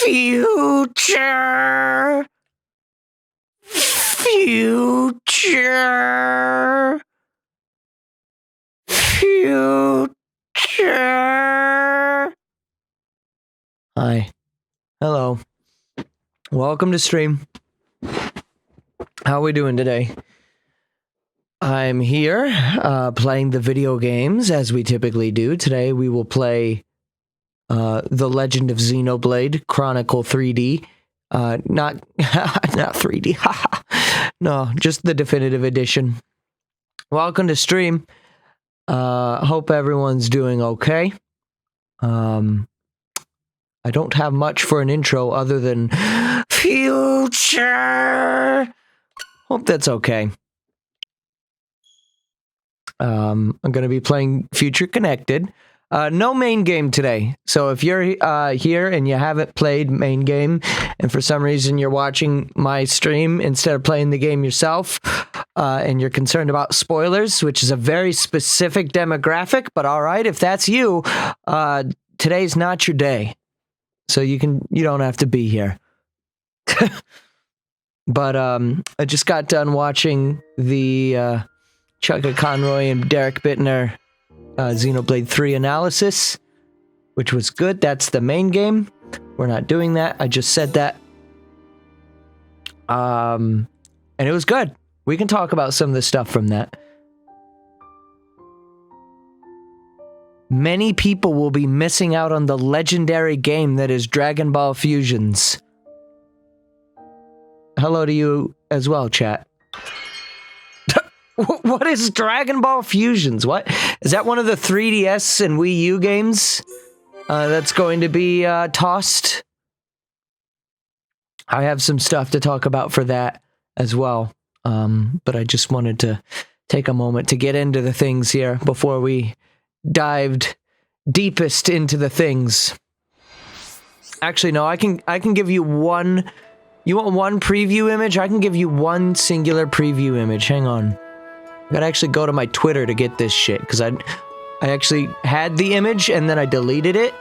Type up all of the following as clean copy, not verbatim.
Future. Future. Future. Hi. Hello. Welcome to stream. How are we doing today? I'm here, playing the video games as we typically do. Today we will play The Legend of Xenoblade Chronicle 3D. Not 3D. No, just the definitive edition. Welcome to stream. Hope everyone's doing okay. I don't have much for an intro other than future. Hope that's okay. I'm going to be playing Future Connected. No main game today. So if you're here and you haven't played main game, and for some reason you're watching my stream instead of playing the game yourself, and you're concerned about spoilers, which is a very specific demographic, but all right, if that's you, today's not your day. So you don't have to be here. But I just got done watching the Chugga Conroy and Derek Bittner Xenoblade 3 analysis, which was good. That's the main game. We're not doing that. I just said that. And it was good. We can talk about some of the stuff from that. Many people will be missing out on the legendary game that is Dragon Ball Fusions. Hello to you as well, chat. What is Dragon Ball Fusions? What? Is that one of the 3DS and Wii U games that's going to be tossed? I have some stuff to talk about for that as well. But I just wanted to take a moment to get into the things here before we dived deepest into the things. Actually, no, I can give you one. You want one preview image? I can give you one singular preview image. Hang on. I gotta actually go to my Twitter to get this shit, because I actually had the image and then I deleted it.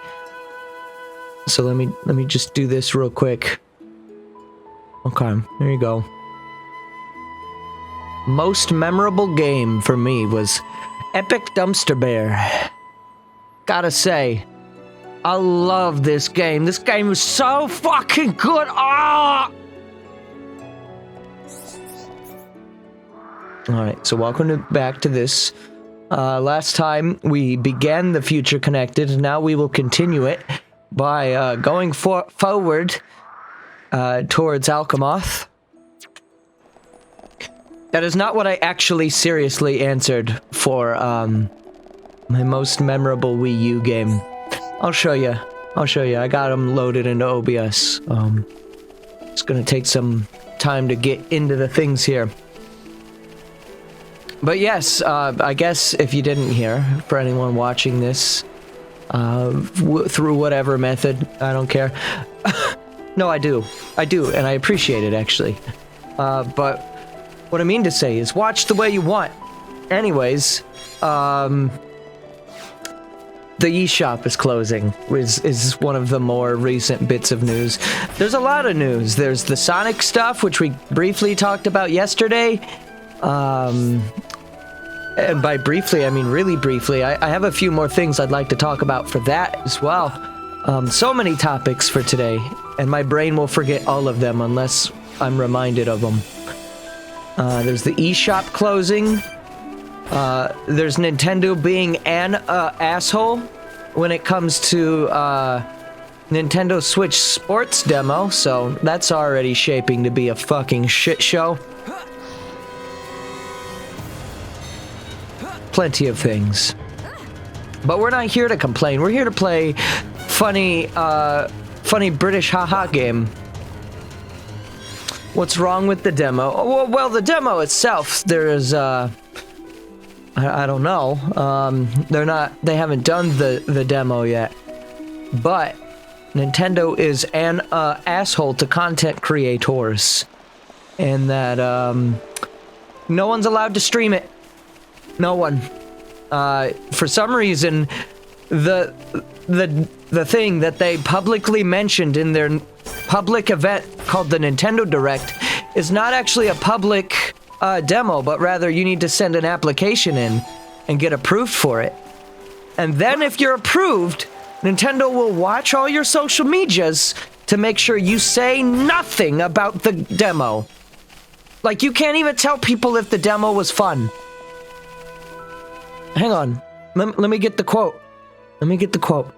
So let me just do this real quick. Okay, there you go. Most memorable game for me was Epic Dumpster Bear. Gotta say, I love this game. This game is so fucking good. Ah! Alright, so welcome back to this. Last time we began the Future Connected, and now we will continue it by going forward towards Alchemoth. That is not what I actually seriously answered for my most memorable Wii U game. I'll show you. I got them loaded into OBS. It's gonna take some time to get into the things here. But yes, I guess if you didn't hear, for anyone watching this through whatever method, I don't care. No, I do, and I appreciate it actually. But what I mean to say is, watch the way you want. Anyways, the eShop is closing, is one of the more recent bits of news. There's a lot of news. There's the Sonic stuff, which we briefly talked about yesterday. And by briefly, I mean really briefly. I have a few more things I'd like to talk about for that as well. So many topics for today, and my brain will forget all of them unless I'm reminded of them. There's the eShop closing. There's Nintendo being an asshole when it comes to Nintendo Switch Sports demo, so that's already shaping to be a fucking shit show. Plenty of things. But we're not here to complain. We're here to play funny British haha game. What's wrong with the demo? Well, the demo itself, there is, I don't know. They haven't done the demo yet. But Nintendo is an asshole to content creators. And that, no one's allowed to stream it. No one. For some reason, the the thing that they publicly mentioned in their public event called the Nintendo Direct is not actually a public demo, but rather you need to send an application in and get approved for it. And then if you're approved, Nintendo will watch all your social medias to make sure you say nothing about the demo. Like, you can't even tell people if the demo was fun. Hang on. Let me get the quote. Let me get the quote.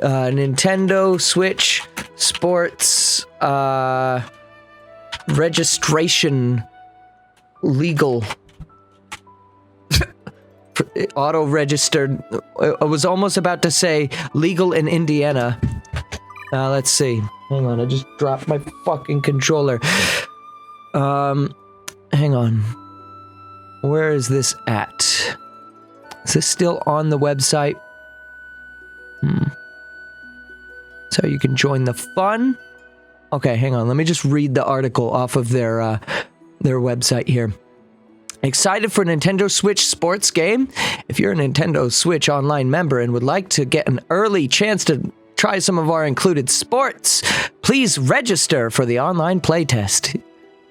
Nintendo Switch Sports registration legal. Auto-registered. I was almost about to say legal in Indiana. Let's see. Hang on, I just dropped my fucking controller. Hang on. Where is this at? Is this still on the website? So you can join the fun? Okay, hang on. Let me just read the article off of their website here. Excited for Nintendo Switch sports game? If you're a Nintendo Switch Online member and would like to get an early chance to try some of our included sports, please register for the online playtest.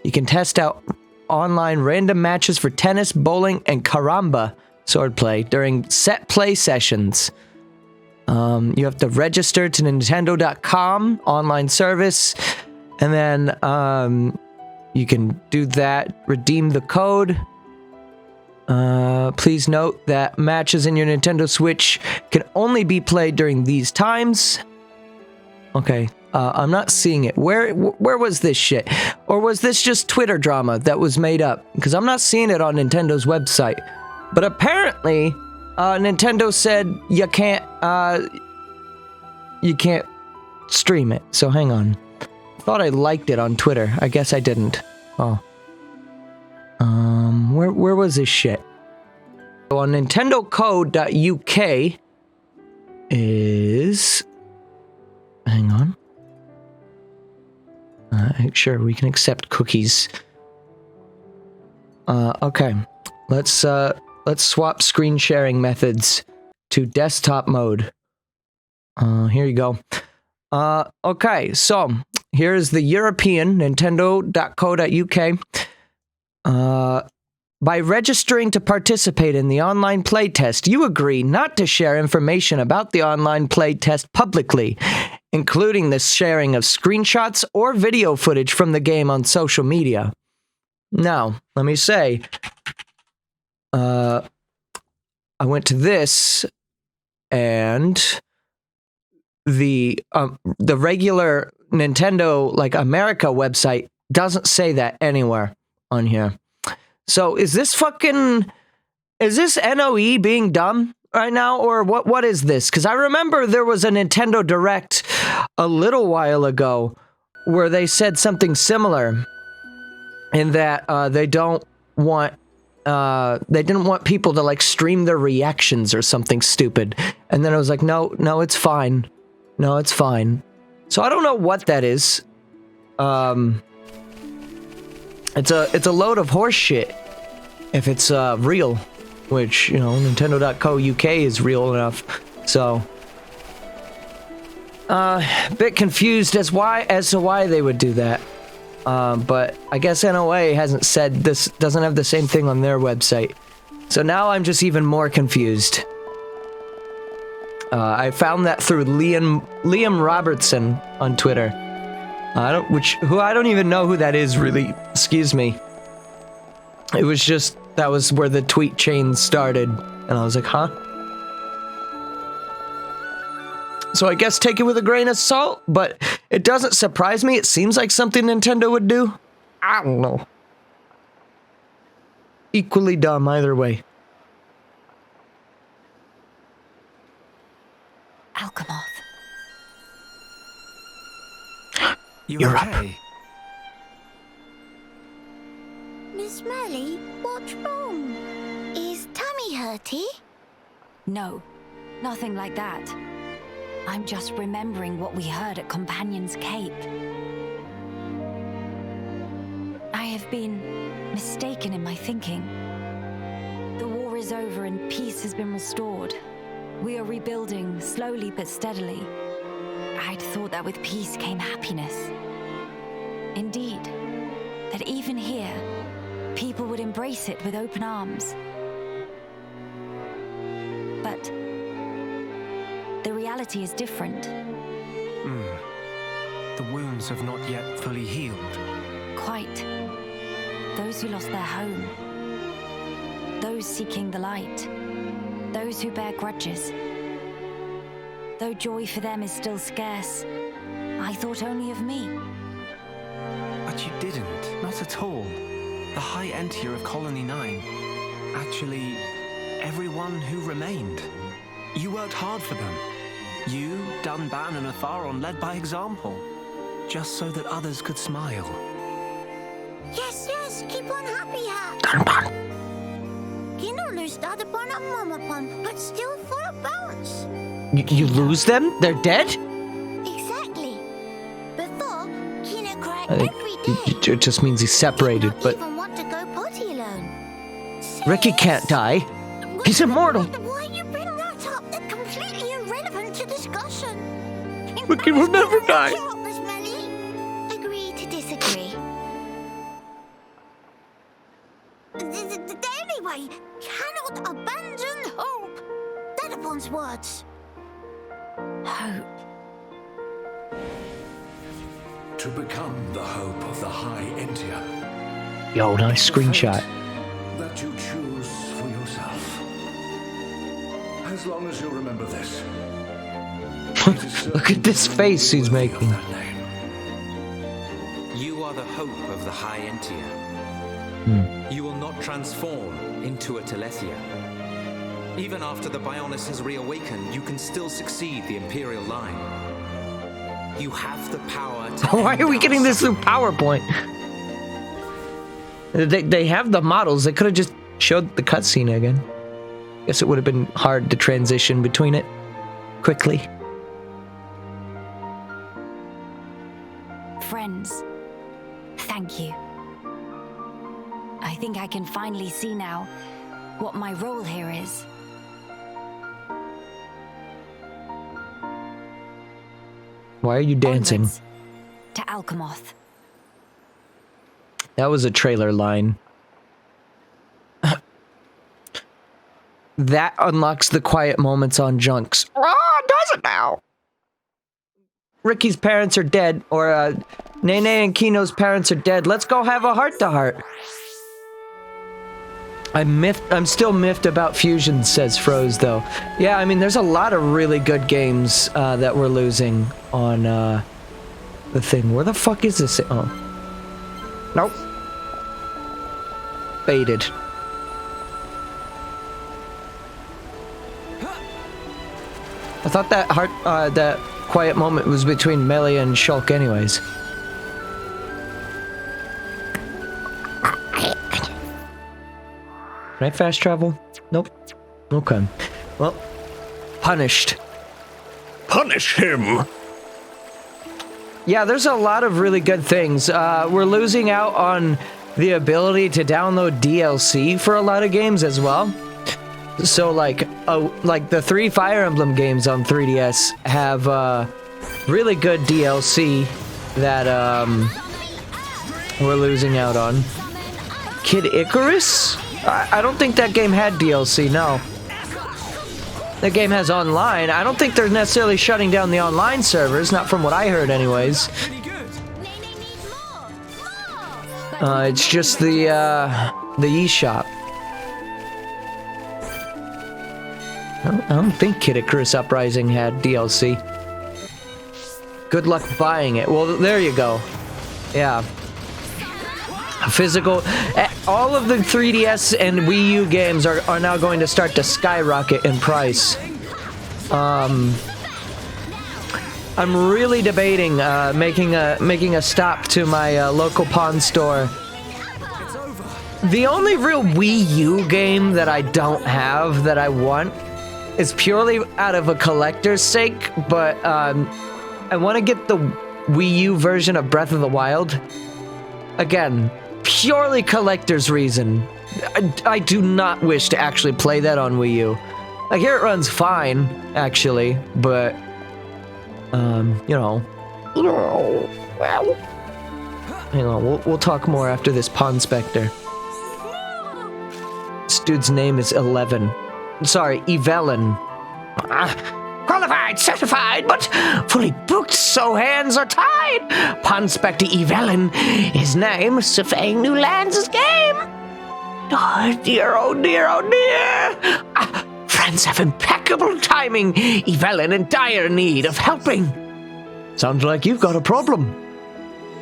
You can test out online random matches for tennis, bowling, and caramba swordplay during set play sessions. You have to register to Nintendo.com online service, and then you can do that, redeem the code. Please note that matches in your Nintendo Switch can only be played during these times. Okay, I'm not seeing it. Where was this shit? Or was this just Twitter drama that was made up? Because I'm not seeing it on Nintendo's website. But apparently, Nintendo said you can't stream it. So hang on. I thought I liked it on Twitter. I guess I didn't. Oh. Where was this shit? So on nintendocode.uk is... Hang on. Sure, we can accept cookies. Okay. Let's swap screen sharing methods to desktop mode. Here you go. Okay, so here's the European nintendo.co.uk. By registering to participate in the online playtest, you agree not to share information about the online playtest publicly, including the sharing of screenshots or video footage from the game on social media. Now, let me say, I went to this, and the regular Nintendo, like, America website doesn't say that anywhere on here. So is this NOE being dumb right now, or what is this? Because I remember there was a Nintendo Direct a little while ago where they said something similar in that they didn't want people to, like, stream their reactions or something stupid. And then I was like, no, it's fine. No, it's fine. So I don't know what that is. It's a load of horse shit if it's real, which, you know, Nintendo.co.uk is real enough. So bit confused as to why they would do that. But I guess NOA hasn't said this, doesn't have the same thing on their website. So now I'm just even more confused. I found that through Liam Robertson on Twitter. I don't even know who that is, really. Excuse me. It was just, that was where the tweet chain started, and I was like, huh? So I guess take it with a grain of salt, but it doesn't surprise me. It seems like something Nintendo would do. I don't know. Equally dumb either way. Alchemoth. You're okay? up. Miss Melly, what's wrong? Is tummy hurty? No, nothing like that. I'm just remembering what we heard at Companion's Cape. I have been mistaken in my thinking. The war is over and peace has been restored. We are rebuilding, slowly but steadily. I'd thought that with peace came happiness. Indeed, that even here, people would embrace it with open arms. But the reality is different. The wounds have not yet fully healed. Quite. Those who lost their home. Those seeking the light. Those who bear grudges. Though joy for them is still scarce, I thought only of me. But you didn't. Not at all. The High Entier of Colony 9. Actually, everyone who remained. You worked hard for them. You, Dunban, and Atharon led by example. Just so that others could smile. Yes, yes, keep on happy, Hat. Kino lose other pon and mama pon, but still full of bounce. You lose them? They're dead? Exactly. Before, Kino cried I think every day. it just means he's separated, Not but even want to go potty alone. Ricky can't die. He's immortal. Why you bring that up? It's completely irrelevant to discussion. Ricky will never die. Cheer up, Miss Melly. Agree to disagree. Anyway, cannot abandon hope. Dedapon's words. Hope. To become the hope of the High Entier. Yo, nice screenshot. That you choose for yourself. As long as you remember this. Look at this face he's making. That name. You are the hope of the High Entier. You will not transform into a Telethia. Even after the Bionis has reawakened, you can still succeed the Imperial line. You have the power to... Why are we getting this through PowerPoint? They have the models. They could have just showed the cutscene again. Guess it would have been hard to transition between it quickly. Friends, thank you. I think I can finally see now what my role here is. Why are you dancing? Onwards to Alchemoth. That was a trailer line. That unlocks the quiet moments on Junks. Does it now? Ricky's parents are dead, or Nene and Kino's parents are dead. Let's go have a heart-to-heart. I'm still miffed about Fusion, says Froze, though. Yeah, I mean, there's a lot of really good games that we're losing on the thing. Where the fuck is this? Oh. Nope. Baited. I thought that that quiet moment was between Melee and Shulk anyways. Can I fast travel? Nope. Okay. Well, punished. Punish him! Yeah, there's a lot of really good things. We're losing out on the ability to download DLC for a lot of games as well. So like the 3 Fire Emblem games on 3DS have really good DLC that we're losing out on. Kid Icarus? I don't think that game had DLC, no. That game has online. I don't think they're necessarily shutting down the online servers, not from what I heard anyways. It's just the eShop. I don't think Kid Icarus Uprising had DLC. Good luck buying it. Well, there you go. Yeah. Physical. All of the 3DS and Wii U games are now going to start to skyrocket in price. I'm really debating making a stop to my local pawn store. The only real Wii U game that I don't have that I want is purely out of a collector's sake, but I want to get the Wii U version of Breath of the Wild. Again, purely collector's reason. I do not wish to actually play that on Wii U. Like, here it runs fine, actually, but, you know, well, hang on, we'll talk more after this Ponspector. This dude's name is 11. Sorry, Evelyn. Qualified, certified, but fully booked, so hands are tied. Ponspector Evelyn, his name, surveying new lands is game. Oh dear, oh dear, oh dear. Friends have impeccable timing. Evelyn in dire need of helping. Sounds like you've got a problem.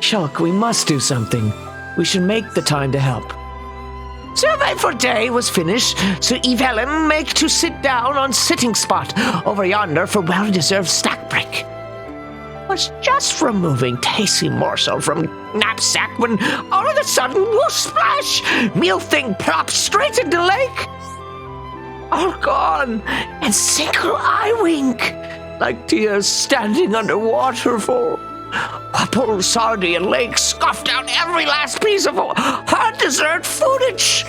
Shulk, we must do something. We should make the time to help. Survey for day was finished, so Evelyn make to sit down on sitting spot over yonder for well-deserved snack break. Was just removing tasty morsel from knapsack when all of a sudden, whoosh splash, meal thing plopped straight into lake. All gone, and single eye wink, like tears standing under waterfall. Apple, Sardi, and Lake scoffed out every last piece of hard dessert foodage.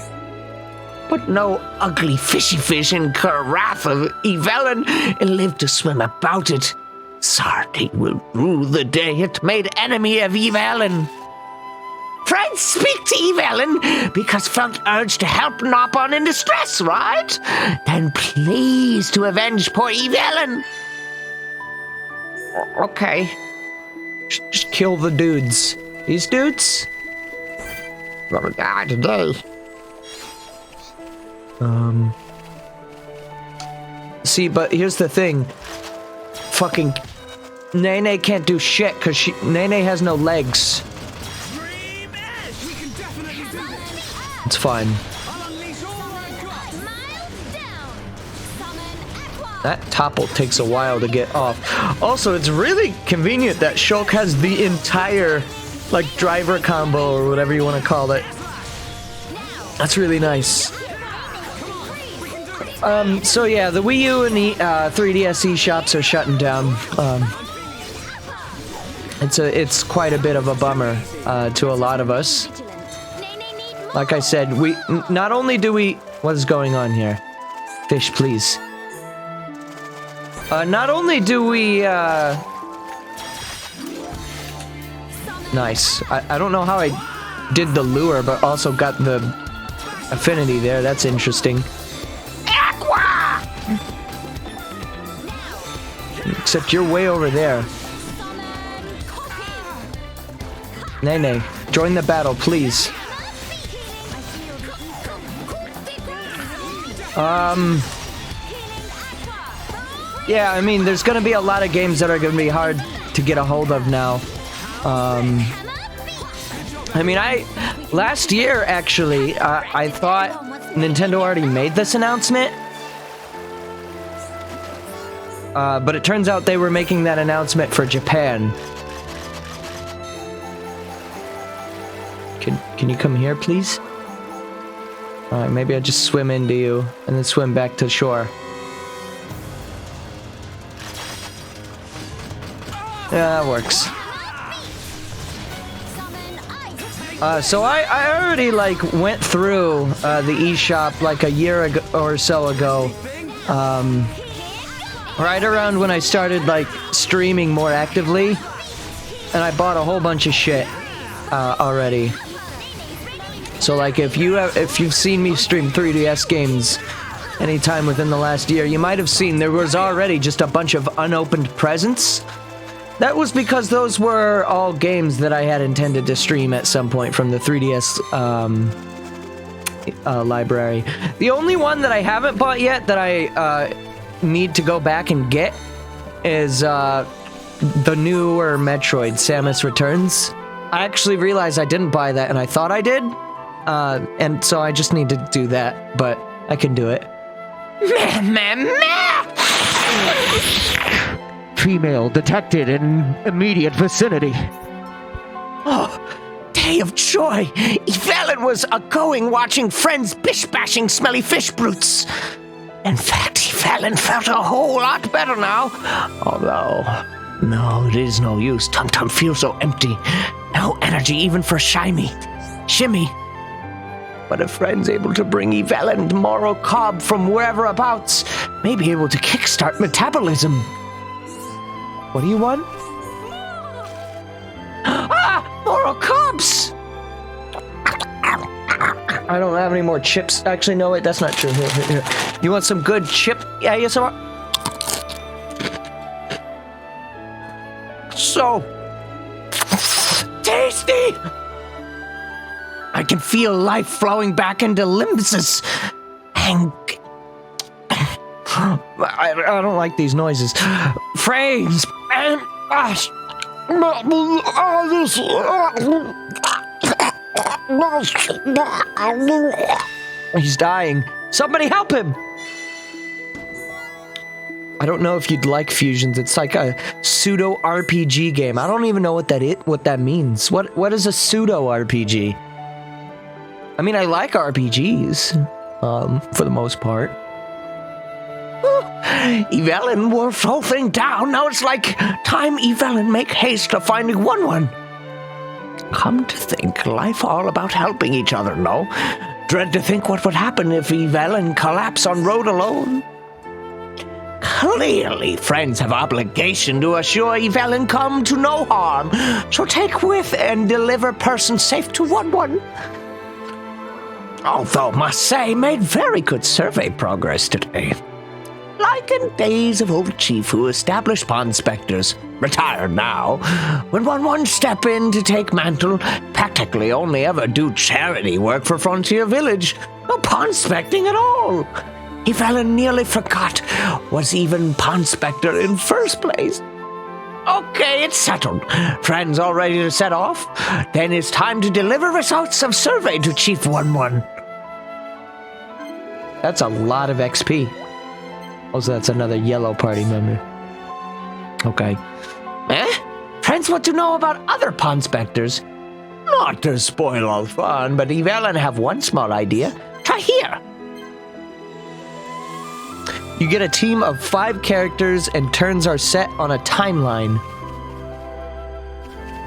But no ugly fishy fish in carafe of Evelyn lived to swim about it. Sardi will rue the day it made enemy of Evelyn. Friends, speak to Evelyn because felt urged to help Nopon in distress, right? Then please to avenge poor Evelyn. Okay. Just kill the dudes. These dudes? Gonna die today. See, but here's the thing. Fucking Nene can't do shit because Nene has no legs. It's fine. That topple takes a while to get off. Also, it's really convenient that Shulk has the entire, like, driver combo or whatever you want to call it. That's really nice. So yeah, the Wii U and the 3DS shops are shutting down. It's quite a bit of a bummer to a lot of us. Like I said, not only do we... What is going on here? Fish, please. Not only do we, Nice. I don't know how I did the lure, but also got the affinity there. That's interesting. Aqua! Except you're way over there. Nene, join the battle, please. Yeah, I mean, there's gonna be a lot of games that are gonna be hard to get a hold of now. I mean, last year, actually, I thought Nintendo already made this announcement. But it turns out they were making that announcement for Japan. Can you come here, please? Alright, maybe I just swim into you and then swim back to shore. Yeah, that works. So I already, like, went through the eShop like a year ago or so ago. Right around when I started, like, streaming more actively. And I bought a whole bunch of shit already. So, like, if you've seen me stream 3DS games anytime within the last year, you might have seen there was already just a bunch of unopened presents. That was because those were all games that I had intended to stream at some point from the 3DS library. The only one that I haven't bought yet that I need to go back and get is the newer Metroid, Samus Returns. I actually realized I didn't buy that and I thought I did. And so I just need to do that, but I can do it. Female detected in immediate vicinity. Oh, day of joy! Evelyn was a-going watching friends bish-bashing smelly fish brutes. In fact, Evelyn felt a whole lot better now. Although, no, it is no use. Tum-Tum feels so empty. No energy even for Shimmy. But if friends able to bring Evelyn moral cob from wherever abouts, may be able to kickstart metabolism. What do you want? Moral cubs! I don't have any more chips. Actually, no, wait, that's not true. Here. You want some good chip ASMR? So tasty! I can feel life flowing back into lymphasis. And I don't like these noises. Frames and he's dying. Somebody help him! I don't know if you'd like fusions. It's like a pseudo RPG game. I don't even know what that means. What is a pseudo RPG? I mean, I like RPGs, for the most part. Evelyn wore whole thing down. Now it's like time Evelyn make haste to finding 1-1. Come to think, life all about helping each other, no? Dread to think what would happen if Evelyn collapsed on road alone. Clearly, friends have obligation to assure Evelyn come to no harm, so take with and deliver person safe to 1-1. Although, must say, made very good survey progress today. Like in days of old chief who established Ponspectors, retired now, when 1-1 step in to take mantle, practically only ever do charity work for Frontier Village, no Ponspecting at all. Evelyn nearly forgot was even Ponspector in first place. Okay, it's settled. Friends all ready to set off? Then it's time to deliver results of survey to Chief 1-1. That's a lot of XP. Also, that's another yellow party member. Okay. Friends want to know about other Ponspectors. Not to spoil all fun, but Evelyn have one small idea. Try here. You get a team of 5 characters and turns are set on a timeline.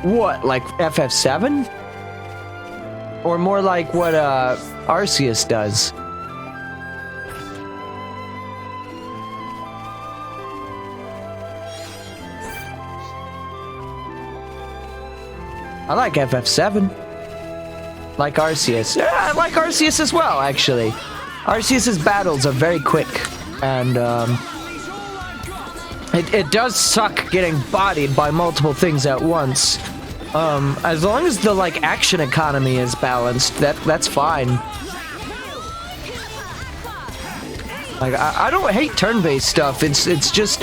What, like FF7? Or more like what Arceus does? I like FF7. Like Arceus. Yeah, I like Arceus as well, actually. Arceus's battles are very quick. And, it does suck getting bodied by multiple things at once. As long as the, like, action economy is balanced, that's fine. Like, I don't hate turn-based stuff. It's just,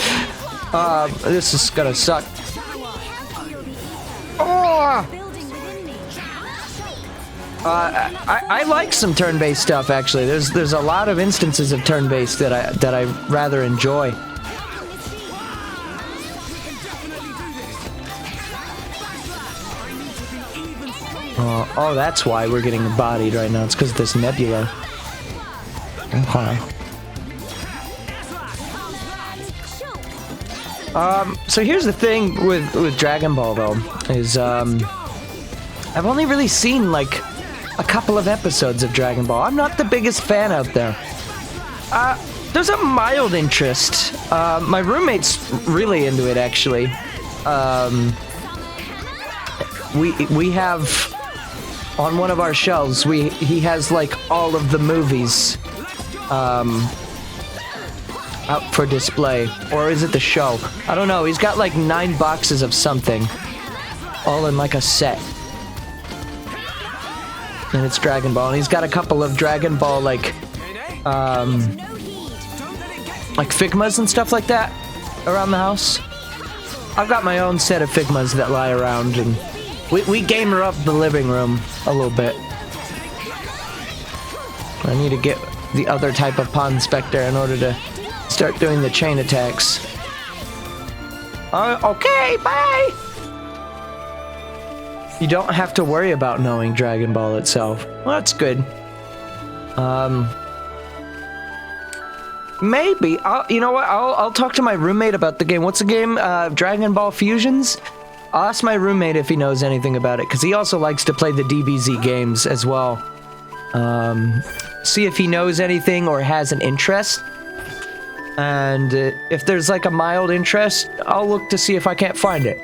this is gonna suck. Oh! I like some turn-based stuff, actually. There's a lot of instances of turn-based that I rather enjoy. Oh, that's why we're getting bodied right now. It's because of this nebula. Okay. So here's the thing with Dragon Ball, though, is, I've only really seen, like, a couple of episodes of Dragon Ball. I'm not the biggest fan out there. There's a mild interest. My roommate's really into it, actually. We have, on one of our shelves, he has, like, all of the movies, out for display. Or is it the show? I don't know. He's got, like, 9 boxes of something. All in, like, a set. And it's Dragon Ball, and he's got a couple of Dragon Ball, like Figmas and stuff like that around the house. I've got my own set of Figmas that lie around, and we gamer up the living room a little bit. I need to get the other type of Ponspector in order to start doing the chain attacks. Okay, bye! You don't have to worry about knowing Dragon Ball itself. Well, that's good. Maybe. You know what? I'll talk to my roommate about the game. What's the game? Dragon Ball Fusions? I'll ask my roommate if he knows anything about it, because he also likes to play the DBZ games as well. See if he knows anything or has an interest. And if there's like a mild interest, I'll look to see if I can't find it.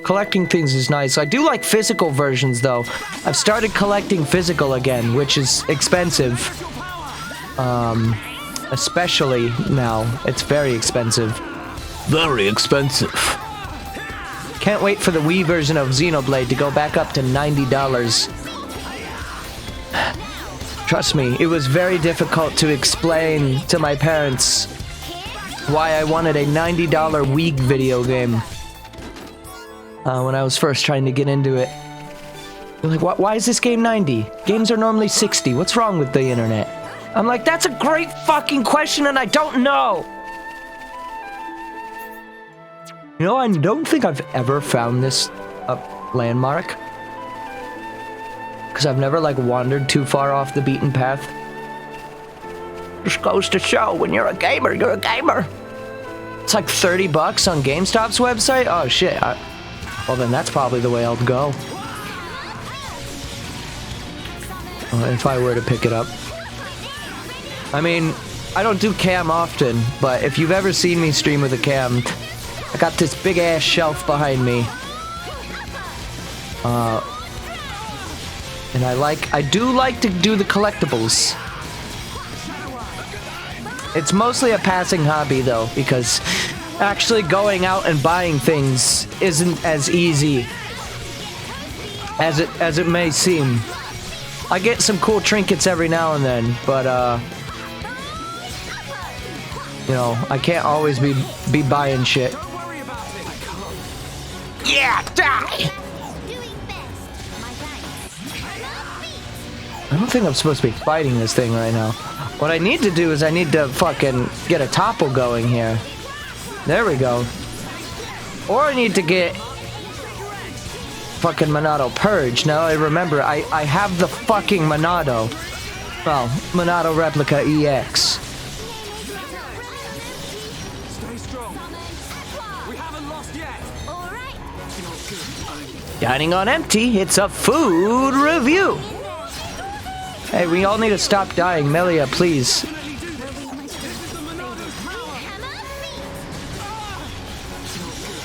Collecting things is nice. I do like physical versions though. I've started collecting physical again, which is expensive. Especially now. It's very expensive. Very expensive. Can't wait for the Wii version of Xenoblade to go back up to $90. Trust me, it was very difficult to explain to my parents why I wanted a $90 Wii video game when I was first trying to get into it. They're like, why is this game 90? Games are normally 60. What's wrong with the internet? I'm like, that's a great fucking question and I don't know. You know, I don't think I've ever found this landmark. Because I've never, like, wandered too far off the beaten path. Just goes to show, when you're a gamer, you're a gamer. It's like $30 on GameStop's website? Oh, shit. Well, then that's probably the way I'll go. If I were to pick it up. I mean, I don't do cam often, but if you've ever seen me stream with a cam, I got this big-ass shelf behind me. And I do like to do the collectibles. It's mostly a passing hobby though, because actually going out and buying things isn't as easy as it may seem. I get some cool trinkets every now and then, but you know, I can't always be buying shit. Yeah, die! I don't think I'm supposed to be fighting this thing right now. What I need to do is I need to fucking get a topple going here. There we go. Or I need to get fucking Monado purged. Now I remember, I have the fucking Monado. Well, Monado Replica EX. Stay strong. We haven't lost yet. Dining on empty, it's a food review. Hey, we all need to stop dying. Melia, please.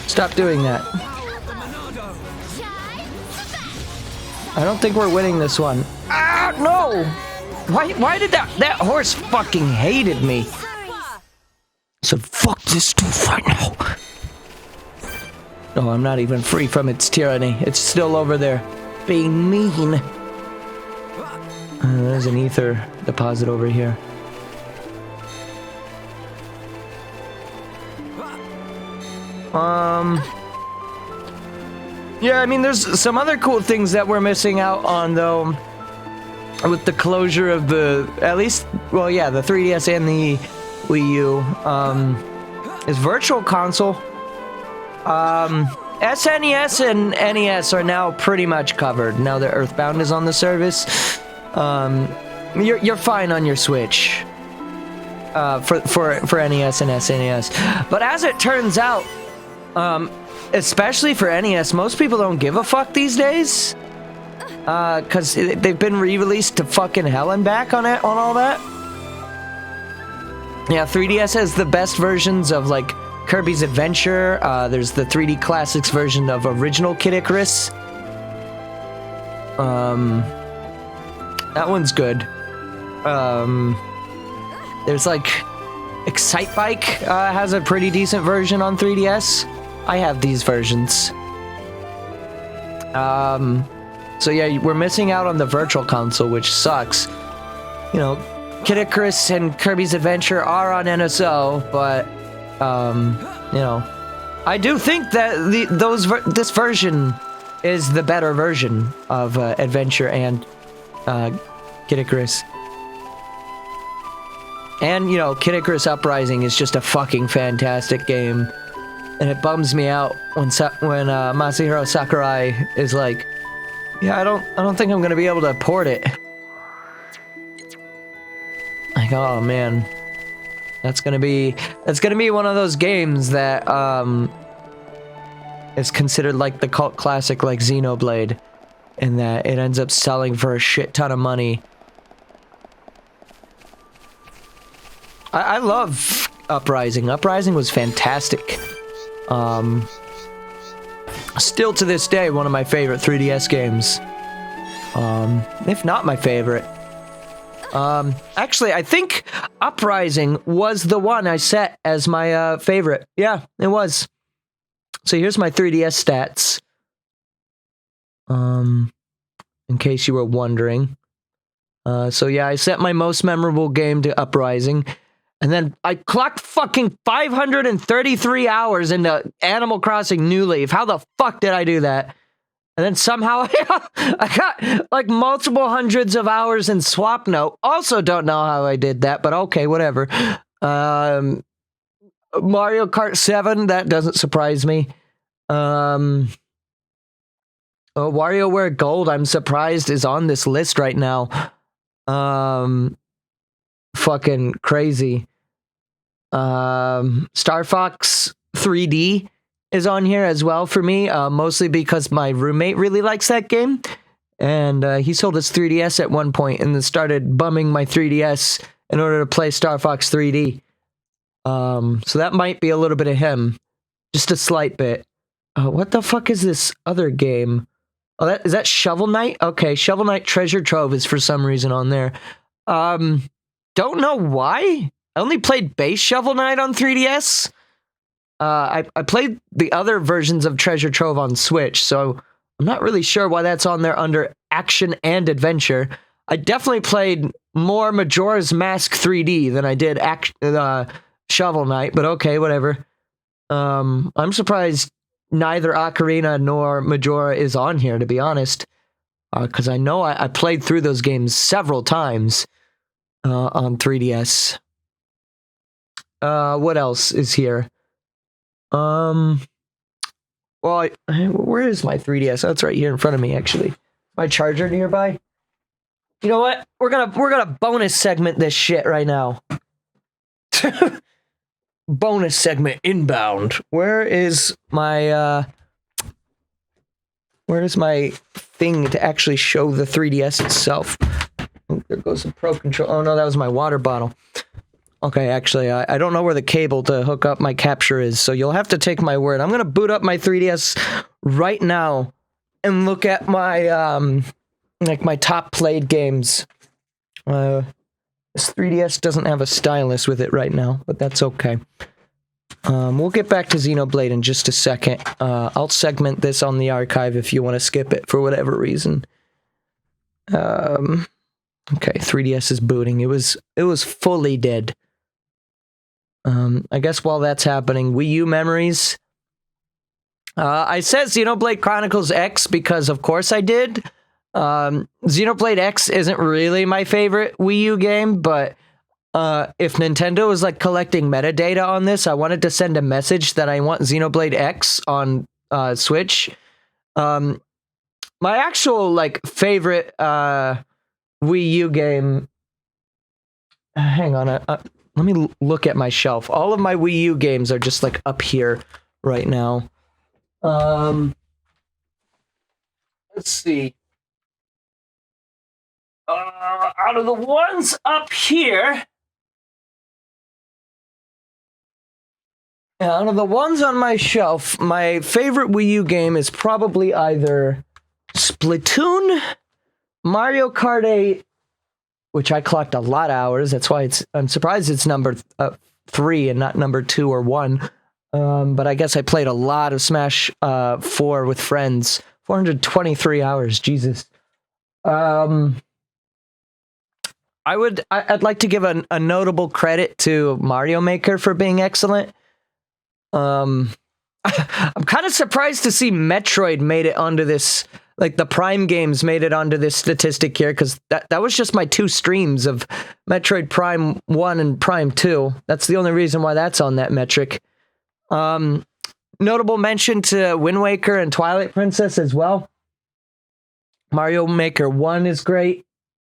Stop doing that. I don't think we're winning this one. Ah, no! Why did that horse fucking hated me? So fuck this dude right now. No, I'm not even free from its tyranny. It's still over there, being mean. There's an ether deposit over here. Yeah, I mean, there's some other cool things that we're missing out on, though, with the closure of the, at least, well, yeah, the 3DS and the Wii U, is Virtual Console. SNES and NES are now pretty much covered, now that Earthbound is on the service. You're fine on your Switch, for NES and SNES. But as it turns out, especially for NES, most people don't give a fuck these days, because they've been re-released to fucking hell and back on all that. Yeah, 3DS has the best versions of, like, Kirby's Adventure. There's the 3D Classics version of original Kid Icarus. That one's good. There's, like, Excite Bike has a pretty decent version on 3DS. I have these versions. So yeah, we're missing out on the Virtual Console, which sucks. You know, Kid Icarus and Kirby's Adventure are on NSO, but you know, I do think that this version is the better version of Adventure and Kid Icarus. And, you know, Kid Icarus Uprising is just a fucking fantastic game. And it bums me out when Masahiro Sakurai is like, yeah, I don't think I'm gonna be able to port it. Like, oh man, that's gonna be one of those games that is considered like the cult classic, like Xenoblade, in that it ends up selling for a shit ton of money. I love Uprising. Uprising was fantastic. Still to this day, one of my favorite 3DS games. If not my favorite. Actually, I think Uprising was the one I set as my favorite. Yeah, it was. So here's my 3DS stats. In case you were wondering. So yeah, I set my most memorable game to Uprising. And then I clocked fucking 533 hours into Animal Crossing New Leaf. How the fuck did I do that? And then somehow I got like multiple hundreds of hours in Swap Note. Also don't know how I did that, but okay, whatever. Mario Kart 7, that doesn't surprise me. WarioWare Gold, I'm surprised is on this list right now. Fucking crazy. Star Fox 3D is on here as well for me, mostly because my roommate really likes that game, and he sold his 3DS at one point and then started bumming my 3DS in order to play Star Fox 3D. So that might be a little bit of him, just a slight bit. What the fuck is this other game? Oh, is that Shovel Knight? Okay, Shovel Knight Treasure Trove is for some reason on there. Don't know why. I only played base Shovel Knight on 3DS. I played the other versions of Treasure Trove on Switch, so I'm not really sure why that's on there under Action and Adventure. I definitely played more Majora's Mask 3D than I did Shovel Knight, but okay, whatever. I'm surprised neither Ocarina nor Majora is on here, to be honest, because I know I played through those games several times on 3DS. What else is here? Well, where is my 3DS? Oh, it's right here in front of me, actually. My charger nearby. You know what? We're gonna bonus segment this shit right now. Bonus segment inbound. Where's my thing to actually show the 3DS itself? Oh, there goes the Pro Control. Oh no, that was my water bottle. Okay, actually, I don't know where the cable to hook up my capture is, so you'll have to take my word. I'm gonna boot up my 3DS right now and look at my my top played games. This 3DS doesn't have a stylus with it right now, but that's okay. We'll get back to Xenoblade in just a second. I'll segment this on the archive if you want to skip it for whatever reason. Okay, 3DS is booting. It was fully dead. I guess while that's happening, WiiU Memories. I said Xenoblade Chronicles X because of course I did. Xenoblade X isn't really my favorite Wii U game, but if Nintendo was like collecting metadata on this, I wanted to send a message that I want Xenoblade X on Switch. My actual like favorite Wii U game. Hang on, let me look at my shelf. All of my Wii U games are just like up here right now. Let's see. Out of the ones up here, out of the ones on my shelf, my favorite Wii U game is probably either Splatoon, Mario Kart 8, which I clocked a lot of hours. That's why I'm surprised it's number 3 and not number 2 or 1. But I guess I played a lot of Smash 4 with friends. 423 hours, Jesus. I'd like to give a notable credit to Mario Maker for being excellent. I'm kind of surprised to see Metroid made it onto this, like the Prime games made it onto this statistic here, because that was just my 2 streams of Metroid Prime 1 and Prime 2. That's the only reason why that's on that metric. Notable mention to Wind Waker and Twilight Princess as well. Mario Maker 1 is great.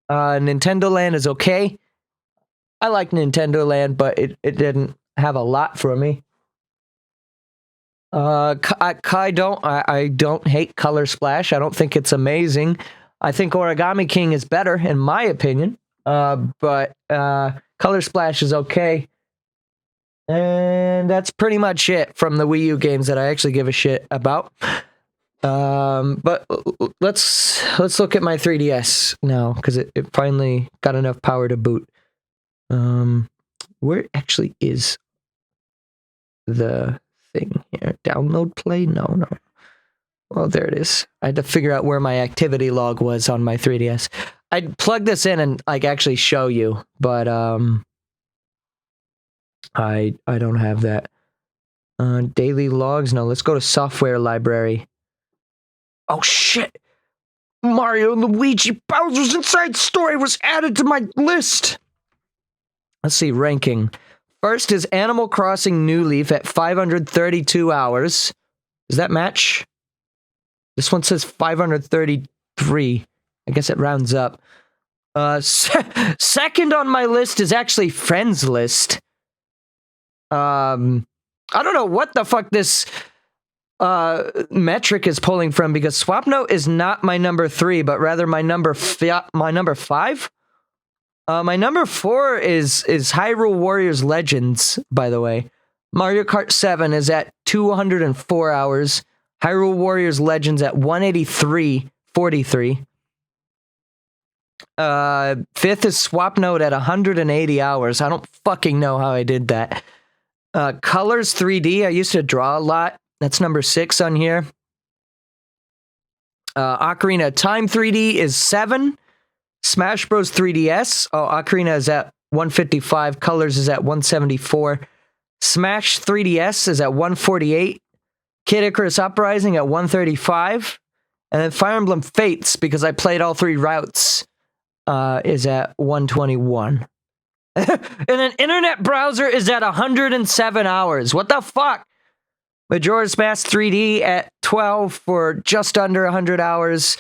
Nintendo Land is okay. I like Nintendo Land, but it didn't have a lot for me. I don't hate Color Splash. I don't think it's amazing. I think Origami King is better, in my opinion. But Color Splash is okay. And that's pretty much it from the Wii U games that I actually give a shit about. But let's look at my 3DS now, because it finally got enough power to boot. Where actually is the thing here? Download play? No. Well, there it is. I had to figure out where my activity log was on my 3DS. I'd plug this in and like actually show you, but I don't have that. Daily logs? No, let's go to software library. Oh shit! Mario and Luigi Bowser's Inside Story was added to my list! Let's see, ranking. First is Animal Crossing New Leaf at 532 hours. Does that match? This one says 533. I guess it rounds up. Second on my list is actually Friends List. I don't know what the fuck this metric is pulling from, because Swapnote is not my number 3, but rather my number 5. My number 4 is Hyrule Warriors Legends, by the way. Mario Kart 7 is at 204 hours. Hyrule Warriors Legends at 183.43. Fifth is Swapnote at 180 hours. I don't fucking know how I did that. Colors 3D, I used to draw a lot. That's number 6 on here. Ocarina of Time 3D is 7. Smash Bros 3DS. Oh, Ocarina is at 155. Colors is at 174. Smash 3DS is at 148. Kid Icarus Uprising at 135. And then Fire Emblem Fates, because I played all 3 routes, is at 121. And an internet browser is at 107 hours. What the fuck? Majora's Mask 3D at 12 for just under 100 hours.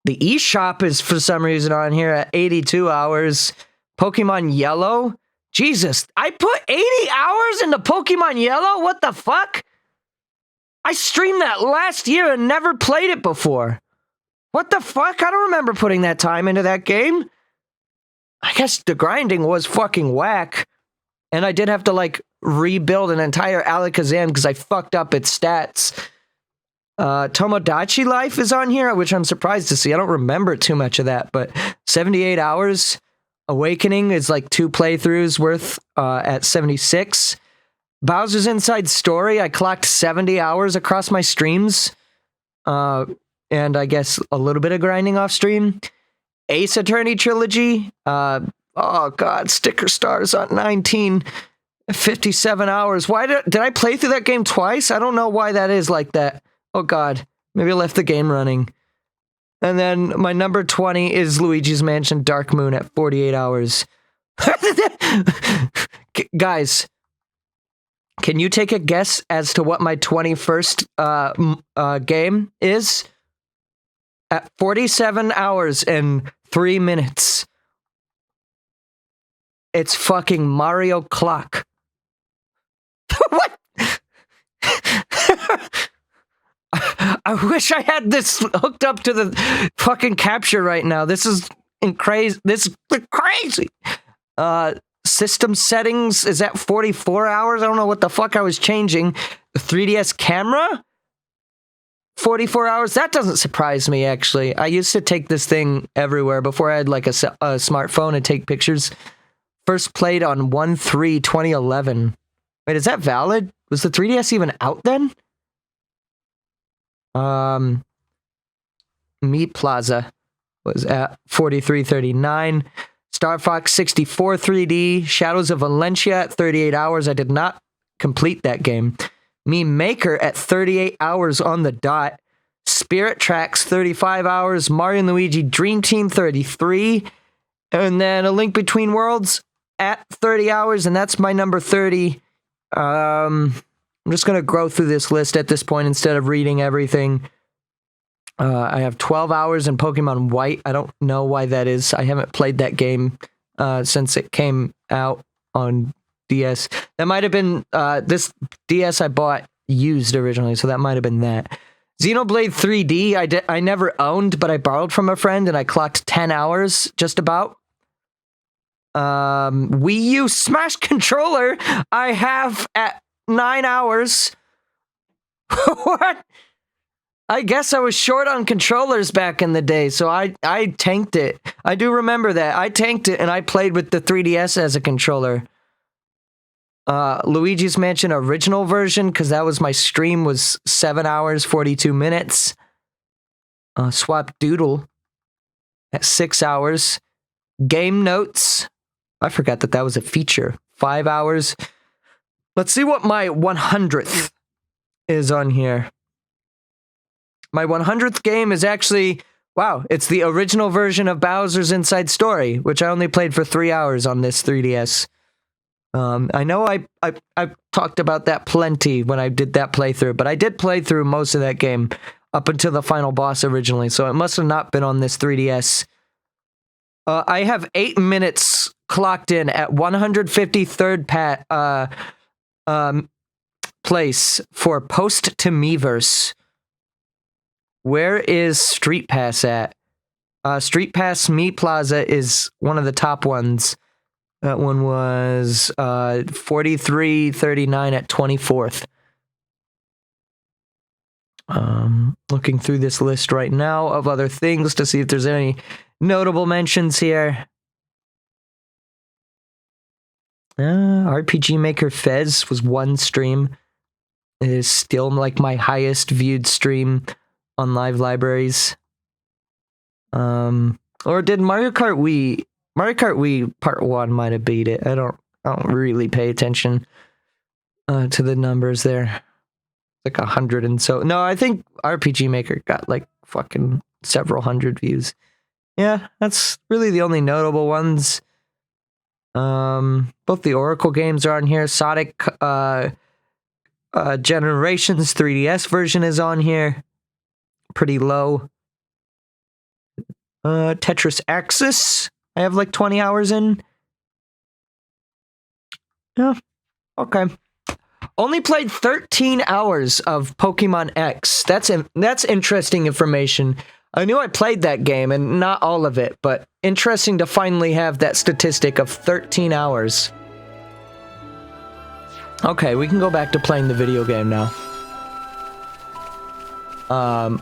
The eShop is for some reason on here at 82 hours. Pokemon Yellow? Jesus, I put 80 hours into Pokemon Yellow? What the fuck? I streamed that last year and never played it before. What the fuck? I don't remember putting that time into that game. I guess the grinding was fucking whack. And I did have to, like, rebuild an entire Alakazam because I fucked up its stats. Tomodachi Life is on here, which I'm surprised to see. I don't remember too much of that, but 78 hours. Awakening is like 2 playthroughs worth at 76. Bowser's Inside Story, I clocked 70 hours across my streams. And I guess a little bit of grinding off stream. Ace Attorney Trilogy. Oh god, Sticker Stars on 19. 57 hours. Why did I play through that game twice? I don't know why that is like that. Oh god, maybe I left the game running. And then my number 20 is Luigi's Mansion Dark Moon at 48 hours. Guys, can you take a guess as to what my 21st game is? At 47 hours and 3 minutes. It's fucking Mario Clock. What? I wish I had this hooked up to the fucking capture right now. This is crazy. This is crazy. System settings is at 44 hours. I don't know what the fuck I was changing. The 3DS camera? 44 hours? That doesn't surprise me, actually. I used to take this thing everywhere before I had like a smartphone and take pictures. First played on 1/3/2011. Wait, is that valid? Was the 3DS even out then? Meat Plaza was at 43.39. Star Fox 64 3D. Shadows of Valencia at 38 hours. I did not complete that game. Me Maker at 38 hours on the dot. Spirit Tracks 35 hours. Mario and Luigi Dream Team 33. And then A Link Between Worlds at 30 hours, and that's my number 30. I'm just going to go through this list at this point instead of reading everything. I have 12 hours in Pokemon White. I don't know why that is. I haven't played that game since it came out on DS. That might have been this DS I bought used originally, so that might have been that. Xenoblade 3D, I never owned, but I borrowed from a friend, and I clocked 10 hours, just about. Wii U Smash Controller, I have at 9 hours. What? I guess I was short on controllers back in the day, so I tanked it. I do remember that. I tanked it, and I played with the 3DS as a controller. Luigi's Mansion original version, because that was my stream, was 7 hours, 42 minutes. Swap Doodle at 6 hours. Game Notes. I forgot that was a feature. 5 hours. Let's see what my 100th is on here. My 100th game is actually, wow, it's the original version of Bowser's Inside Story, which I only played for 3 hours on this 3DS. I know I talked about that plenty when I did that playthrough, but I did play through most of that game up until the final boss originally, so it must have not been on this 3DS. I have 8 minutes clocked in at 153rd place for Post to Miiverse. Where is Street Pass at? Street Pass Mii Plaza is one of the top ones. That one was 43.39 at 24th. Looking through this list right now of other things to see if there's any notable mentions here. RPG Maker Fez was one stream. It is still like my highest viewed stream on Live Libraries. Or did Mario Kart Wii? Mario Kart Wii Part 1 might have beat it. I don't really pay attention to the numbers there. Like 100 and so. No, I think RPG Maker got like fucking several hundred views. Yeah, that's really the only notable ones. Both the Oracle games are on here. Sonic Generations 3DS version is on here. Pretty low. Tetris Axis, I have like 20 hours in. Yeah, okay. Only played 13 hours of Pokemon X. That's interesting information. I knew I played that game, and not all of it, but interesting to finally have that statistic of 13 hours. Okay, we can go back to playing the video game now.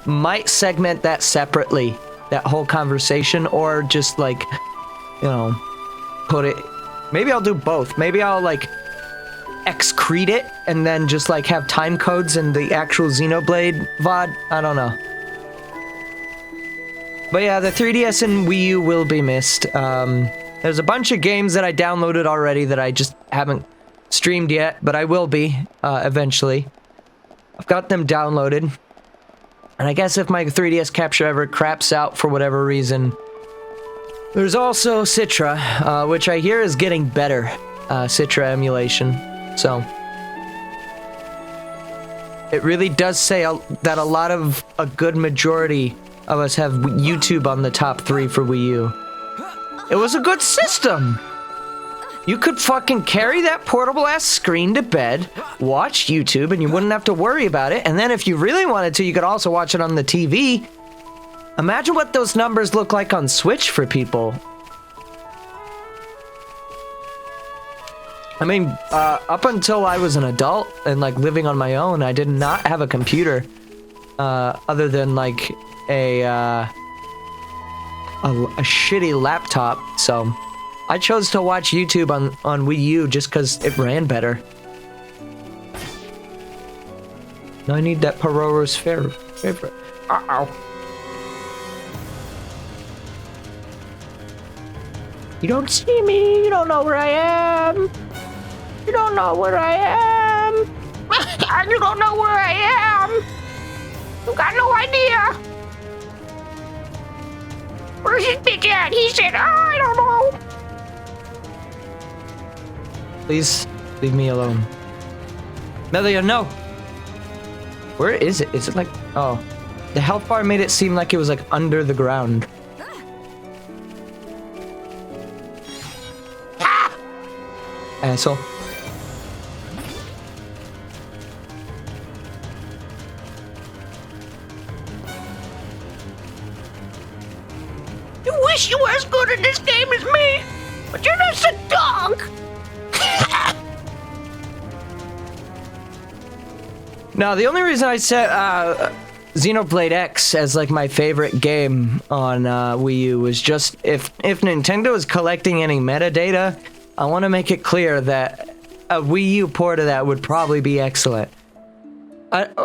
Might segment that separately, that whole conversation, or just like, you know, put it... Maybe I'll do both. Maybe I'll like excrete it and then just like have time codes in the actual Xenoblade VOD. I don't know. But yeah, the 3DS and Wii U will be missed. There's a bunch of games that I downloaded already that I just haven't streamed yet, but I will be eventually. I've got them downloaded. And I guess if my 3DS capture ever craps out for whatever reason... There's also Citra, which I hear is getting better. Citra emulation. So... It really does say that a lot of... A good majority of us have YouTube on the top 3 for Wii U. It was a good system! You could fucking carry that portable-ass screen to bed, watch YouTube, and you wouldn't have to worry about it. And then if you really wanted to, you could also watch it on the TV. Imagine what those numbers look like on Switch for people. I mean, up until I was an adult and, like, living on my own, I did not have a computer, other than, like, a shitty laptop, so... I chose to watch YouTube on Wii U just because it ran better. Now I need that Pororo's favorite. Uh-oh. You don't see me, you don't know where I am. You don't know where I am. You don't know where I am. You got no idea. Where's his bitch at? He said, I don't know. Please leave me alone. Melia, no! Where is it? Is it like... Oh. The health bar made it seem like it was like under the ground. Ah! Asshole. You wish you were as good at this game as me! But you're just a dog! No, the only reason I set Xenoblade X as like my favorite game on Wii U was just if Nintendo is collecting any metadata, I want to make it clear that a Wii U port of that would probably be excellent.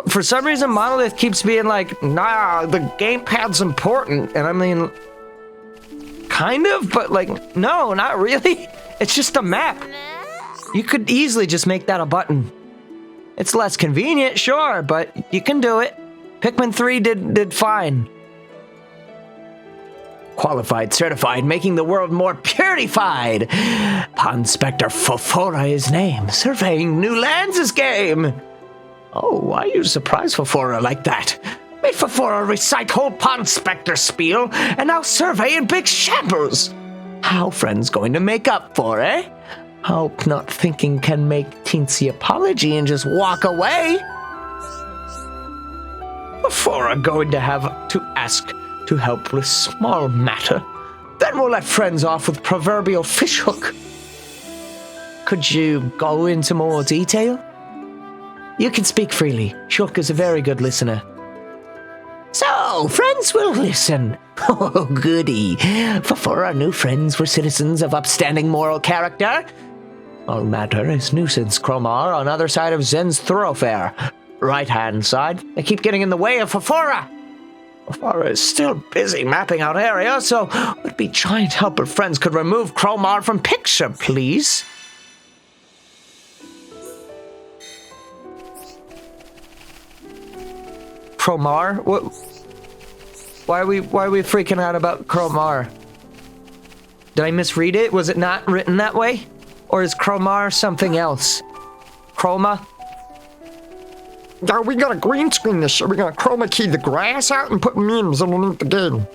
For some reason, Monolith keeps being like, nah, the gamepad's important. And I mean, kind of, but like, no, not really. It's just a map. You could easily just make that a button. It's less convenient, sure, but you can do it. Pikmin 3 did fine. Qualified, certified, making the world more purified. Ponspector Fofora is name. Surveying new lands is game. Oh, why you surprise Fofora like that? Made Fofora recite whole Ponspector spiel, and now surveying big shambles. How friends going to make up for, eh? Hope not thinking can make teensy apology and just walk away. Fofora going to have to ask to help with small matter. Then we'll let friends off with proverbial fishhook. Could you go into more detail? You can speak freely. Shulk is a very good listener. So, friends will listen. Oh, goody. For our new friends were citizens of upstanding moral character. All matter is nuisance Chromar on other side of Zen's thoroughfare. Right-hand side, they keep getting in the way of Fofora. Fofora is still busy mapping out area, so would be giant helper friends could remove Chromar from picture, please. Chromar? What? Why are we freaking out about Chromar? Did I misread it? Was it not written that way? Or is Chromar something else? Chroma? Yeah, we gotta green screen this shit. We're gonna chroma key the grass out and put memes underneath the game.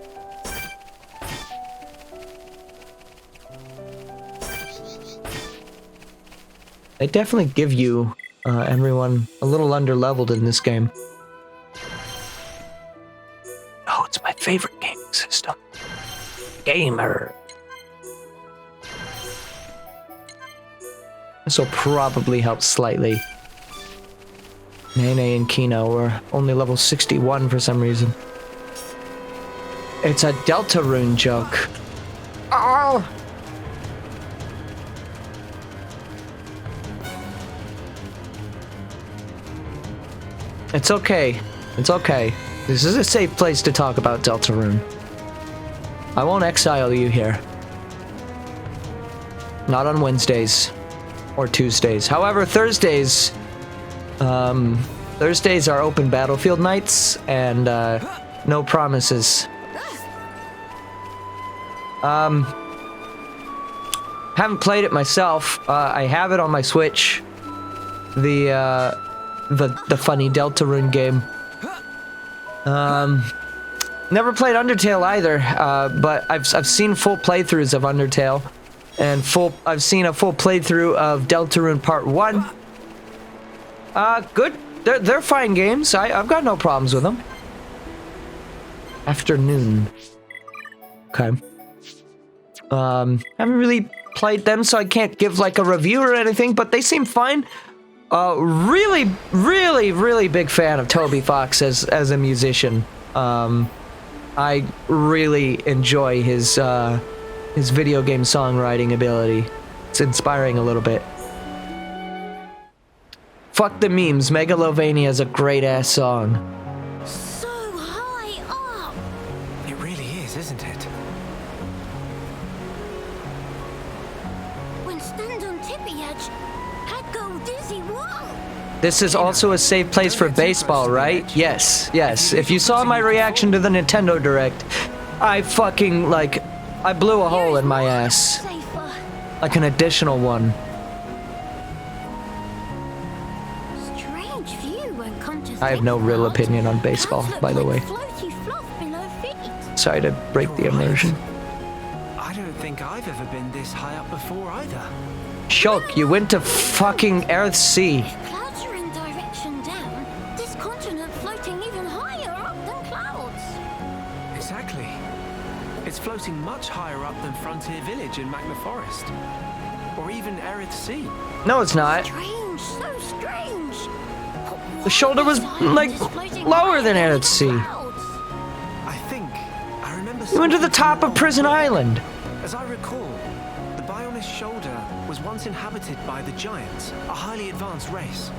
They definitely give you, everyone, a little under-leveled in this game. Oh, it's my favorite gaming system. Gamer. This will probably help slightly. Nene and Kino were only level 61 for some reason. It's a Deltarune joke. Oh! It's okay. It's okay. This is a safe place to talk about Deltarune. I won't exile you here. Not on Wednesdays. Or Tuesdays. However, Thursdays are open battlefield nights, and no promises. Haven't played it myself. I have it on my Switch. The funny Deltarune game. Never played Undertale either, but I've seen full playthroughs of Undertale. And I've seen a full playthrough of Deltarune Part 1. Good. They're fine games. I've got no problems with them. Afternoon. Okay. Haven't really played them, so I can't give like a review or anything, but they seem fine. Really big fan of Toby Fox as a musician. I really enjoy his video game songwriting ability. It's inspiring a little bit. Fuck the memes. Megalovania is a great-ass song. So high up. It really is, isn't it? When stand on tippy edge, head go dizzy. Whoa. This is also a safe place for baseball, right? Yes, yes. If you saw my reaction to the Nintendo Direct, I fucking, like, I blew a hole in my ass. Safer. Like an additional one. Strange view when come to I have no think real about it. opinion on baseball, Clouds look by the like way. floaty fluff below feet. Sorry to break the immersion. I don't think I've ever been this high up before either. Shulk, you went to fucking Earthsea. If clouds are in direction down, this continent floating even higher up than clouds. Exactly. It's floating much higher up than Frontier Village in Magna Forest. Or even Arid Sea. No, it's not. Strange, so strange. The shoulder was, like, lower than Arid Sea. I remember... You went to the top of Prison Island. As I recall, the Bionis shoulder was once inhabited by the Giants, a highly advanced race.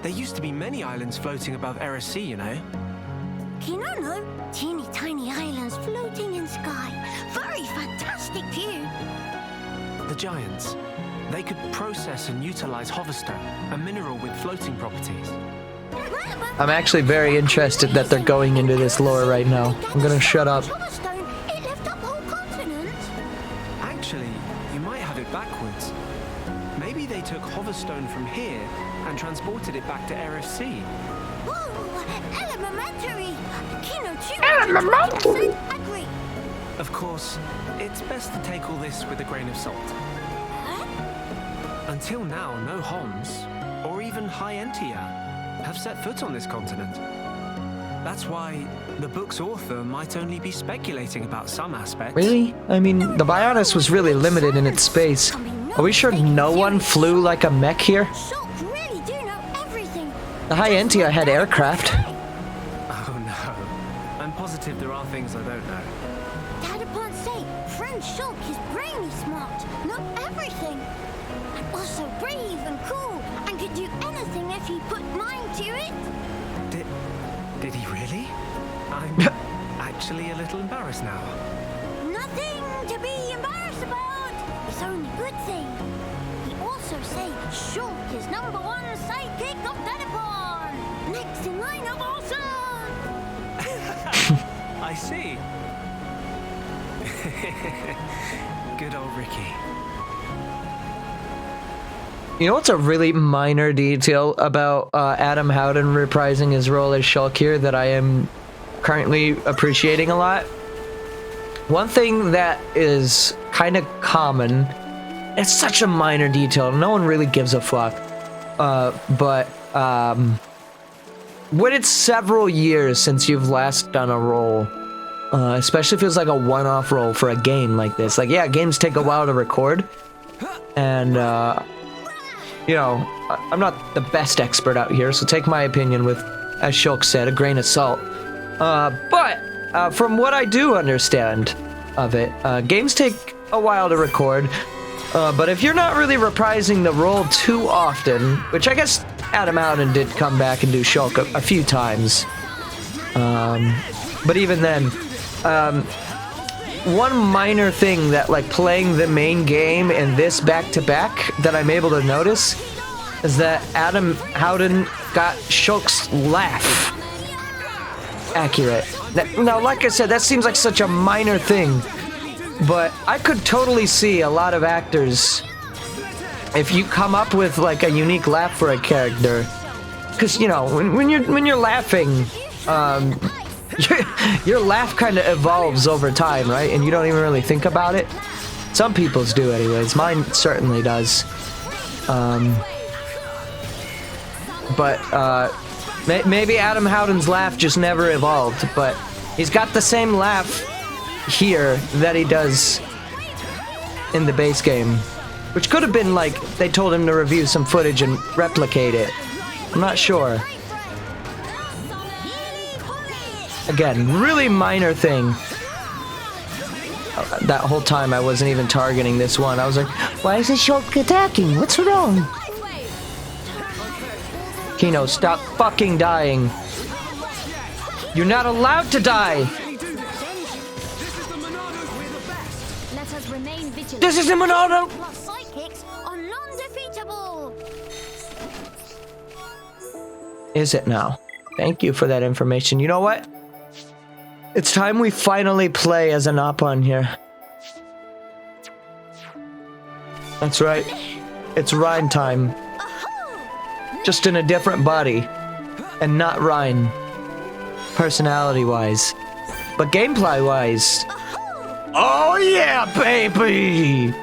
There used to be many islands floating above Arid Sea, you know. Kinono, teeny tiny islands floating in sky. Very fantastic view. The Giants. They could process and utilize hoverstone, a mineral with floating properties. I'm actually very interested that they're going into this lore right now. I'm gonna shut up. It left up whole continent. Actually, you might have it backwards. Maybe they took hoverstone from here and transported it back to RFC. Whoa, elementary. Elementary. Agree. Of course, it's best to take all this with a grain of salt. Until now, no Homs, or even High Entia, have set foot on this continent. That's why the book's author might only be speculating about some aspects. Really? I mean, the Bionis was really limited in its space. Are we sure no one flew like a mech here? Shulk really do know everything. The High Entia had aircraft. Oh no. I'm positive there are things I don't know. Dadapon say friend Shulk is brainy smart, know everything. And also brave and cool, and could do anything if he put mind to it. Did he really? I'm actually a little embarrassed now. Nothing to be embarrassed about. It's only good thing. He also say Shulk is #1 sidekick of Dadapon. Next in line of awesome. I see. Good old Ricky. You know what's a really minor detail about Adam Howden reprising his role as Shulk here that I am currently appreciating a lot? One thing that is kind of common, it's such a minor detail, no one really gives a fuck, but when it's several years since you've last done a role, especially if it's like a one-off role for a game like this, like, yeah, games take a while to record, and you know, I'm not the best expert out here, so take my opinion with, as Shulk said, a grain of salt. But from what I do understand of it, games take a while to record, but if you're not really reprising the role too often, which I guess Adam Howden did come back and do Shulk a few times, but even then, one minor thing that, like, playing the main game and this back-to-back that I'm able to notice is that Adam Howden got Shulk's laugh accurate. Now, like I said, that seems like such a minor thing, but I could totally see a lot of actors, if you come up with, like, a unique laugh for a character, because, you know, when you're laughing, your laugh kind of evolves over time, right? And you don't even really think about it. Some people's do anyways. Mine certainly does. But maybe Adam Howden's laugh just never evolved, but he's got the same laugh here that he does in the base game, which could have been like they told him to review some footage and replicate it. I'm not sure. Again, really minor thing. That whole time I wasn't even targeting this one. I was like, why is this Shulk attacking? What's wrong? Kino, stop fucking dying. You're not allowed to die. Let us remain vigilant. This is the Monado. Plus sidekicks are non-defeatable. Is it now? Thank you for that information. You know what? It's time we finally play as an Opon here. That's right. It's Rhine time. Just in a different body. And not Rhine. Personality-wise. But gameplay-wise. Oh yeah, baby!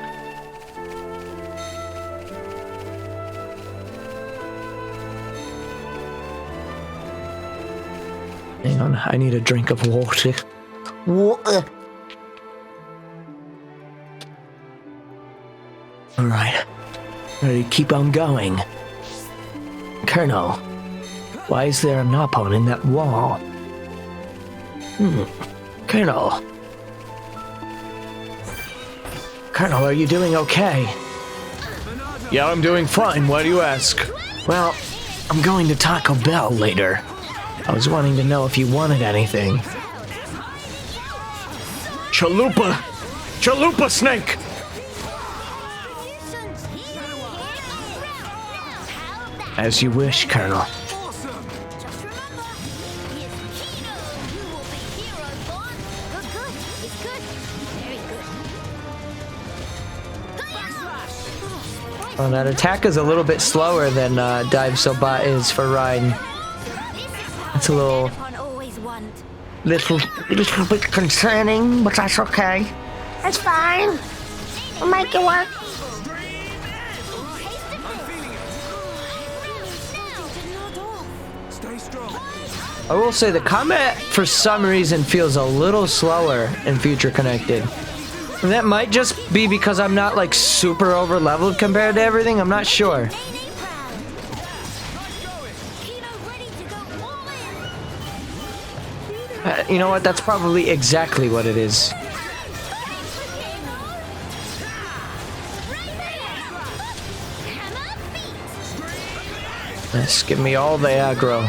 Hang on, I need a drink of water. Alright. Ready to keep on going. Colonel, why is there a knob-on in that wall? Colonel. Colonel, are you doing okay? Yeah, I'm doing fine. Why do you ask? Well, I'm going to Taco Bell later. I was wanting to know if you wanted anything. Chalupa! Chalupa snake! As you wish, Colonel. Just remember, he is Kino who will be hero born. Good. It's good. Very good. Oh, that attack is a little bit slower than Dive Sobat is for Rhine. It's a little bit concerning, but that's okay. That's fine. We'll make it work. I will say the combat for some reason feels a little slower in Future Connected. And that might just be because I'm not like super over leveled compared to everything. I'm not sure. You know what? That's probably exactly what it is. Yes, give me all the aggro.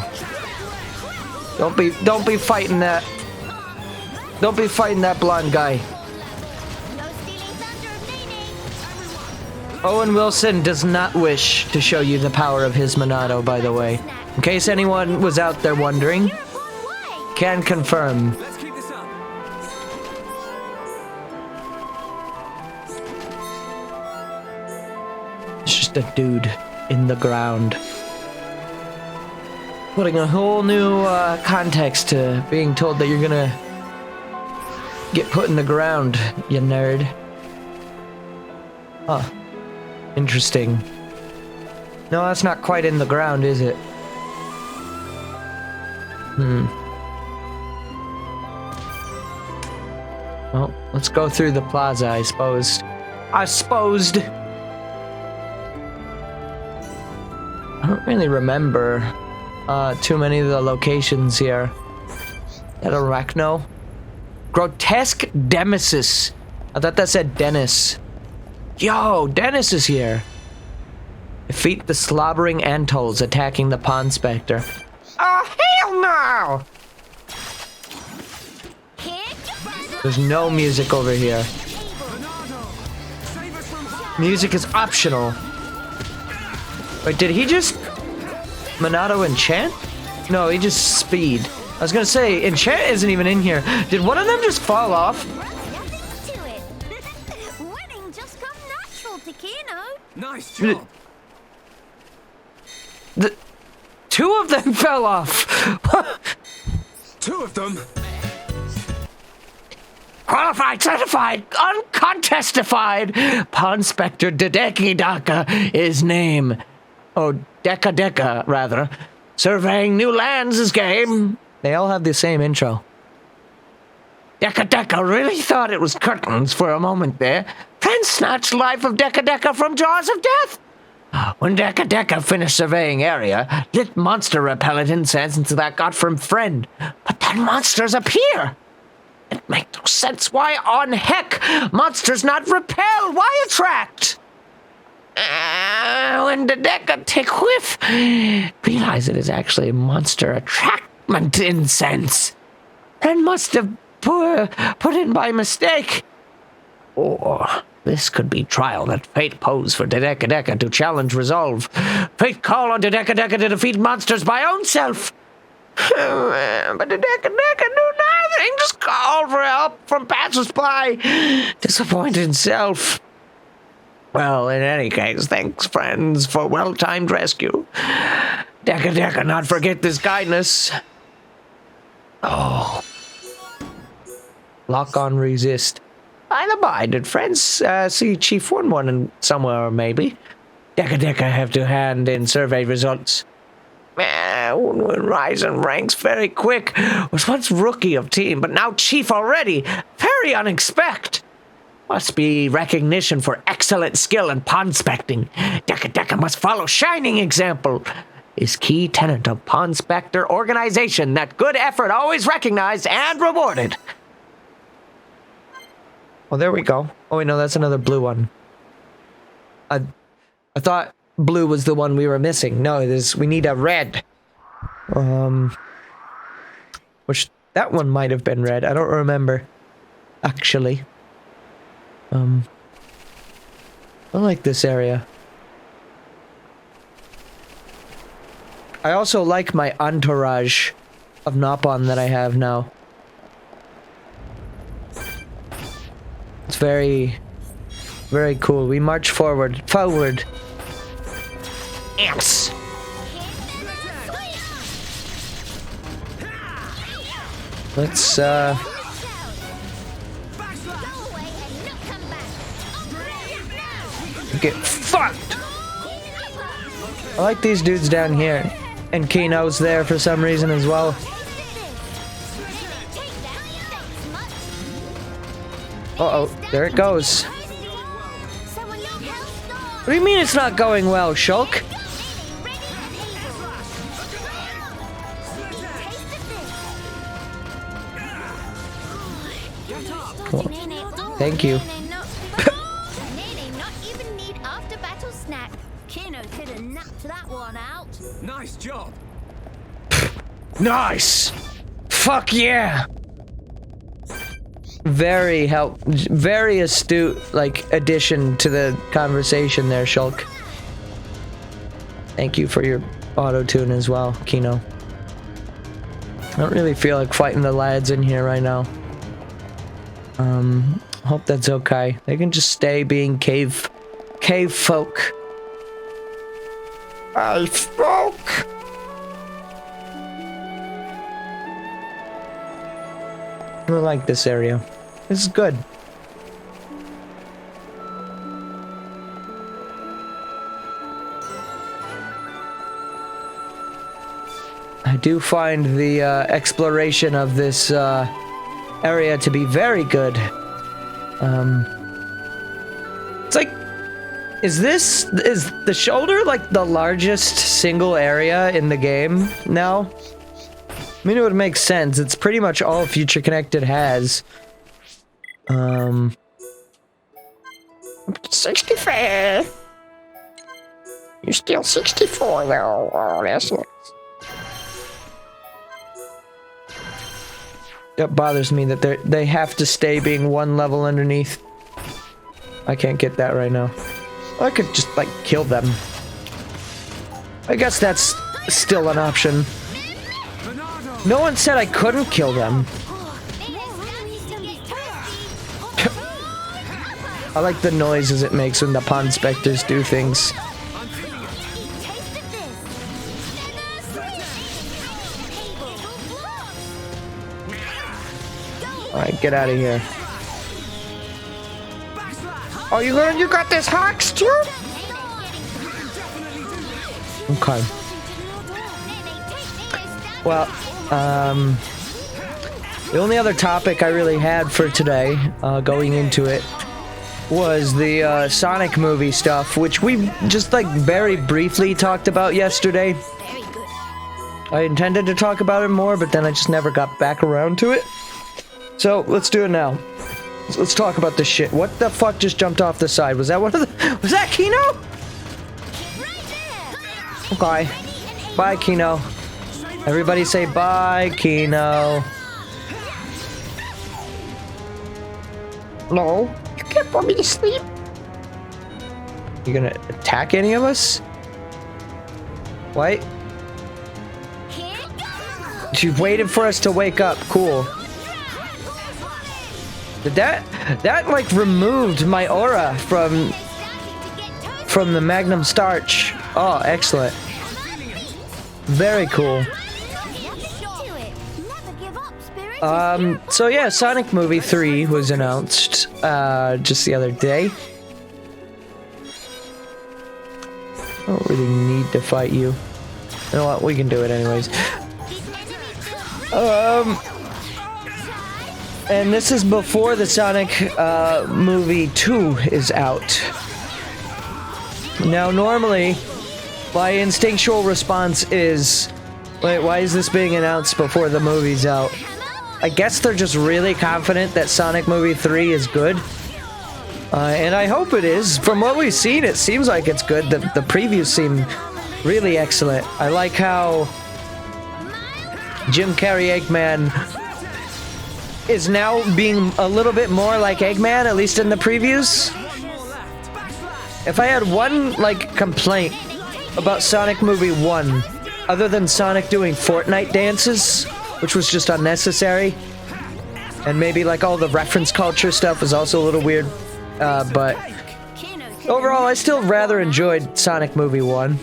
Don't be fighting that. Don't be fighting that blonde guy. Owen Wilson does not wish to show you the power of his Monado, by the way. In case anyone was out there wondering, can confirm. Let's keep this up. It's just a dude in the ground. Putting a whole new context to being told that you're gonna get put in the ground, you nerd. Huh. Interesting. No, that's not quite in the ground, is it? Well, let's go through the plaza, I suppose. I don't really remember too many of the locations here. At Arachno? Grotesque Demesis. I thought that said Dennis. Yo, Dennis is here. Defeat the slobbering Antolls attacking the Ponspector. Oh, hell no! There's no music over here. Music is optional. Wait, did he just Monado enchant? No, he just speed. I was gonna say, enchant isn't even in here. Did one of them just fall off? Nothing to it. Winning just come natural to Kino. Nice job. The two of them fell off. Two of them. Qualified, certified, uncontestified. Ponspector Dedeki Daka is name. Oh, Deka, rather. Surveying new lands is game. They all have the same intro. Deka really thought it was curtains for a moment there. Then snatched life of Deka from jaws of death. When Deka finished surveying area, lit monster repellent incense into that got-from friend. But then monsters appear. It makes no sense. Why on heck? Monsters not repel. Why attract? When the Deka take whiff, realize it is actually monster attractment incense. And must have put in by mistake. Or this could be trial that fate pose for Deka to challenge resolve. Fate call on Deka to defeat monsters by own self. But the Deka knew nothing, just called for help from passers-by. Disappointed self. Well, in any case, thanks, friends, for well-timed rescue. Deka not forget this kindness. Oh. Lock on resist. By the by, did friends see Chief 1-1 somewhere, maybe? Deka have to hand in survey results. rise in ranks very quick. Was once rookie of team, but now chief already. Very unexpected. Must be recognition for excellent skill in ponspecting. Deka must follow shining example. Is key tenet of Ponspector organization that good effort always recognized and rewarded. Oh, there we go. Oh, wait, no, that's another blue one. I thought blue was the one we were missing. No, we need a red. Which, that one might have been red. I don't remember, actually. I like this area. I also like my entourage of Nopon that I have now. It's very, very cool. We march forward. Amps! Let's, get fucked! I like these dudes down here. And Kino's there for some reason as well. Uh-oh, there it goes. What do you mean it's not going well, Shulk? Well, thank you. Nice job. Nice! Fuck yeah! Very astute, like, addition to the conversation there, Shulk. Thank you for your auto-tune as well, Kino. I don't really feel like fighting the lads in here right now. Hope that's okay. They can just stay being cave folk. I spoke. I like this area. This is good. I do find the exploration of this area to be very good. It's like, is the shoulder like the largest single area in the game now? I mean, it would make sense. It's pretty much all Future Connected has. 64. You're still 64 though. Oh, that's nice. It bothers me that they have to stay being one level underneath. I can't get that right now. I could just, like, kill them. I guess that's still an option. No one said I couldn't kill them. I like the noises it makes when the Ponspectors do things. Alright, get out of here. Oh, you got this Hawks too? Okay. Well, the only other topic I really had for today, going into it, was the Sonic movie stuff, which we just, like, very briefly talked about yesterday. I intended to talk about it more, but then I just never got back around to it. So, let's do it now. Let's talk about this shit. What the fuck just jumped off the side? Was that one of the... Was that Kino? Okay. Bye, Kino. Everybody say bye, Kino. No, you can't put me to sleep. You gonna attack any of us? Wait. She waited for us to wake up. Cool. Did that like removed my aura from the Magnum Starch. Oh, excellent. Very cool. So yeah, Sonic Movie 3 was announced just the other day. I don't really need to fight you. You know what? We can do it anyways. And this is before the Sonic movie 2 is out. Now, normally, my instinctual response is, wait, why is this being announced before the movie's out? I guess they're just really confident that Sonic movie 3 is good. And I hope it is. From what we've seen, it seems like it's good. The previews seem really excellent. I like how Jim Carrey Eggman is now being a little bit more like Eggman, at least in the previews. If I had one, like, complaint about Sonic Movie 1, other than Sonic doing Fortnite dances, which was just unnecessary, and maybe, like, all the reference culture stuff was also a little weird, but overall, I still rather enjoyed Sonic Movie 1.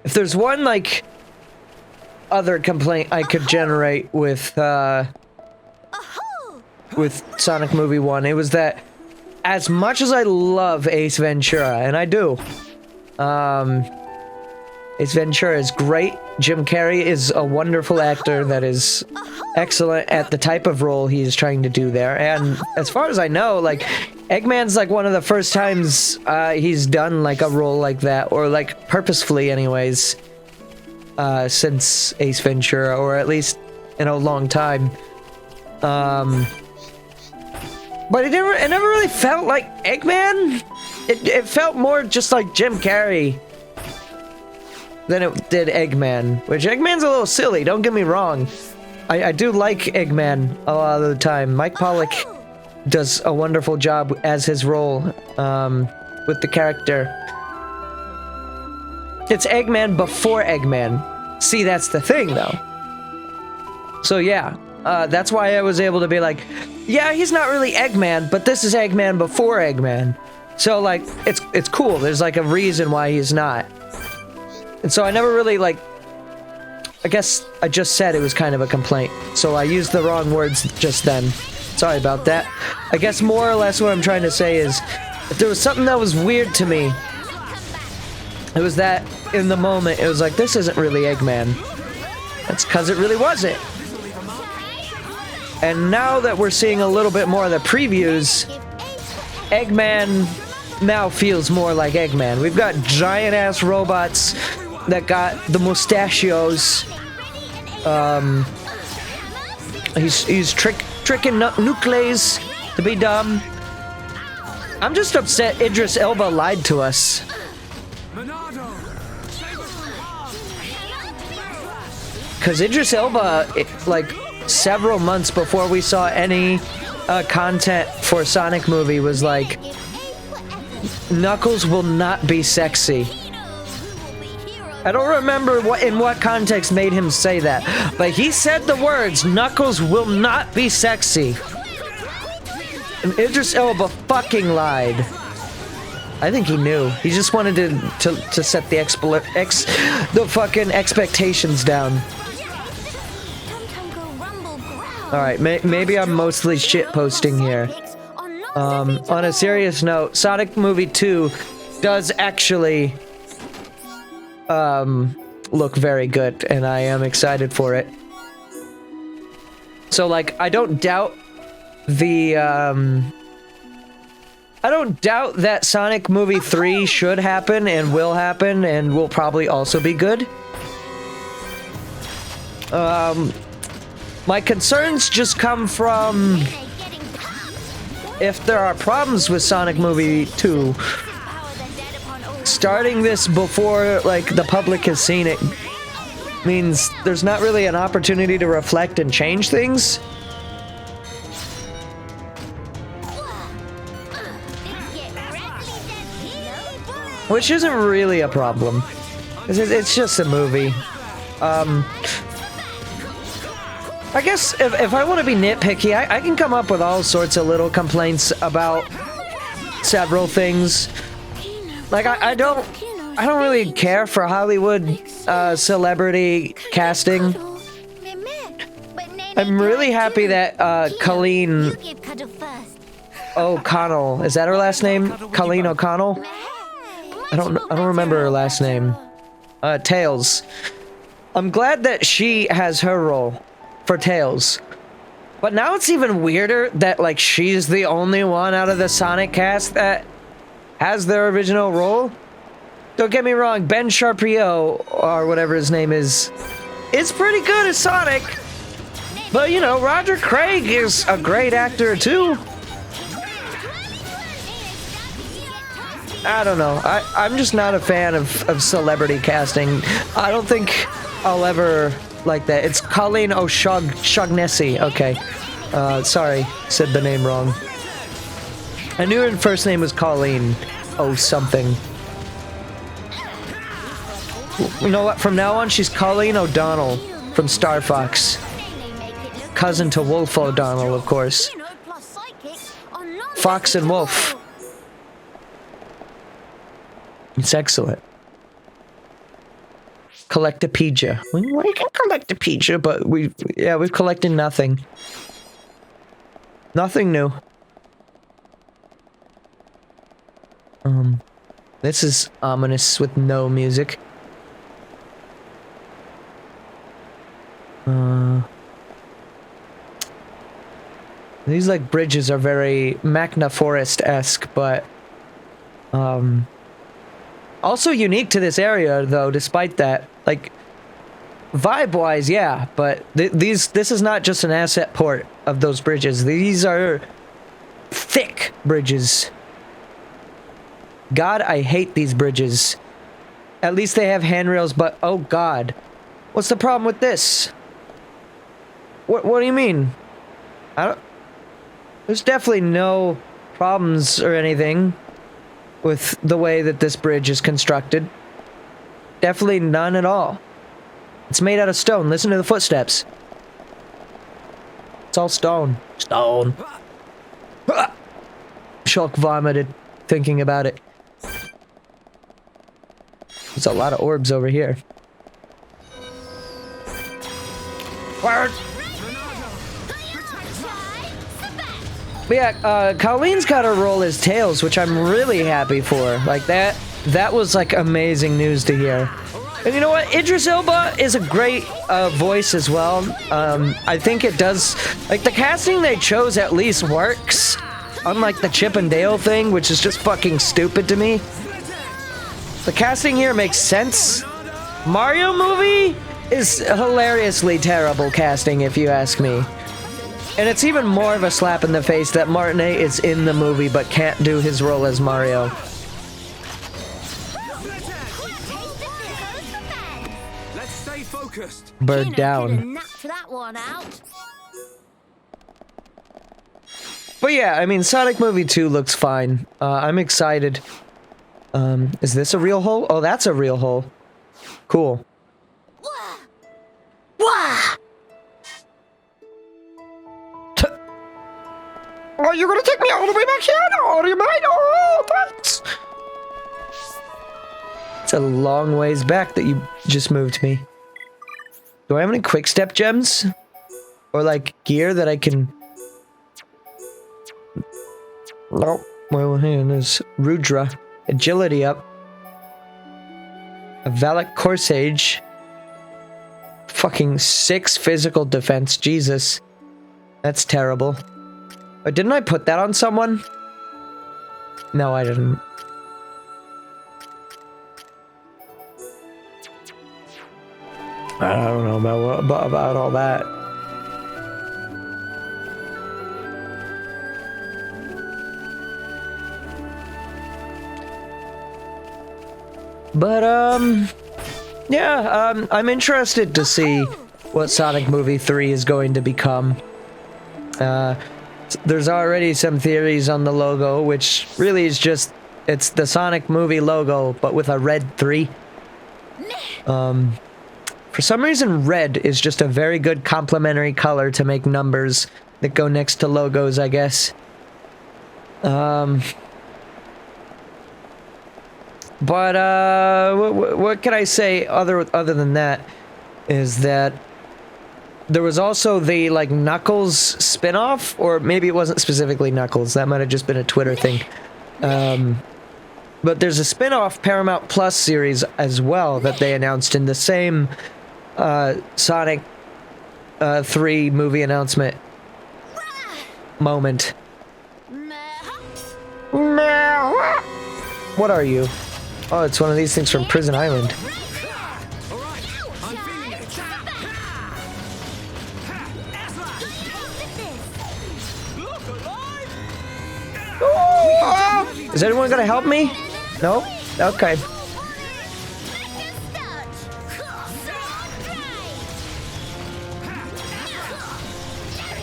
If there's one, like, other complaint I could generate with Sonic Movie 1, it was that as much as I love Ace Ventura, and I do, Ace Ventura is great. Jim Carrey is a wonderful actor that is excellent at the type of role he's trying to do there. And as far as I know, like, Eggman's like one of the first times he's done like a role like that, or like purposefully anyways, since Ace Ventura, or at least in a long time. But it never really felt like Eggman. It felt more just like Jim Carrey than it did Eggman, which Eggman's a little silly, don't get me wrong. I do like Eggman a lot of the time. Mike Pollock does a wonderful job as his role with the character. It's Eggman before Eggman. See, that's the thing, though. So yeah, that's why I was able to be like, yeah, he's not really Eggman, but this is Eggman before Eggman. So, like, it's cool. There's, like, a reason why he's not. And so I never really, like, I guess I just said it was kind of a complaint. So I used the wrong words just then. Sorry about that. I guess more or less what I'm trying to say is, if there was something that was weird to me, it was that in the moment, it was like, this isn't really Eggman. That's because it really wasn't. And now that we're seeing a little bit more of the previews, Eggman now feels more like Eggman. We've got giant-ass robots that got the mustachios. He's tricking Nucleus to be dumb. I'm just upset Idris Elba lied to us. Because Idris Elba, like, several months before we saw any content for Sonic movie, was like, Knuckles will not be sexy. I don't remember in what context made him say that, but he said the words, Knuckles will not be sexy. And Idris Elba fucking lied. I think he knew. He just wanted to set the fucking expectations down. Alright, maybe I'm mostly shitposting here. On a serious note, Sonic Movie 2 does actually look very good, and I am excited for it. So, like, I don't doubt that Sonic Movie 3 should happen and will probably also be good. My concerns just come from if there are problems with Sonic Movie 2, starting this before, like, the public has seen it means there's not really an opportunity to reflect and change things. Which isn't really a problem. It's just a movie. I guess if I want to be nitpicky, I can come up with all sorts of little complaints about several things. Like, I don't really care for Hollywood celebrity casting. I'm really happy that Colleen O'Connell, is that her last name? Colleen O'Connell? I don't remember her last name. Tails. I'm glad that she has her role for Tails. But now it's even weirder that, like, she's the only one out of the Sonic cast that has their original role. Don't get me wrong, Ben Sharpio, or whatever his name is pretty good as Sonic. But, you know, Roger Craig is a great actor, too. I don't know. I'm just not a fan of celebrity casting. I don't think I'll ever like that. It's Colleen O'Shaughnessy. Okay. Sorry, said the name wrong. I knew her first name was Colleen something. You know what? From now on, she's Colleen O'Donnell from Star Fox. Cousin to Wolf O'Donnell, of course. Fox and Wolf. It's excellent. Collectopedia. We can Collectopedia, but we've collected nothing. Nothing new. This is ominous with no music. These, like, bridges are very Magna Forest-esque, but also unique to this area, though, despite that. Like, vibe-wise, yeah, but this is not just an asset port of those bridges. These are thick bridges. God, I hate these bridges. At least they have handrails, but oh god. What's the problem with this? What do you mean? There's definitely no problems or anything with the way that this bridge is constructed. Definitely none at all. It's made out of stone. Listen to the footsteps. It's all stone. Stone. Shulk vomited thinking about it. There's a lot of orbs over here. Word. But yeah, Colleen's got her role as Tails, which I'm really happy for. Like, that was, like, amazing news to hear. And you know what? Idris Elba is a great voice as well. I think it does... Like, the casting they chose at least works. Unlike the Chip and Dale thing, which is just fucking stupid to me. The casting here makes sense. Mario movie is hilariously terrible casting, if you ask me. And it's even more of a slap in the face that Martinet is in the movie but can't do his role as Mario. Let's stay focused. Bird down. But yeah, I mean, Sonic Movie 2 looks fine. I'm excited. Is this a real hole? Oh, that's a real hole. Cool. Wah! Oh, you're gonna take me all the way back here? No, you might. Oh, thanks. It's a long ways back that you just moved me. Do I have any quick step gems? Or, like, gear that I can... Nope. Well, here, there's Rudra. Agility up. A Valak Corsage. Fucking 6 physical defense. Jesus. That's terrible. Oh, didn't I put that on someone? No, I didn't. I don't know about all that. But, yeah, I'm interested to see what Sonic Movie 3 is going to become. There's already some theories on the logo, which really is just, it's the Sonic Movie logo, but with a red 3. For some reason, red is just a very good complementary color to make numbers that go next to logos, I guess. But, what can I say other than that is that there was also the, like, Knuckles spin-off, or maybe it wasn't specifically Knuckles, that might have just been a Twitter thing. But there's a spin-off Paramount Plus series as well that they announced in the same Sonic 3 movie announcement moment. What are you? Oh, it's one of these things from Prison Island. Oh! Is anyone gonna help me? No? Okay.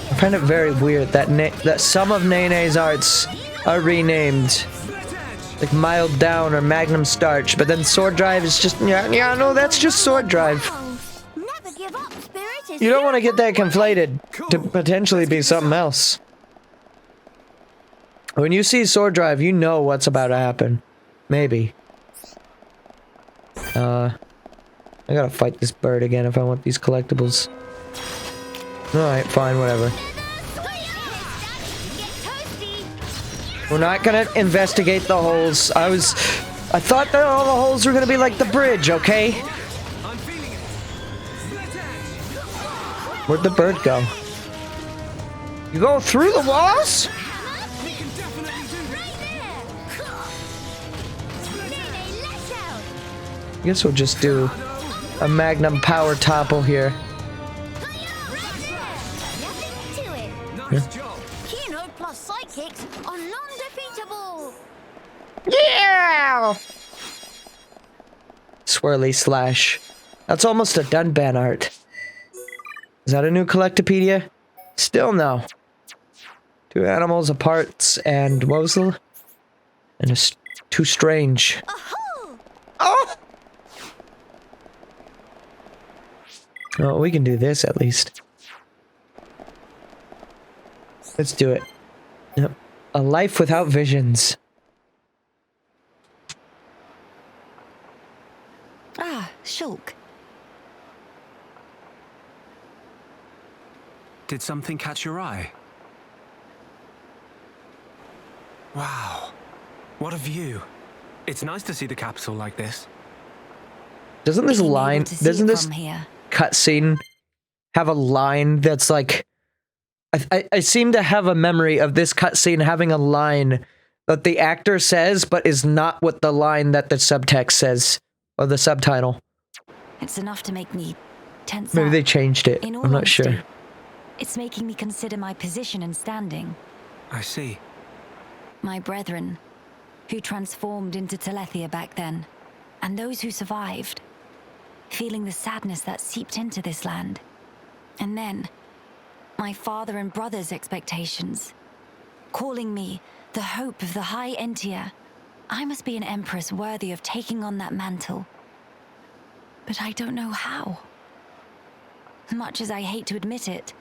I find it very weird that some of Nene's arts are renamed, like Mild Down or Magnum Starch, but then Sword Drive is just no, that's just Sword Drive. Never give up, Spirit. You don't want to get that conflated to potentially be something else. When you see Sword Drive, you know what's about to happen. Maybe. I gotta fight this bird again if I want these collectibles. Alright, fine, whatever. We're not gonna investigate the holes. I thought that all the holes were gonna be like the bridge, okay? Where'd the bird go? You go through the walls? I guess we'll just do a Magnum Power Topple here. Kino plus sidekicks are non-defeatable. Yeah! Swirly Slash. That's almost a Dunban art. Is that a new Collectopedia? Still no. 2 animals, a parts, and what was the... And too strange. Oh! Oh, we can do this at least. Let's do it. Yep. A life without visions. Ah, Shulk. Did something catch your eye? Wow. What a view. It's nice to see the capital like this. Doesn't this line... Doesn't this cutscene have a line that's like... I seem to have a memory of this cutscene having a line that the actor says, but is not what the line that the subtext says, or the subtitle. It's enough to make me tense Maybe up. they changed it. I'm not sure. It's making me consider my position and standing. I see. My brethren, who transformed into Telethia back then, and those who survived, feeling the sadness that seeped into this land. And then... my father and brother's expectations, calling me the hope of the High Entier. I must be an empress worthy of taking on that mantle. But I don't know how. Much as I hate to admit it,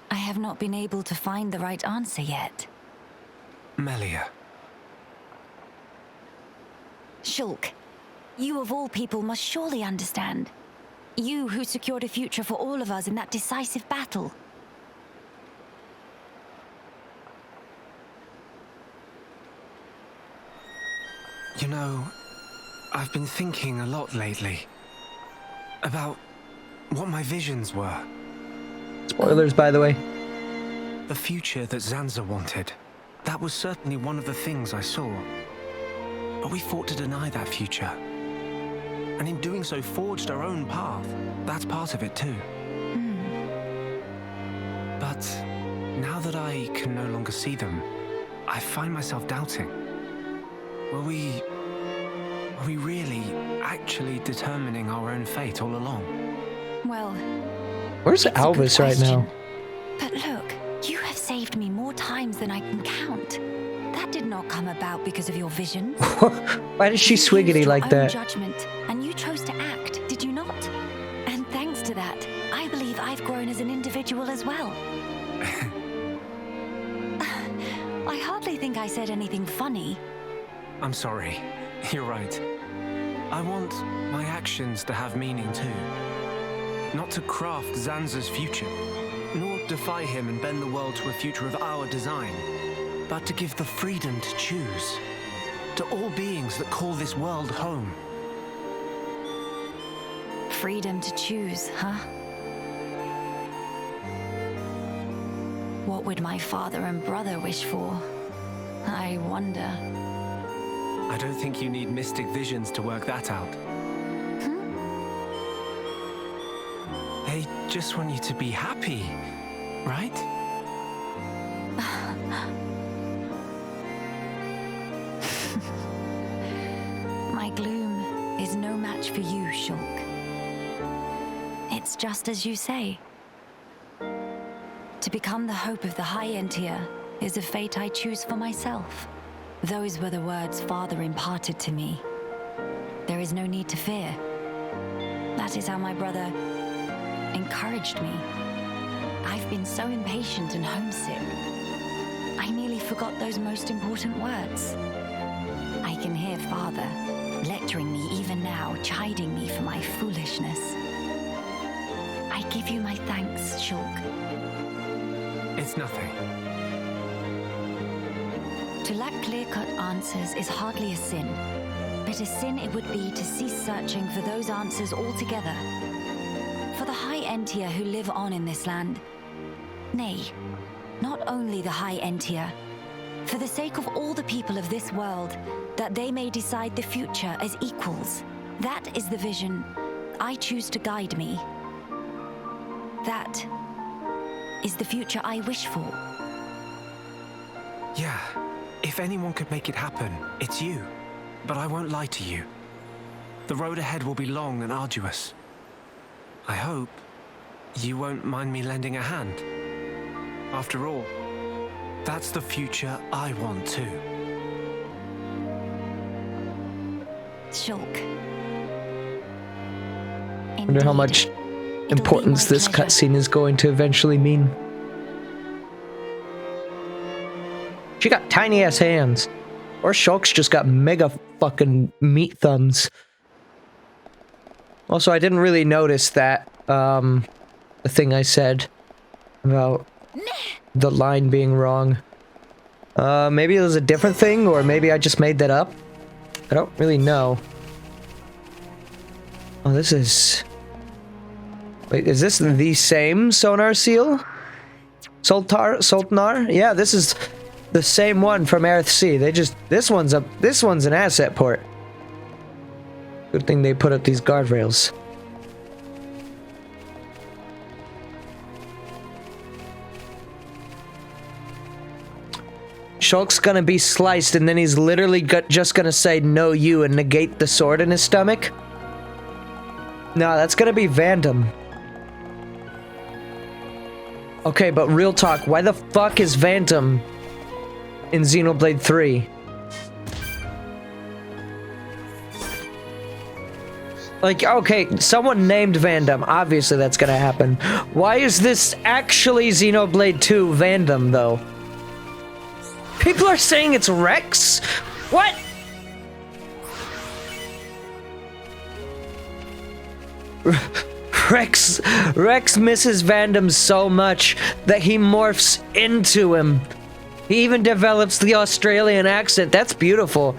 I have not been able to find the right answer yet. Melia. Shulk, you of all people must surely understand. You who secured a future for all of us in that decisive battle. You know, I've been thinking a lot lately about what my visions were. Spoilers, by the way. The future that Zanza wanted. That was certainly one of the things I saw. But we fought to deny that future. And in doing so, forged our own path. That's part of it too. But now that I can no longer see them, I find myself doubting. Were we really actually determining our own fate all along? Well, where's Alvis right now? But look, you have saved me more times than I can count. That did not come about because of your visions. Why does she swiggity like that? Judgment, and you chose to act, did you not? And thanks to that, I believe I've grown as an individual as well. I hardly think I said anything funny. I'm sorry. You're right. I want my actions to have meaning too. Not to craft Zanza's future, nor defy him and bend the world to a future of our design, but to give the freedom to choose. to all beings that call this world home. Freedom to choose, huh? What would my father and brother wish for? I wonder. I don't think you need mystic visions to work that out. They just want you to be happy, right? My gloom is no match for you, Shulk. It's just as you say. To become the hope of the High Entier is a fate I choose for myself. Those were the words Father imparted to me. There is no need to fear. That is how my brother encouraged me. I've been so impatient and homesick. I nearly forgot those most important words. I can hear Father lecturing me even now, chiding me for my foolishness. I give you my thanks, Shulk. It's nothing. To lack clear-cut answers is hardly a sin, but a sin it would be to cease searching for those answers altogether. For the High Entier who live on in this land, nay, not only the High Entier, for the sake of all the people of this world, that they may decide the future as equals. That is the vision I choose to guide me. That is the future I wish for. Yeah, if anyone could make it happen, it's you. But I won't lie to you. The road ahead will be long and arduous. I hope you won't mind me lending a hand. After all, that's the future I want too. Shulk. I wonder how much importance this cutscene is going to eventually mean. She got tiny ass hands. Or Shulk's just got mega fucking meat thumbs. Also, I didn't really notice that, the thing I said about the line being wrong. Maybe it was a different thing, or maybe I just made that up. I don't really know. Oh, this is... Wait, is this the same sonar seal? Soltnar? Yeah, this is the same one from Aerith Sea. They just... This one's an asset port. Good thing they put up these guardrails. Shulk's gonna be sliced and then he's literally just gonna say no you and negate the sword in his stomach? No, that's gonna be Vandam. Okay, but real talk, why the fuck is Vandam in Xenoblade 3? Like, okay, someone named Vandam. Obviously that's gonna happen. Why is this actually Xenoblade 2 Vandam, though? People are saying it's Rex? What? Rex misses Vandam so much that he morphs into him. He even develops the Australian accent. That's beautiful.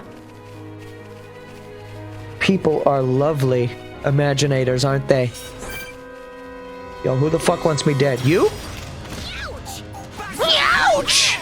People are lovely imaginators, aren't they? Yo, who the fuck wants me dead? You? Ouch!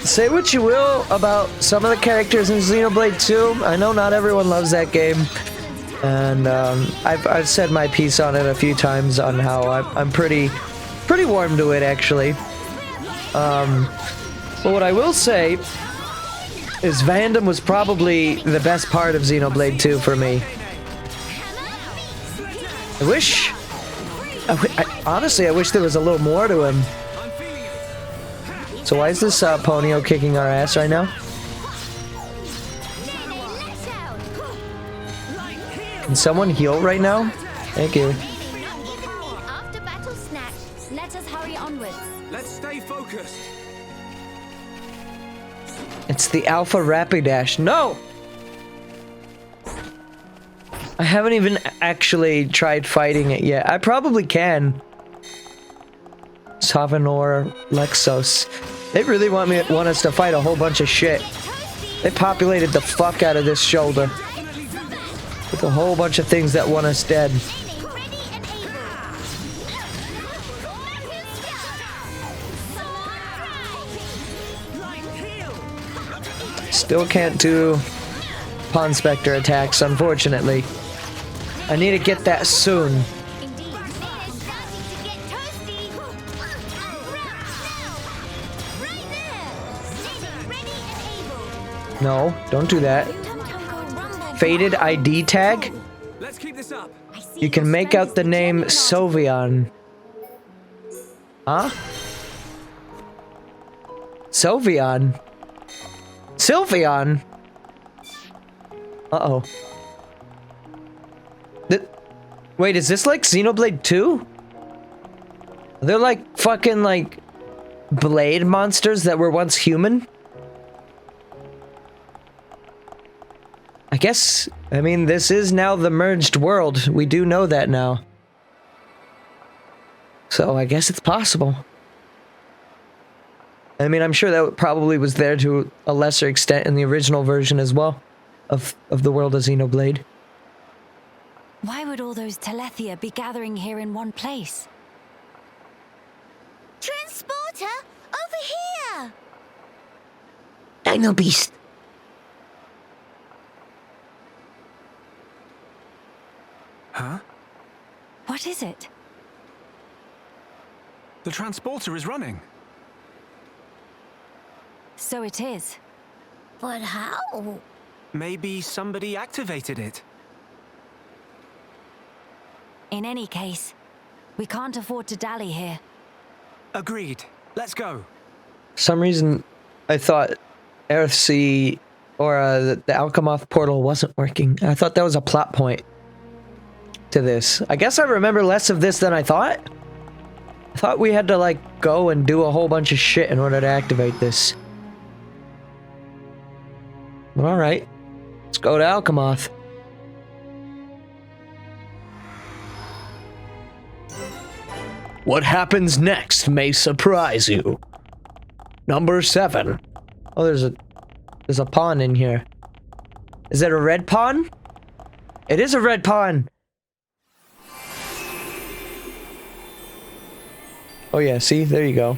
Say what you will about some of the characters in Xenoblade 2. I know not everyone loves that game, and I've said my piece on it a few times on how I'm pretty warm to it, actually. But what I will say is Vandam was probably the best part of Xenoblade 2 for me. Honestly, I wish there was a little more to him. So why is this Ponyo kicking our ass right now? Can someone heal right now? Thank you. After battle snack, let us hurry onwards. Let's stay focused. It's the Alpha Rapidash. No! I haven't even actually tried fighting it yet. I probably can. Savanor, Lexos. They really want us to fight a whole bunch of shit. They populated the fuck out of this shoulder with a whole bunch of things that want us dead. Still can't do Ponspector attacks, unfortunately. I need to get that soon. No, don't do that. Faded ID tag? Let's keep this up. You can make out the name Sylveon. Huh? Sylveon? Sylveon? Uh-oh. Wait, is this like Xenoblade 2? They're like fucking like blade monsters that were once human? I guess, I mean, this is now the merged world. We do know that now. So I guess it's possible. I mean, I'm sure that probably was there to a lesser extent in the original version as well of the world of Xenoblade. Why would all those Telethia be gathering here in one place? Transporter, over here! Dino Beast. Huh? What is it? The transporter is running. So it is. But how? Maybe somebody activated it. In any case, we can't afford to dally here. Agreed. Let's go. For some reason, I thought Earthsea or the Alchemoth portal wasn't working. I thought that was a plot point to this. I guess I remember less of this than I thought. I thought we had to like go and do a whole bunch of shit in order to activate this. All right, let's go to Alchemoth. What happens next may surprise you. Number 7. Oh, there's a pawn in here. Is it a red pawn? It is a red pawn. Oh yeah, see? There you go.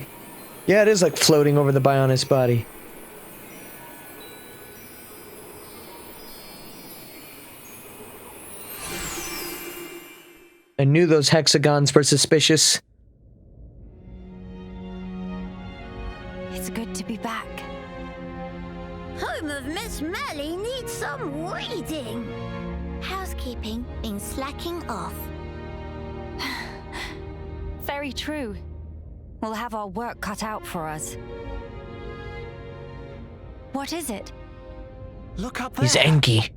Yeah, it is like floating over the Bionis body. I knew those hexagons were suspicious. It's good to be back. Home of Miss Melly needs some weeding. Housekeeping been slacking off. Very true. We'll have our work cut out for us. What is it? Look up there. He's Enki.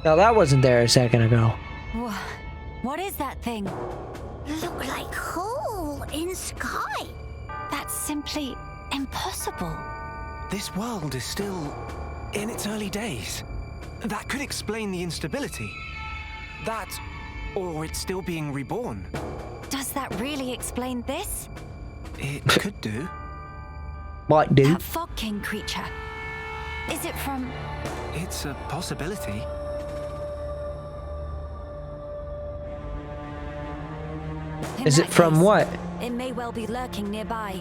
Now that wasn't there a second ago. What is that thing? Look like hole in sky. That's simply impossible. This world is still in its early days. That could explain the instability. That, or it's still being reborn. Does that really explain this? It could do. What, dude? That Fog King creature. Is it from... It's a possibility. Is it from what? It may well be lurking nearby.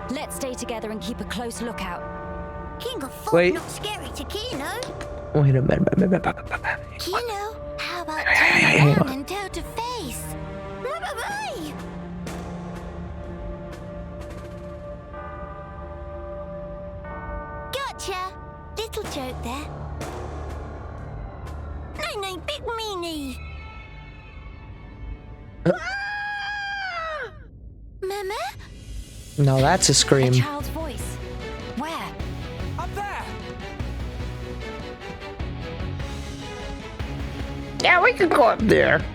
Let's stay together and keep a close lookout. King of Fog Wait. not scary to Kino. Wait a minute. Kino, how about hang turn on. around and toe to face? Bye-bye-bye. Gotcha. Little joke there. No, big meanie. Mama? No, that's a A scream. child's voice. Where? Up there! Yeah, we can go up there.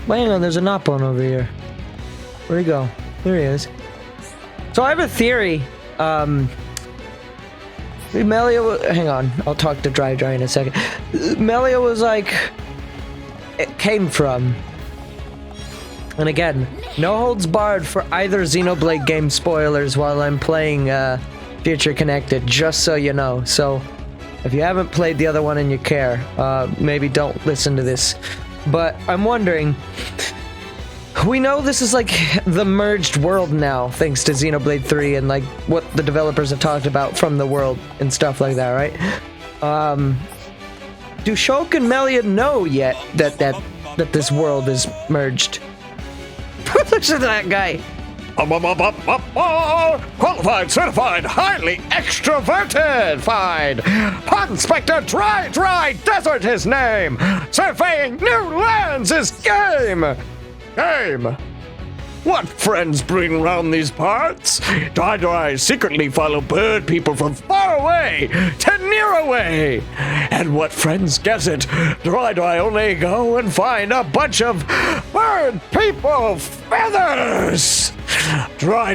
Wait, hang on, there's a Nopon over here. Where'd he go? There he is. So I have a theory. Melia, hang on. I'll talk to Dry in a second. Melia was like, it came from. And again, no holds barred for either Xenoblade game spoilers while I'm playing Future Connected, just so you know. So if you haven't played the other one and you care, maybe don't listen to this. But I'm wondering, we know this is like the merged world now, thanks to Xenoblade 3 and like what the developers have talked about from the world and stuff like that, right? Do Shulk and Melia know yet that this world is merged? Look at that guy. Qualified, certified, highly extroverted, fine. Ponspector, dry desert his name. Surveying new lands is game. Game. What friends bring round these parts? Dry secretly follow bird people from far away to near away. And what friends guess it? Dry only go and find a bunch of bird people feathers. Dry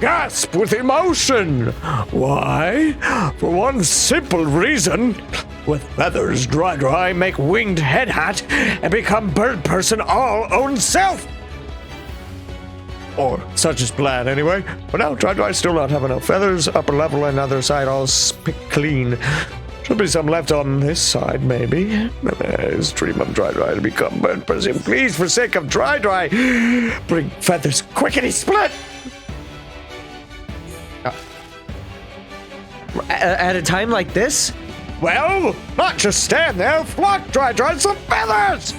gasp with emotion. Why? For one simple reason. With feathers, Dry make winged head hat and become bird person all own self. Or such is plan, anyway. But now, Dry still not have enough feathers. Upper level and other side all picked clean. Should be some left on this side, maybe. Dream of Dry to become bird person. Please, for sake of Dry, bring feathers quickety split. At a time like this? Well, not just stand there. Flock Dry some feathers.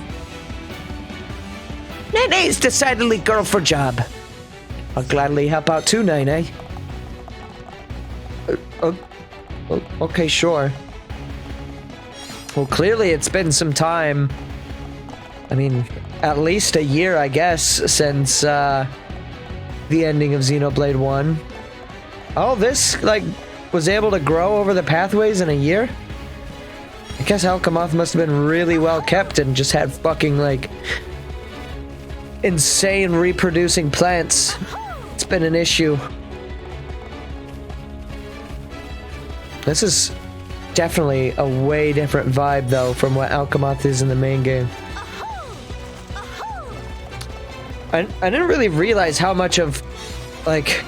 Nene's decidedly girl for job. I'll gladly help out too, Nene. Okay, sure. Well, clearly it's been some time. I mean, at least a year, I guess, since the ending of Xenoblade 1. All this, like, was able to grow over the pathways in a year? I guess Alchemoth must have been really well kept and just had fucking, like, insane reproducing plants. It's been an issue. This is definitely a way different vibe, though, from what Alchemoth is in the main game. I didn't really realize how much of, like,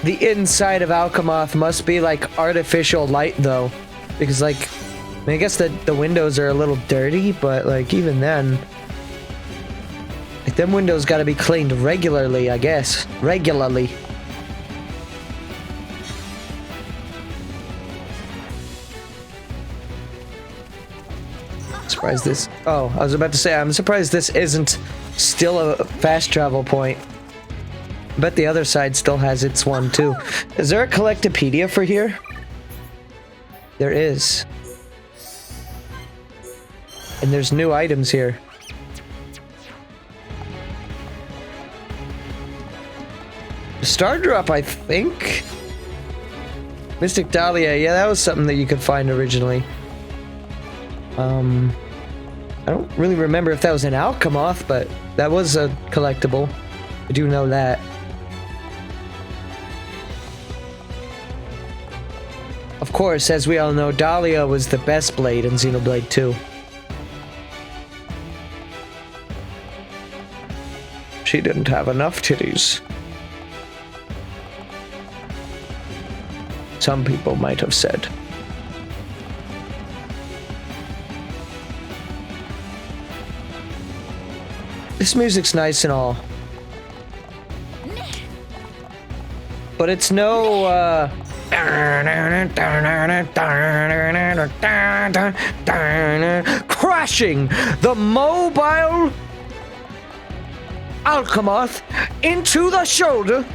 the inside of Alchemoth must be, like, artificial light, though. Because, like, I mean, I guess the windows are a little dirty, but, like, even then... Like, them windows gotta be cleaned regularly, I guess. Regularly. Surprised this... Oh, I was about to say, I'm surprised this isn't still a fast travel point. I bet the other side still has its one, too. Is there a collectopedia for here? There is. And there's new items here. Star Drop, I think? Mystic Dahlia, yeah, that was something that you could find originally. I don't really remember if that was an Alchemoth, but that was a collectible. I do know that. Of course, as we all know, Dahlia was the best blade in Xenoblade 2. She didn't have enough titties. Some people might have said. This music's nice and all. But it's no, crashing the mobile Alchemoth into the shoulder.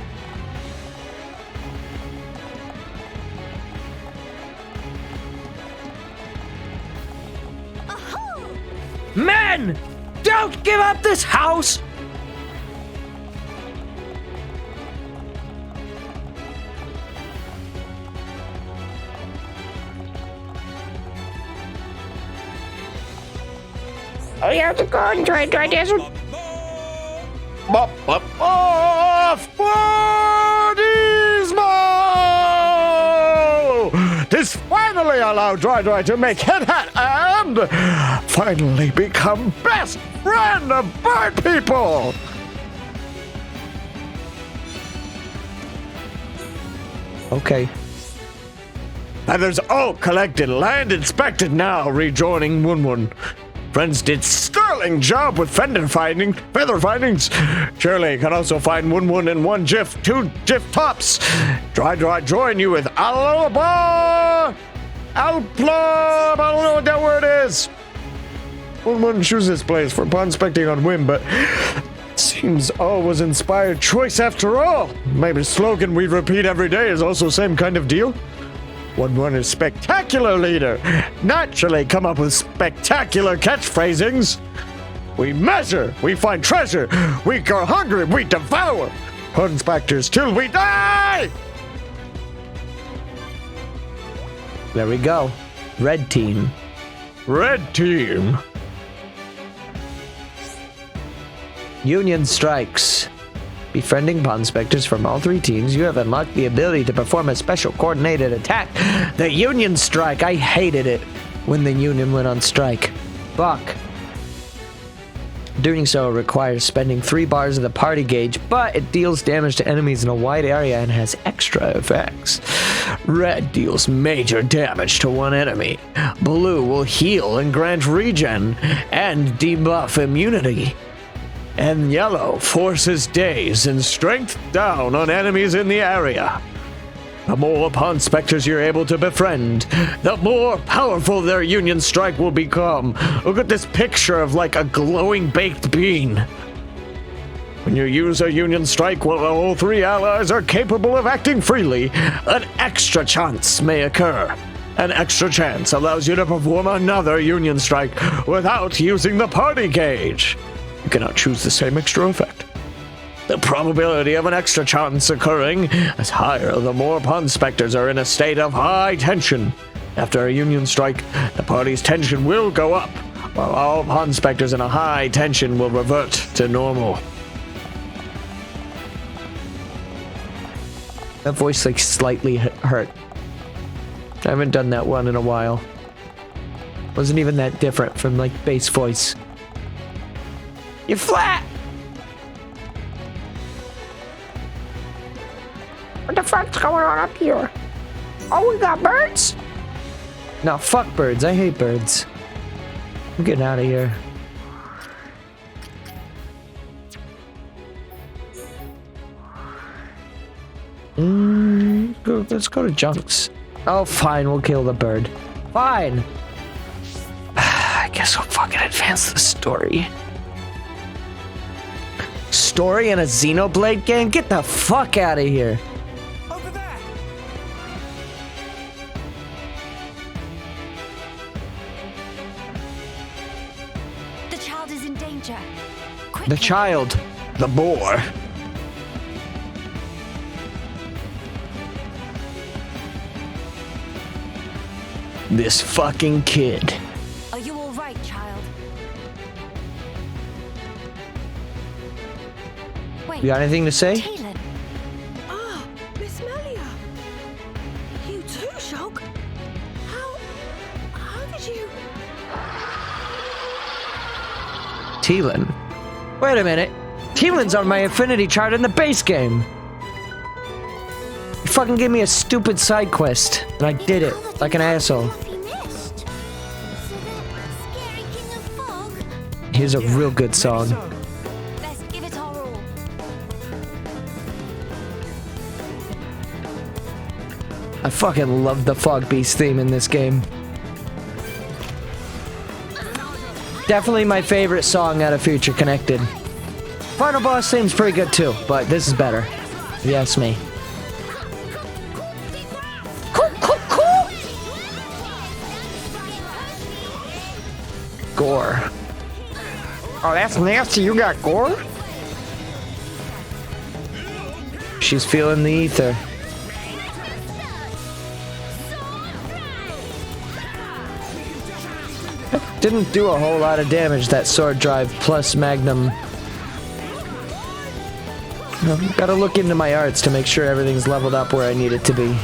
Men! Don't give up this house! Oh, you have to go and try desert. Affordismo! This finally allowed Dry to make Head Hat and finally become best friend of bird people! Okay. Feathers all collected, land inspected now, rejoining Wun. Friends did sterling job with feather findings. Surely can also find Wun in one GIF, 2 GIF tops. Dry join you with Alpla. I don't know what that word is. Wun chooses this place for Ponspecting on whim, but seems all was inspired choice after all. Maybe the slogan we repeat every day is also same kind of deal. One is spectacular leader. Naturally come up with spectacular catchphrasings. We measure, we find treasure, we go hungry, we devour. Ponspectors till we die! There we go. Red team. Red team. Union strikes. Befriending Ponspectors from all 3 teams, you have unlocked the ability to perform a special coordinated attack. The Union Strike. I hated it when the Union went on strike. Fuck. Doing so requires spending 3 bars of the party gauge, but it deals damage to enemies in a wide area and has extra effects. Red deals major damage to one enemy. Blue will heal and grant regen and debuff immunity. And yellow forces daze and strength down on enemies in the area. The more Ponspectors you're able to befriend, the more powerful their Union Strike will become. Look at this picture of like a glowing baked bean. When you use a Union Strike while all 3 allies are capable of acting freely, an extra chance may occur. An extra chance allows you to perform another Union Strike without using the party gauge. You cannot choose the same extra effect. The probability of an extra chance occurring is higher the more Ponspectors are in a state of high tension. After a Union Strike, the party's tension will go up, while all Ponspectors in a high tension will revert to normal. That voice like slightly hurt. I haven't done that one in a while. Wasn't even that different from like bass voice. You're flat! What the fuck's going on up here? Oh, we got birds? No, fuck birds. I hate birds. I'm getting out of here. Let's go to Junks. Oh, fine. We'll kill the bird. Fine. I guess we'll fucking advance the story. Story in a Xenoblade game? Get the fuck out of here. Over there. The child is in danger. Quickly. The child. The boar. This fucking kid. Are you all right, child? Wait. You got anything to say? Talon. Ah, Miss Melia. You too, Shulk? How did you... Talon. Wait a minute. Talon's on my affinity chart in the base game. You fucking gave me a stupid side quest, and I did it like an asshole. Here's a real good song. Let's give it our all. I fucking love the Fog Beast theme in this game. Definitely my favorite song out of Future Connected. Final boss theme's pretty good too, but this is better. If you ask me. Gore. Oh, that's nasty. You got gore? She's feeling the ether. Didn't do a whole lot of damage, that sword drive plus magnum. Gotta look into my arts to make sure everything's leveled up where I need it to be.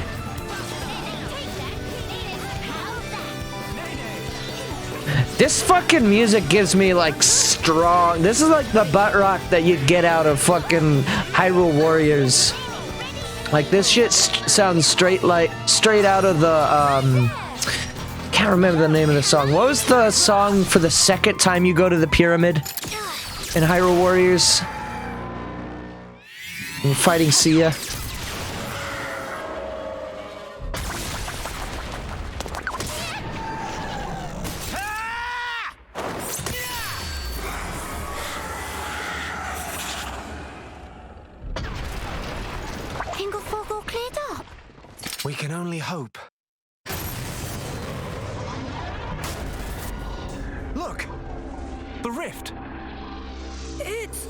This fucking music gives me like strong. This is like the butt rock that you'd get out of fucking Hyrule Warriors. Like this shit sounds straight out of the can't remember the name of the song. What was the song for the second time you go to the pyramid in Hyrule Warriors? You're fighting Sia. We can only hope. Look! The rift! It's...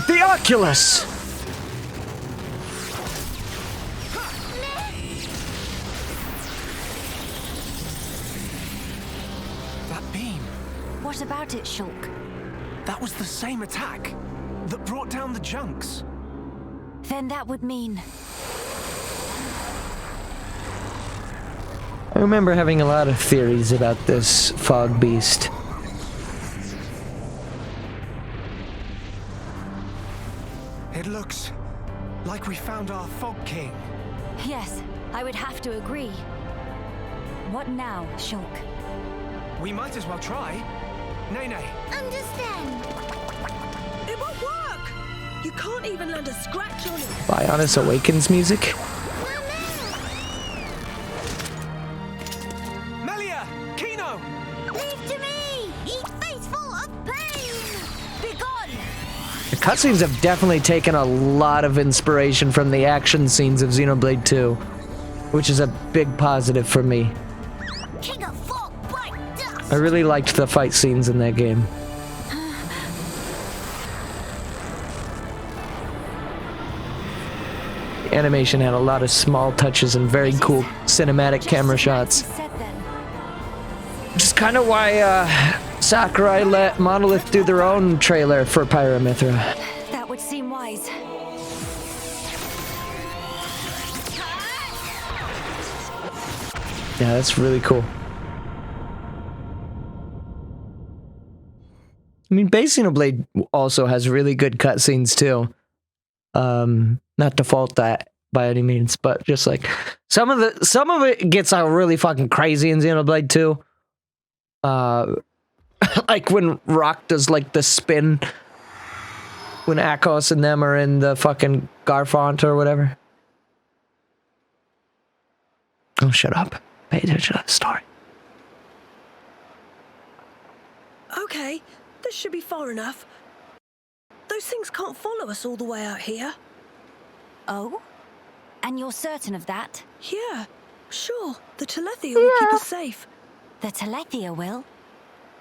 The Oculus! That beam. What about it, Shulk? That was the same attack that brought down the junks. Then that would mean... I remember having a lot of theories about this fog beast. It looks like we found our Fog King. Yes, I would have to agree. What now, Shulk? We might as well try. Nene. Understand. It won't work! You can't even land a scratch on it. Bionis Awakens music? Melia! Kino! Leave to me! Eat face full of pain! Begone! The cutscenes have definitely taken a lot of inspiration from the action scenes of Xenoblade 2, which is a big positive for me. King of fog, bright dust! I really liked the fight scenes in that game. The animation had a lot of small touches and very cool cinematic camera shots. Which is kind of why Sakurai let Monolith do their own trailer for Pyramithra. That would seem wise. Yeah, that's really cool. I mean, Base Xenoblade also has really good cutscenes too. Not to fault that by any means, but just like some of it gets really fucking crazy in Xenoblade 2. Like when Rock does like the spin when Akos and them are in the fucking Garfont or whatever. Oh, shut up. Pay attention to the story. Okay, this should be far enough. Those things can't follow us all the way out here. Oh? And you're certain of that? Yeah, sure. The Telethia will keep us safe. The Telethia will?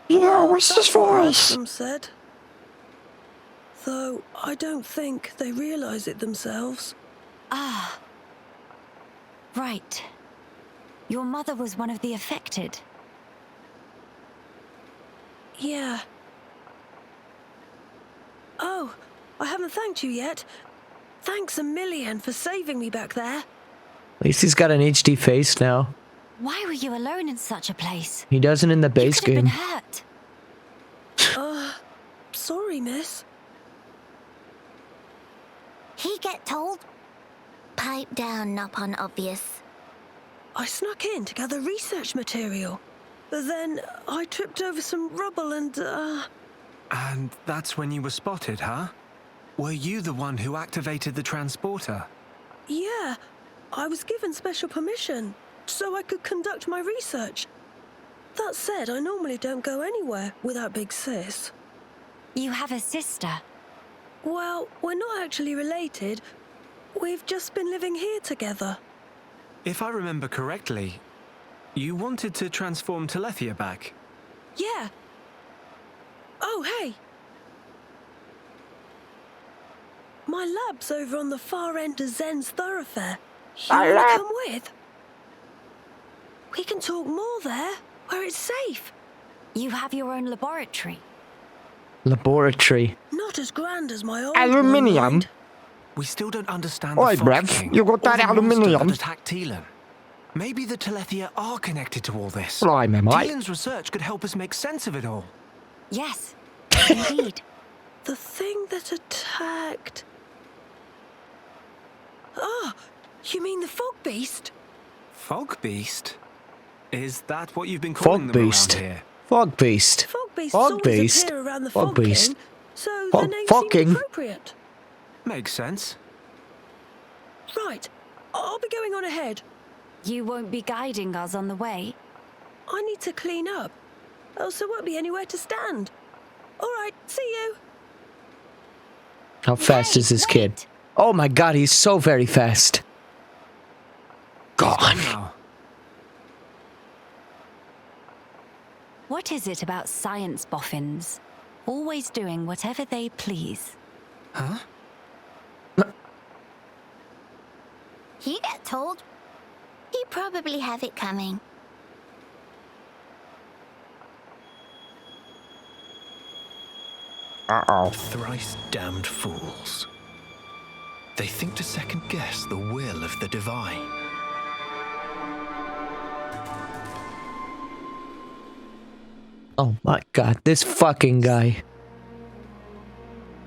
Yeah, what's this for us? Some said. Though I don't think they realize it themselves. Ah. Right. Your mother was one of the affected. Yeah. Oh, I haven't thanked you yet. Thanks a million for saving me back there. At least he's got an HD face now. Why were you alone in such a place? He doesn't in the base You could have game. been hurt. Sorry, miss. He get told? Pipe down, not obvious. I snuck in to gather research material. But then I tripped over some rubble and, And that's when you were spotted, huh? Were you the one who activated the transporter? Yeah, I was given special permission so I could conduct my research. That said, I normally don't go anywhere without Big Sis. You have a sister. Well, we're not actually related. We've just been living here together. If I remember correctly, you wanted to transform Telethia back. Yeah. Oh, hey. My lab's over on the far end of Zen's thoroughfare. You wanna come with? We can talk more there, where it's safe. You have your own laboratory. Laboratory. Not as grand as my old Aluminium? one, mind. We still don't understand Oi, the Fog Brev, King you got or that the monster aluminium? that attacked Teelan. Maybe the Telethia are connected to all this. Blimey, mate. Teelan's research could help us make sense of it all. Yes, indeed. The thing that attacked... Ah, you mean the fog beast? Fog Beast? Is that what you've been Fog calling them beast. around here? Fog beast. Fog beasts Fog always beast. appear around the Fog Fog beast. King, so Fog the name fucking. seemed appropriate. Makes sense. Right, I'll be going on ahead. You won't be guiding us on the way? I need to clean up, else there won't be anywhere to stand. All right, see you. How fast is this kid? Wait. Oh my god, he's so very fast. God. Now, What is it about science boffins? Always doing whatever they please. huh? He got told. He probably have it coming. Uh-oh. Thrice damned fools. They think to second guess the will of the divine. Oh my god, this fucking guy.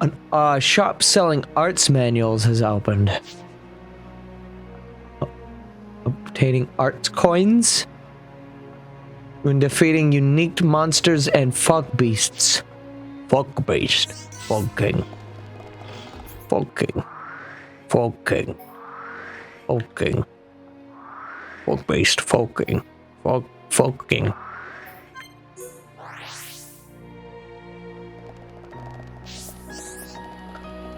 An shop selling arts manuals has opened. Obtaining arts coins. When defeating unique monsters and fog beasts. Fog beast. Fog king. Fog king. Fog king. Fog king. Fog beast. Fog king. Fog king.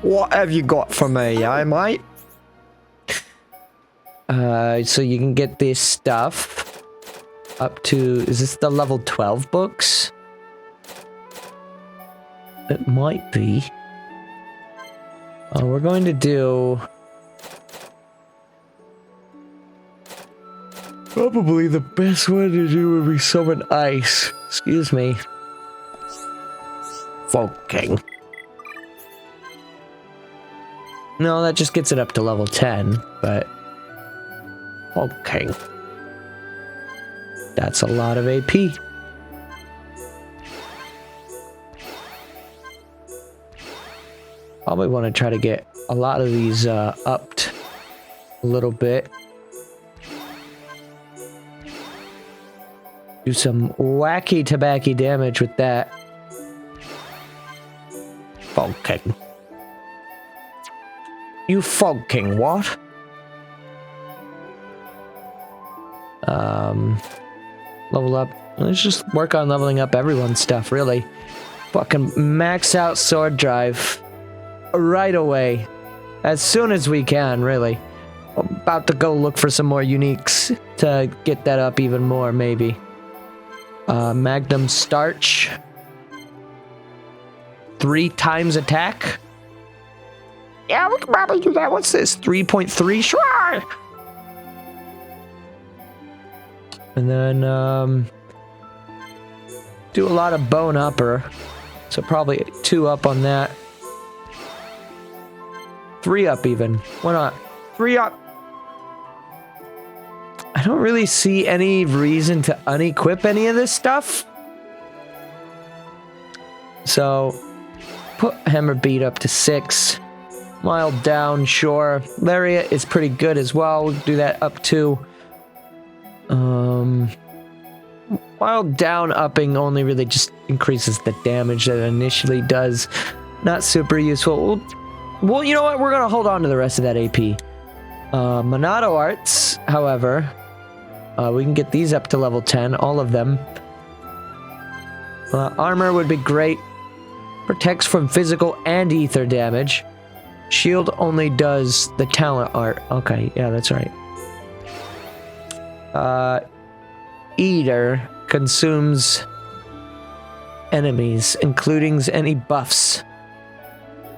What have you got for me, eh, mate? So you can get this stuff up to, is this the level 12 books? It might be. We're going to do probably the best one to do would be summon ice. Excuse me. Fog King. No, that just gets it up to level 10, but Fog King. That's a lot of AP. Probably want to try to get a lot of these upped a little bit. Do some wacky tobacco damage with that. Fog King. You Fog King, what? Level up. Let's just work on leveling up everyone's stuff, really. Fucking max out sword drive. Right away. As soon as we can, really. About to go look for some more uniques to get that up even more, maybe. Magnum Starch. 3 times attack. Yeah, we can probably do that. What's this? 3.3? Sure! And then, do a lot of bone upper. So probably 2 up on that. 3 up even. Why not? 3 up. I don't really see any reason to unequip any of this stuff. So, put Hammer Beat up to 6. Mild down, sure. Lariat is pretty good as well. We'll do that up to... Mild down upping only really just increases the damage that it initially does. Not super useful. Well, you know what? We're gonna hold on to the rest of that AP. Monado Arts, however, we can get these up to level 10, all of them. Armor would be great. Protects from physical and ether damage. Shield only does the talent art. Okay, yeah, that's right. Eater consumes enemies, including any buffs.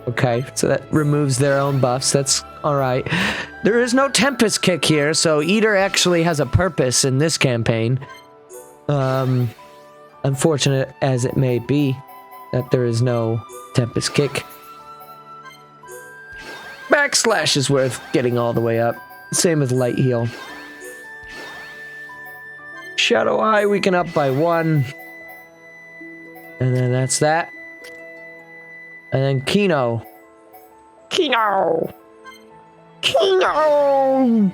Okay, so that removes their own buffs. That's alright. There is no Tempest Kick here, so Eater actually has a purpose in this campaign. Unfortunate as it may be that there is no Tempest Kick. Max Quick Slash is worth getting all the way up. Same with Light Heal. Shadow Eye we can up by 1. And then that's that. And then Kino. Kino! Kino! I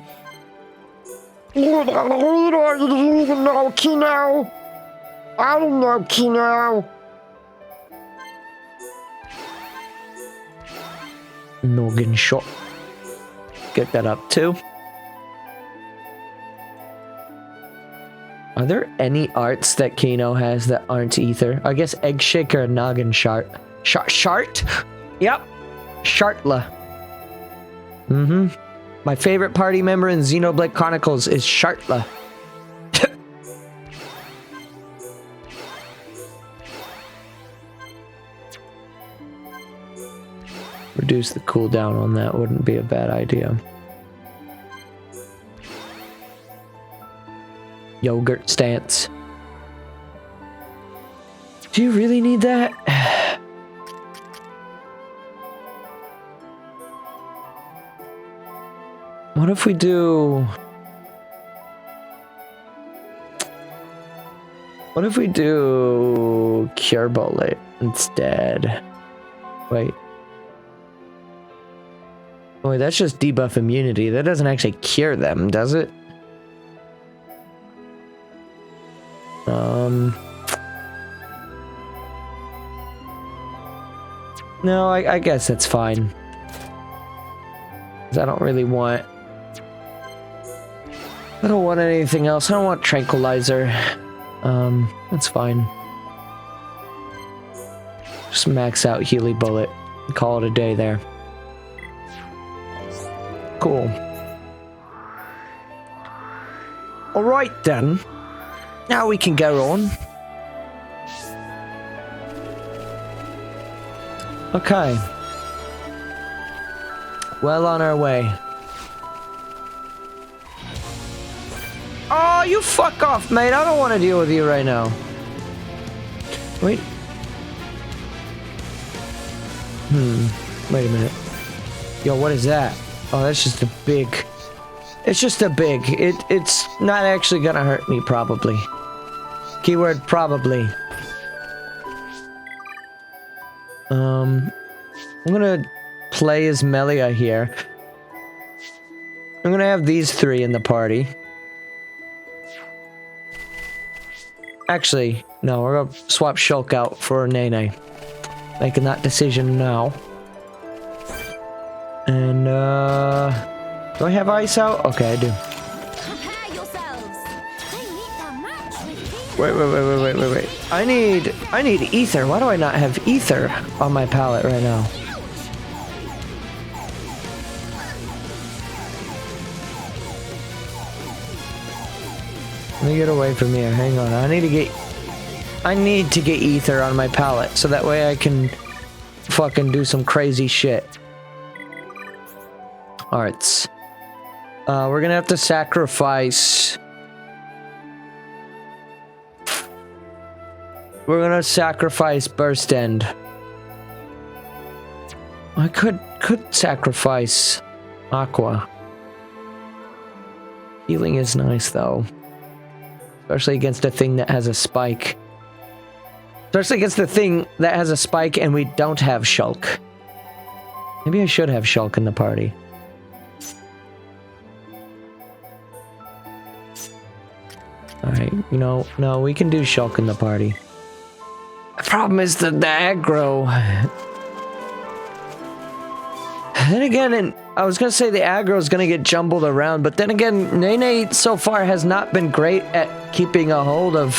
don't know, Kino! I don't know, Kino! Noggin shot. Get that up too. Are there any arts that Kino has that aren't ether? I guess Egg Shaker and Noggin Shart. Shart? Yep. Shartla. My favorite party member in Xenoblade Chronicles is Shartla. Reduce the cooldown on that wouldn't be a bad idea. Yogurt stance. Do you really need that? What if we do... What if we do... Cure Bullet instead? Wait. Oh, wait, that's just debuff immunity. That doesn't actually cure them, does it? No, I guess that's fine. 'Cause I don't really want... I don't want anything else. I don't want Tranquilizer. That's fine. Just max out Healy Bullet. Call it a day there. Cool. Alright then. Now we can go on. Okay. Well on our way. Oh, you fuck off, mate. I don't want to deal with you right now. Wait. Wait a minute. Yo, what is that? Oh, that's just a big... It's just a big. It's not actually gonna hurt me, probably. Keyword probably. I'm gonna play as Melia here. I'm gonna have these 3 in the party. Actually, no, we're gonna swap Shulk out for Nene. Making that decision now. And, do I have ice out? Okay, I do. Prepare yourselves. They need to match with Wait. I need ether. Why do I not have ether on my palette right now? Let me get away from here. Hang on. I need to get ether on my palette so that way I can fucking do some crazy shit. Arts. We're gonna have to sacrifice. We're gonna sacrifice Burst End. I could sacrifice Aqua. Healing is nice though. Especially against a thing that has a spike. Especially against the thing that has a spike and we don't have Shulk. Maybe I should have Shulk in the party. Alright, you know, no, we can do Shulk in the party. The problem is the aggro. Then again, I was gonna say the aggro is gonna get jumbled around, but then again, Nene so far has not been great at keeping a hold of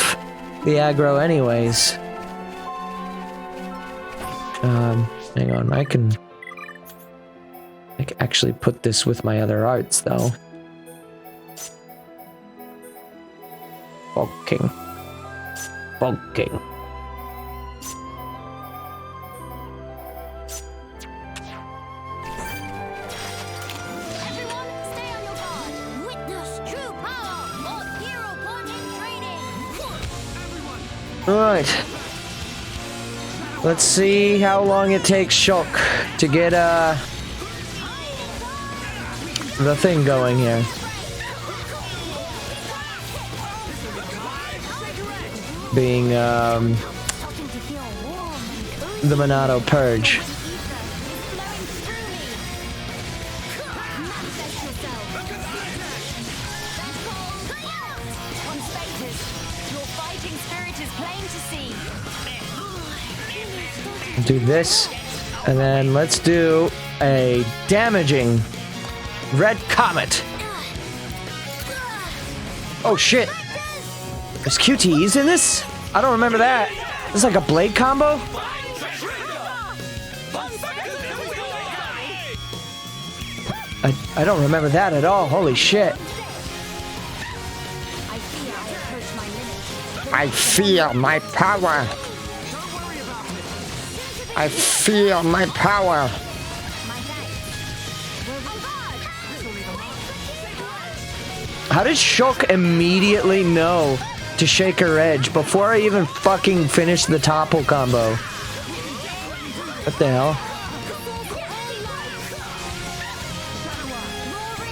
the aggro anyways. Hang on, I can actually put this with my other arts though. Bulking. everyone. Stay on your guard. Witness true power of hero punching training. Alright. Let's see how long it takes Shulk to get the thing going here. Being, the Monado Purge. Do this, and then let's do a damaging red comet. Oh shit! There's QTEs in this? I don't remember that. This is like a blade combo? I don't remember that at all. Holy shit. I feel my power. I feel my power. How did Shulk immediately know to shake her edge before I even fucking finished the topple combo? What the hell?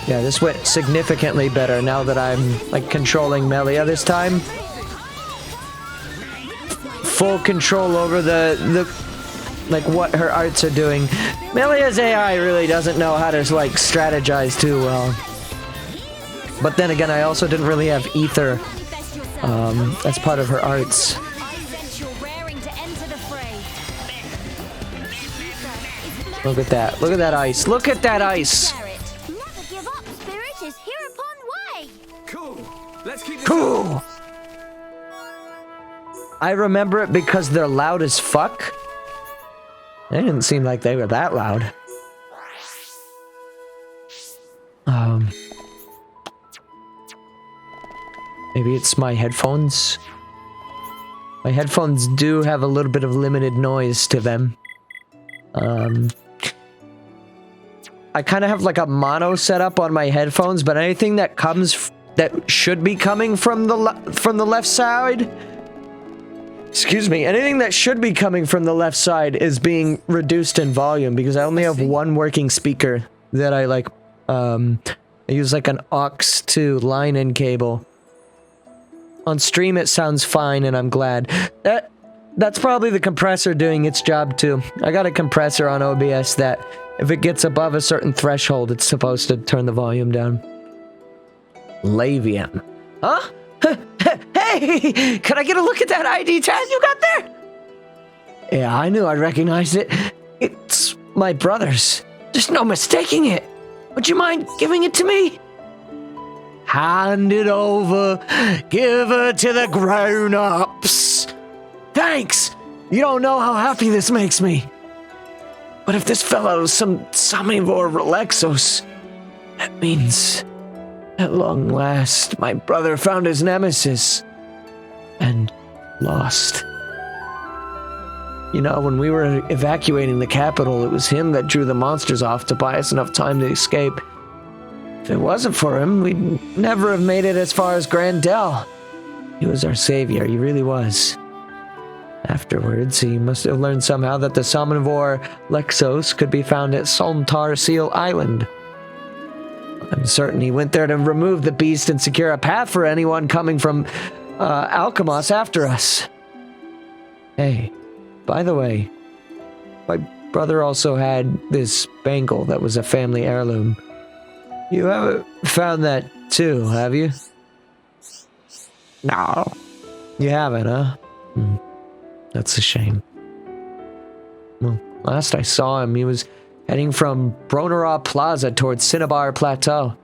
Yeah, this went significantly better now that I'm like controlling Melia this time. Full control over the like what her arts are doing. Melia's AI really doesn't know how to like strategize too well. But then again, I also didn't really have ether as part of her arts. Look at that. Look at that ice. Look at that ice. Never give up, Spirit is hereupon way. Cool. Let's keep this Cool. up. I remember it because they're loud as fuck. They didn't seem like they were that loud. Maybe it's my headphones. My headphones do have a little bit of limited noise to them. I kind of have like a mono setup on my headphones, but anything that comes that should be coming from the left side, excuse me, anything that should be coming from the left side is being reduced in volume because I only have one working speaker that I like. I use like an aux to line in cable. On stream it sounds fine and I'm glad. That's probably the compressor doing its job too. I got a compressor on OBS that if it gets above a certain threshold, it's supposed to turn the volume down. Lavian. Huh? Hey! Can I get a look at that ID tag you got there? Yeah, I knew I'd recognize it. It's my brother's. There's no mistaking it. Would you mind giving it to me? Hand it over. Give her to the grown-ups. Thanks. You don't know how happy this makes me. But if this fellow is some Samivore Relexos, that means at long last my brother found his nemesis and lost. You know, when we were evacuating the capital, it was him that drew the monsters off to buy us enough time to escape. If it wasn't for him, we'd never have made it as far as Grandel. He was our savior, he really was. Afterwards, he must have learned somehow that the Somnivore Lexos could be found at Solntar Seal Island. I'm certain he went there to remove the beast and secure a path for anyone coming from Alchemos after us. Hey, by the way, my brother also had this bangle that was a family heirloom. You haven't found that too, have you? No. You haven't, huh? That's a shame. Well, last I saw him, he was heading from Bronera Plaza towards Cinnabar Plateau.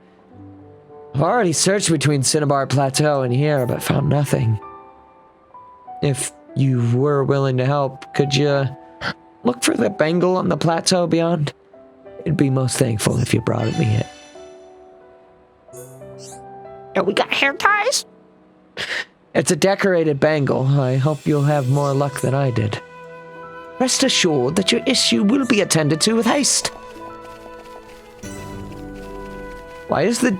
I've already searched between Cinnabar Plateau and here, but found nothing. If you were willing to help, could you look for the bangle on the plateau beyond? I'd be most thankful if you brought me it. And we got hair ties? It's a decorated bangle. I hope you'll have more luck than I did. Rest assured that your issue will be attended to with haste. Why is the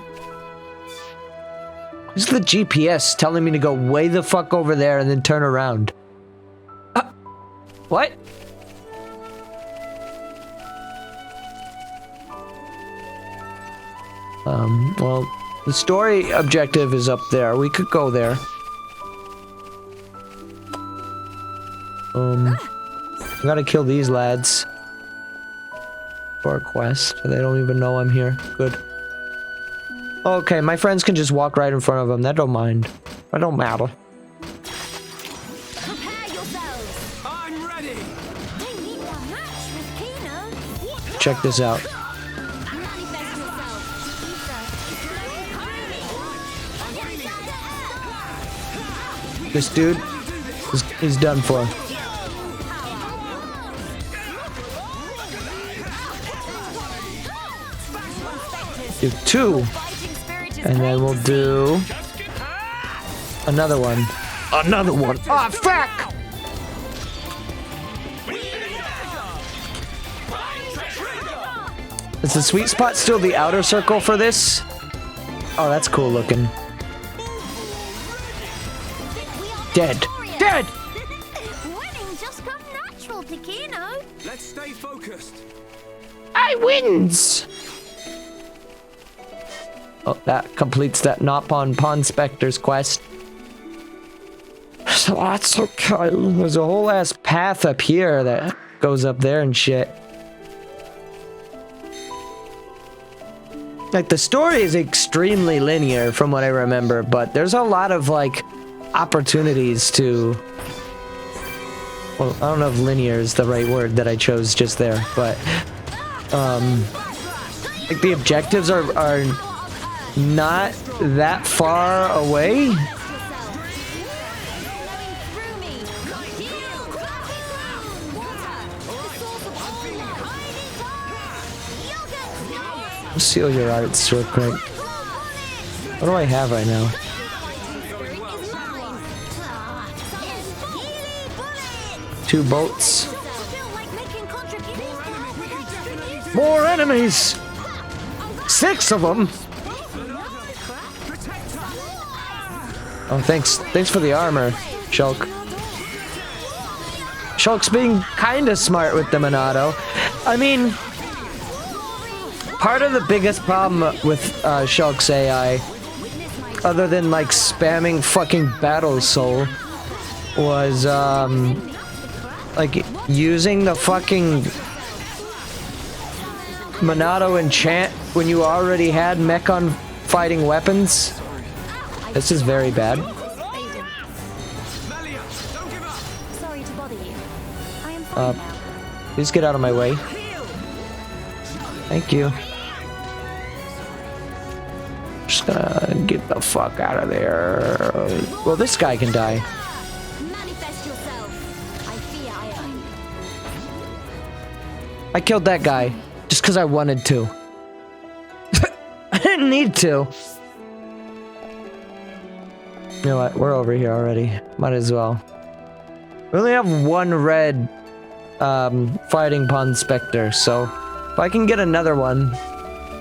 GPS telling me to go way the fuck over there and then turn around? What? Well, the story objective is up there. We could go there. I gotta kill these lads for a quest. They don't even know I'm here. Good. Okay, my friends can just walk right in front of them. That don't mind. That don't matter. Prepare yourselves. I'm ready. They need a match with Kino. Check this out. Manifest yourself. This dude, he's done for. Do 2. And then we'll do another one. Another one. Ah, fuck! Is the sweet spot still the outer circle for this? Oh, that's cool looking. Dead. Dead! Winning just comes natural to Kino. Let's stay focused. I wins! Oh, that completes that Not on Ponspector's quest. So that's okay. There's a whole ass path up here that goes up there and shit. Like, the story is extremely linear from what I remember, but there's a lot of, like, opportunities to... Well, I don't know if linear is the right word that I chose just there, but... like, the objectives are not that far away. Seal your arts real quick. What do I have right now? Two boats. More enemies! 6 of them! Oh, thanks for the armor, Shulk. Shulk's being kinda smart with the Monado. I mean, part of the biggest problem with Shulk's AI, other than like spamming fucking Battle Soul, was like using the fucking Monado enchant when you already had Mechon fighting weapons. This is very bad. Sorry to bother you. I am fine now. Please get out of my way. Thank you. Just gonna get the fuck out of there. Well, this guy can die. Manifest yourself. I fear I am. I killed that guy just because I wanted to. I didn't need to. You know what? We're over here already. Might as well. We only have 1 red fighting Ponspector, so if I can get another one.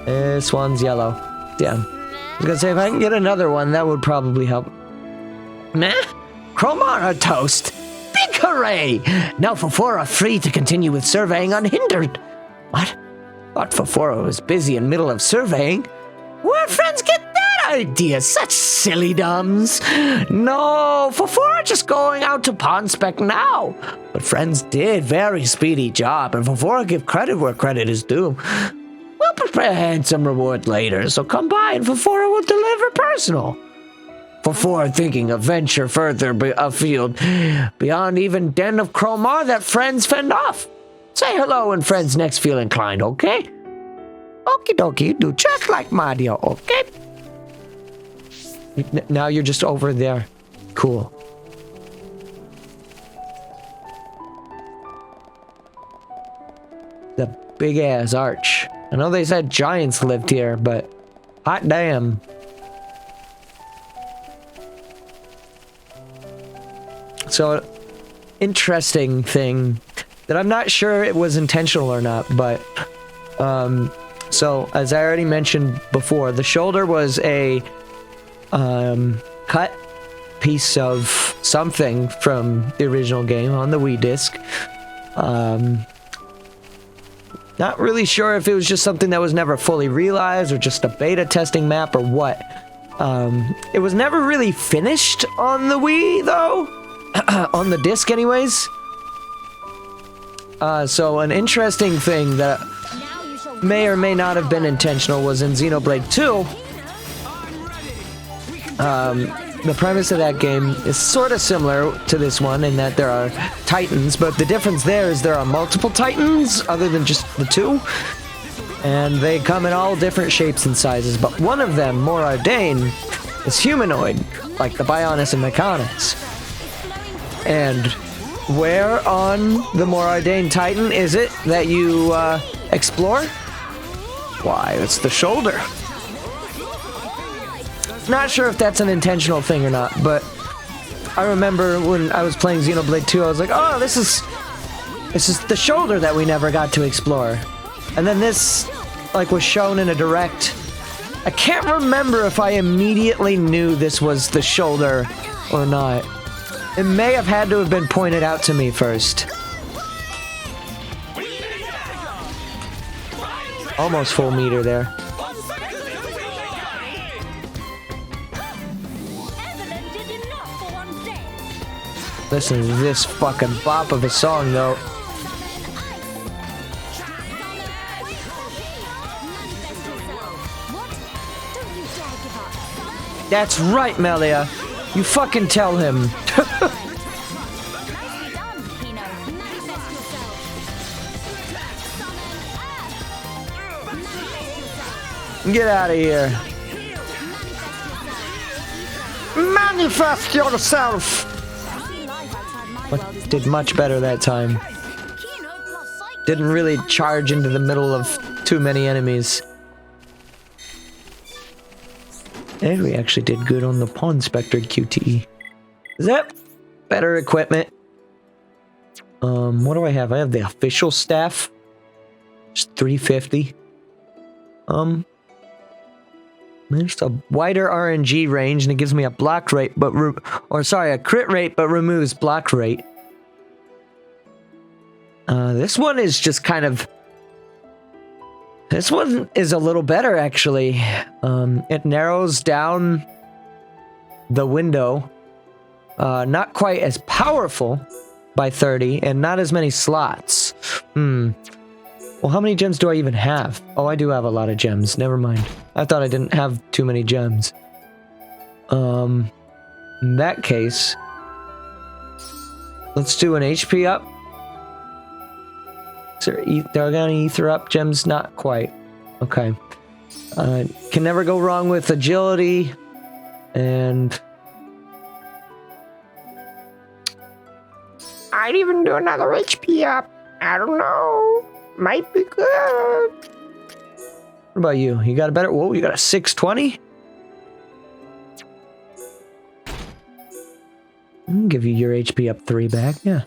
This one's yellow. Damn. I was gonna say, if I can get another one, that would probably help. Meh? Chromara toast! Big hooray! Now Fufora free to continue with surveying unhindered. What? Thought Fufora was busy in middle of surveying. Where'd friends get that idea? Such silly dumbs. No, Fufora just going out to Ponspec now. But friends did very speedy job, and Fufora give credit where credit is due. We'll prepare a handsome reward later, so come by and Fufora will deliver personal. Fufora thinking of venture further afield, beyond even den of Chromar that friends fend off. Say hello when friends next feel inclined, okay? Okie dokie, do just like Mario, okay? Now you're just over there. Cool. The big ass arch. I know they said giants lived here, but hot damn. So, interesting thing that I'm not sure it was intentional or not, but so as I already mentioned before, the shoulder was a cut piece of something from the original game on the Wii disc. Not really sure if it was just something that was never fully realized or just a beta testing map or what. It was never really finished on the Wii, though. On the disc, anyways. So an interesting thing that may or may not have been intentional was in Xenoblade 2. The premise of that game is sort of similar to this one in that there are titans, but the difference there is there are multiple titans other than just the two. And they come in all different shapes and sizes, but one of them, Morardain, is humanoid, like the Bionis and Mechanis. And where on the Morardain Titan is it that you explore? Why, it's the shoulder. Not sure if that's an intentional thing or not, but I remember when I was playing Xenoblade 2, I was like, oh, this is the shoulder that we never got to explore. And then this, like, was shown in a direct. I can't remember if I immediately knew this was the shoulder or not. It may have had to have been pointed out to me first. Almost full meter there. Listen to this fucking bop of a song, though. That's right, Melia. You fucking tell him. Get out of here. Manifest yourself. But did much better that time. Didn't really charge into the middle of too many enemies. And we actually did good on the Ponspector QTE. Is that better equipment? What do I have? I have the official staff. Just 350. There's a wider RNG range, and it gives me a block rate, but a crit rate, but removes block rate. This one is just kind of. This one is a little better, actually. It narrows down the window. Not quite as powerful by 30, and not as many slots. Well, how many gems do I even have? Oh, I do have a lot of gems. Never mind. I thought I didn't have too many gems. In that case, let's do an HP up. They're gonna ether up gems? Not quite. Okay. Can never go wrong with agility. And I'd even do another HP up. I don't know. Might be good. What about you? You got a better... Whoa, you got a 620? I can give you your HP up 3 back. Yeah.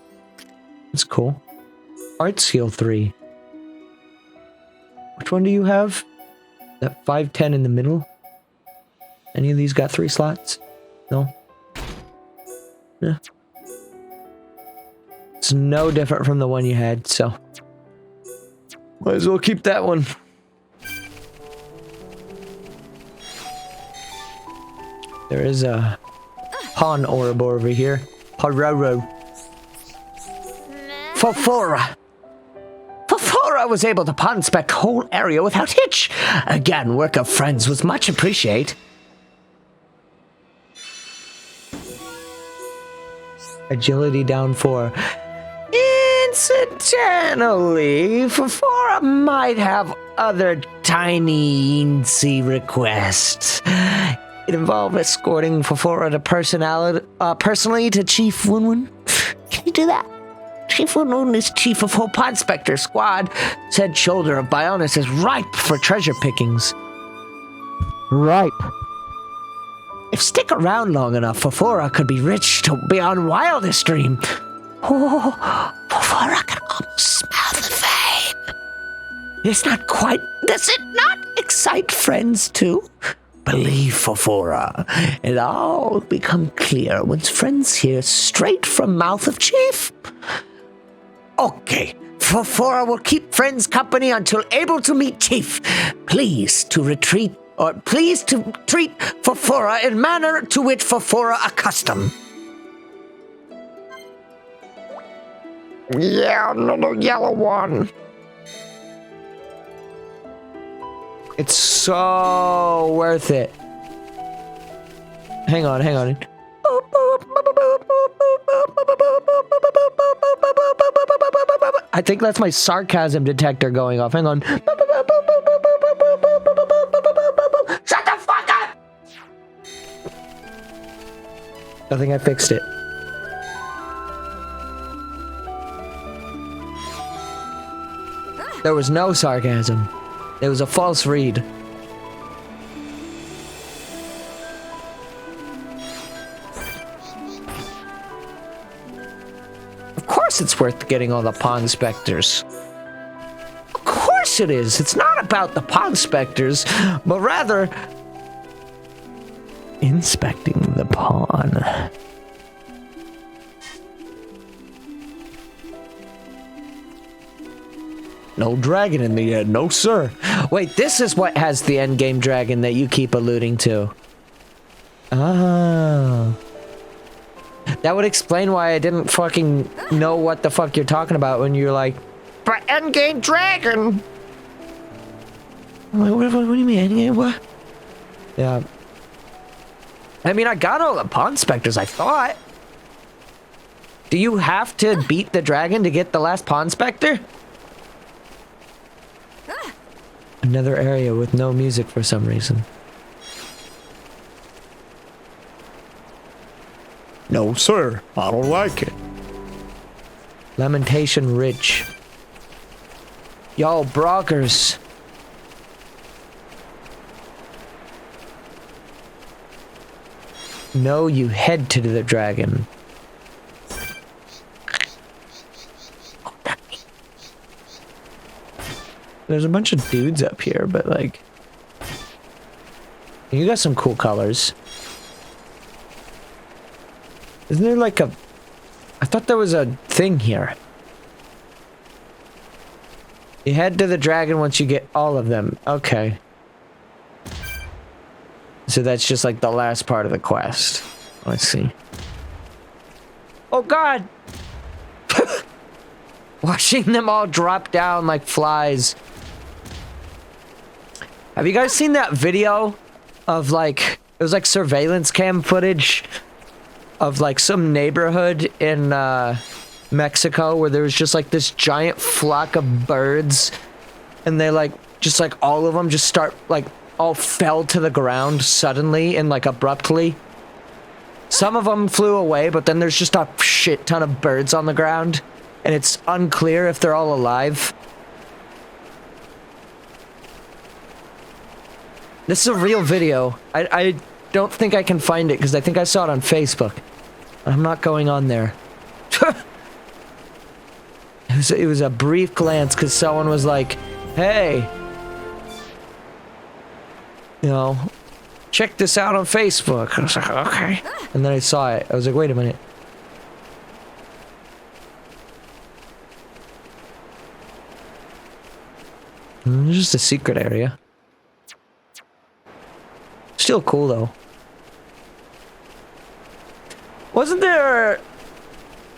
That's cool. Art skill 3. Which one do you have? That 510 in the middle? Any of these got 3 slots? No? Yeah. It's no different from the one you had, so... Might as well keep that one. There is a pawn orb over here. Paroro. Fofora. Fofora was able to ponspect whole area without hitch. Again, work of friends was much appreciated. Agility down 4. Incidentally, Fofora might have other tiny eensy requests. It involved escorting Fofora to personally to Chief Wunwun. Can you do that? Chief Wunwun is chief of whole Ponspector squad. Said shoulder of Bionis is ripe for treasure pickings. Ripe. If stick around long enough, Fofora could be rich to beyond wildest dream. Oh, Fofora can almost smell the fame. It's not quite... Does it not excite friends too? Believe Fofora. It all become clear once friends hear straight from mouth of Chief. Okay, Fofora will keep friends company until able to meet Chief. Please to treat Fofora in manner to which Fofora accustomed. Yeah, little yellow one. It's so worth it. Hang on. I think that's my sarcasm detector going off. Hang on. Shut the fuck up! I think I fixed it. There was no sarcasm. It was a false read. Of course it's worth getting all the Ponspectors. Of course it is. It's not about the Ponspectors, but rather inspecting the pawn. No dragon in the end, no sir. Wait, this is what has the endgame dragon that you keep alluding to. Ah. That would explain why I didn't fucking know what the fuck you're talking about when you're like, but endgame dragon! I'm like, what do you mean, endgame? What? Yeah. I mean, I got all the Ponspectors, I thought. Do you have to beat the dragon to get the last Ponspector? Another area with no music for some reason. No, sir. I don't like it. Lamentation Ridge. Yo, Brockers. No, you head to the dragon. There's a bunch of dudes up here, but like... You got some cool colors. Isn't there like a... I thought there was a thing here. You head to the dragon once you get all of them. Okay. So that's just like the last part of the quest. Let's see. Oh god! Watching them all drop down like flies. Have you guys seen that video of like, it was like surveillance cam footage of like some neighborhood in Mexico where there was just like this giant flock of birds and they like, just like all of them just start like all fell to the ground suddenly and like abruptly. Some of them flew away, but then there's just a shit ton of birds on the ground and it's unclear if they're all alive. This is a real video. I don't think I can find it because I think I saw it on Facebook. I'm not going on there. It was a brief glance because someone was like, hey, you know, check this out on Facebook. I was like, okay. And then I saw it. I was like, wait a minute. It's just a secret area. Still cool though. Wasn't there...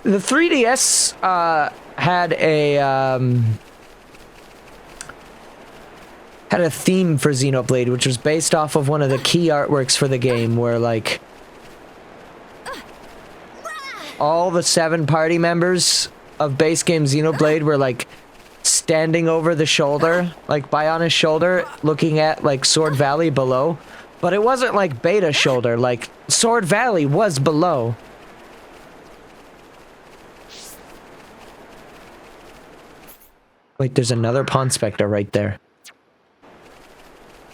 The 3DS had a theme for Xenoblade, which was based off of one of the key artworks for the game, where like all the 7 party members of base game Xenoblade were like standing over the shoulder, like Bionis' shoulder, looking at like Sword Valley below. But it wasn't like Beta shoulder, like Sword Valley was below. Wait, there's another Ponspector right there.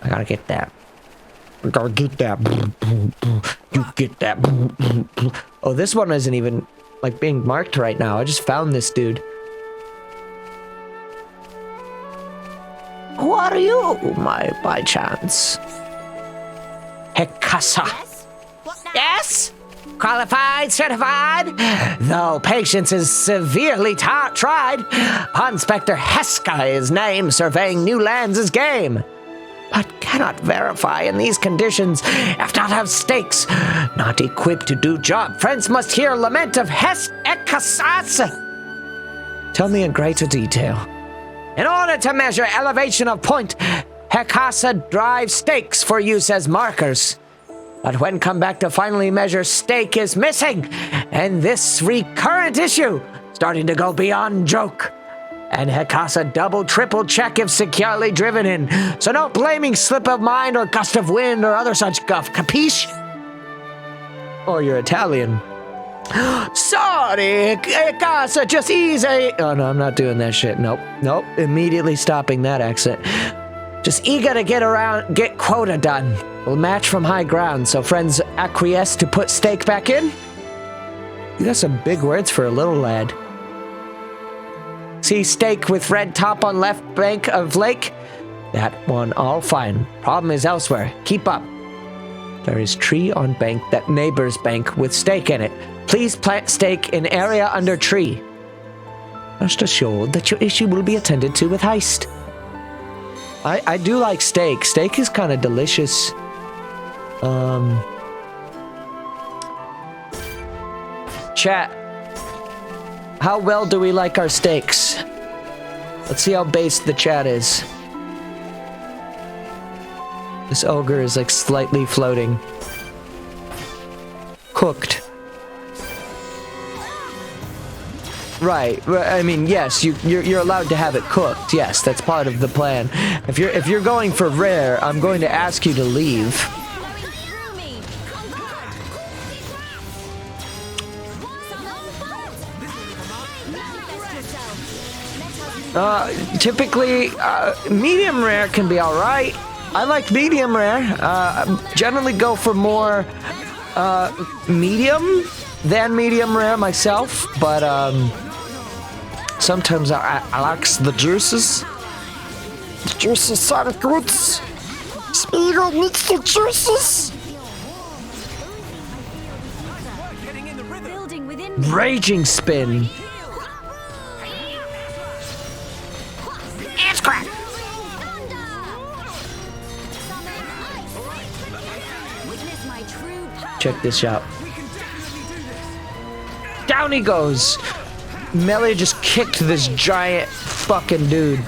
I gotta get that. I gotta get that. You get that. Oh, this one isn't even like being marked right now. I just found this dude. Who are you, by chance? Hekasa. Yes? What now? Yes? Qualified, certified, though patience is severely tried. Ponspector Heska is name, surveying new lands is game. But cannot verify in these conditions, if not have stakes, not equipped to do job. Friends must hear lament of Ekasas. Tell me in greater detail. In order to measure elevation of point, Hekasa drives stakes for use as markers. But when come back to finally measure, stake is missing, and this recurrent issue starting to go beyond joke. And Hekasa double, triple check if securely driven in. So no blaming slip of mind or gust of wind or other such guff. Capiche? Or you're Italian. Sorry, Hekasa, just easy. Oh no, I'm not doing that shit. Nope. Immediately stopping that accent. Just eager to get quota done. We'll match from high ground, so friends acquiesce to put stake back in? You got some big words for a little lad. See stake with red top on left bank of lake? That one all fine. Problem is elsewhere. Keep up. There is tree on bank that neighbor's bank with stake in it. Please plant stake in area under tree. Rest assured that your issue will be attended to with haste. I do like steak. Steak is kind of delicious. Chat. How well do we like our steaks? Let's see how based the chat is. This ogre is like slightly floating. Cooked. Right. I mean, yes, you're allowed to have it cooked. Yes, that's part of the plan. If you're going for rare, I'm going to ask you to leave. Typically, medium rare can be all right. I like medium rare. Generally go for more medium than medium rare myself, but sometimes I like the juices. The juices are good. Spiegel needs the juices. Raging spin. It's crack. Check this out. Down he goes. Melee just kicked this giant fucking dude.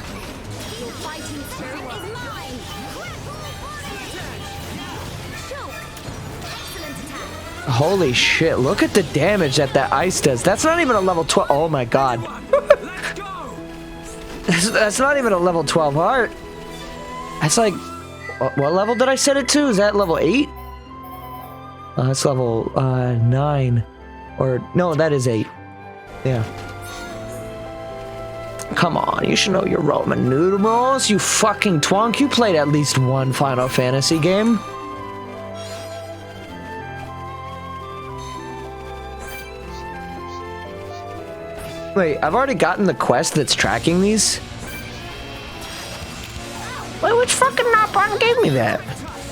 Holy shit, look at the damage that ice does. That's not even a level 12. Oh my god. That's not even a level 12 heart. That's like, what level did I set it to? Is that level 8? That's level 9. Or, no, that is 8. Yeah. Come on, you should know your Roman numerals, you fucking twonk. You played at least one Final Fantasy game. Wait, I've already gotten the quest that's tracking these? Wait, which fucking Nopon gave me that?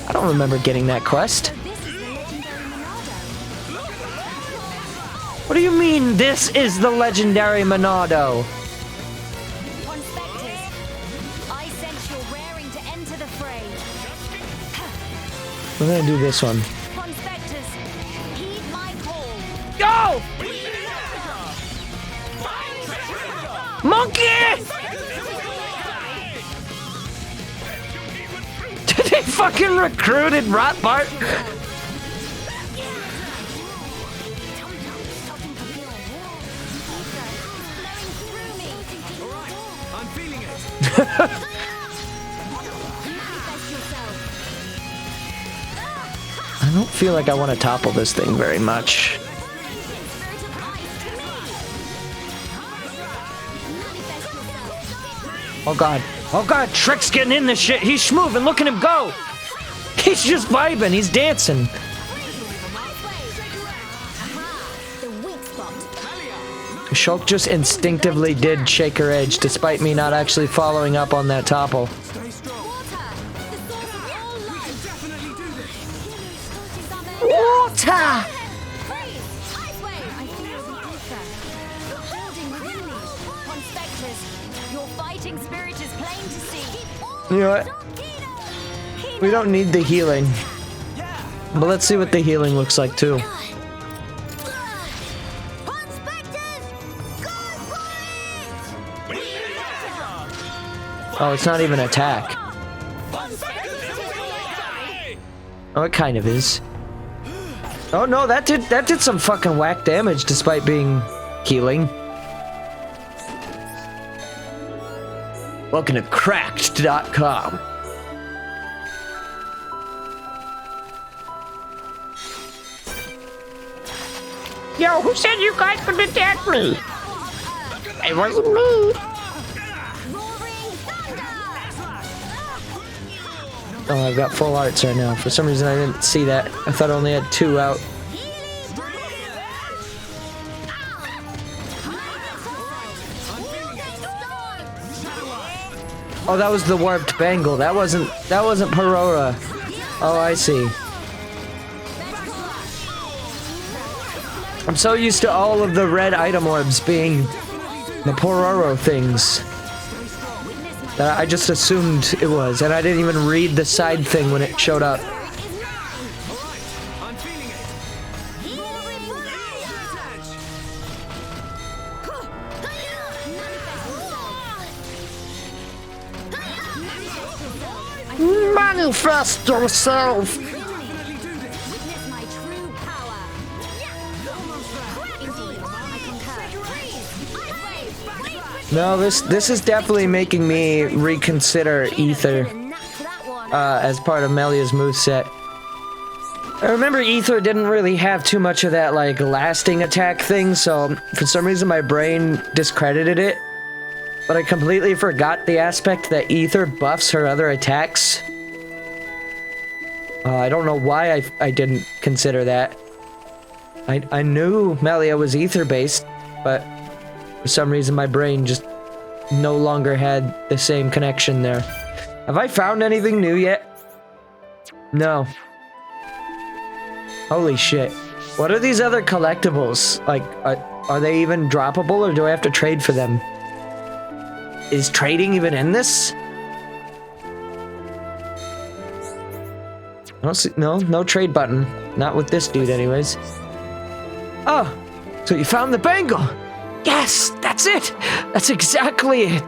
I don't remember getting that quest. What do you mean, this is the legendary Monado? I sense you're raring to enter the fray. We're gonna do this one. Ponspectors, heed my call. Go! Monkey! Did they fucking recruited Rotbart? I'm feeling it. I don't feel like I want to topple this thing very much. Oh god. Oh god, Trick's getting in this shit. He's schmoving. Look at him go. He's just vibing. He's dancing. Shulk just instinctively did shake her edge, despite me not actually following up on that topple. Water! fighting spirit is plain to see. You know what? We don't need the healing. But let's see what the healing looks like too. Oh, it's not even attack. Oh, it kind of is. Oh no, that did some fucking whack damage despite being healing. Welcome to cracked.com. Yo, who said you guys would attack me? It wasn't me. Oh, I've got full arts right now. For some reason, I didn't see that. I thought I only had 2 out. Oh, that was the warped bangle. That wasn't Perora. Oh, I see. I'm so used to all of the red item orbs being the Pororo things that I just assumed it was, and I didn't even read the side thing when it showed up. Manifest yourself! No, this is definitely making me reconsider Ether as part of Melia's moveset. I remember Ether didn't really have too much of that like lasting attack thing, so for some reason my brain discredited it. But I completely forgot the aspect that Ether buffs her other attacks. I don't know why I didn't consider that. I knew Melia was Ether based, but for some reason, my brain just no longer had the same connection there. Have I found anything new yet? No. Holy shit. What are these other collectibles? Like, are they even droppable, or do I have to trade for them? Is trading even in this? I don't see, no trade button. Not with this dude anyways. Oh, so you found the bangle! Yes, that's it! That's exactly it!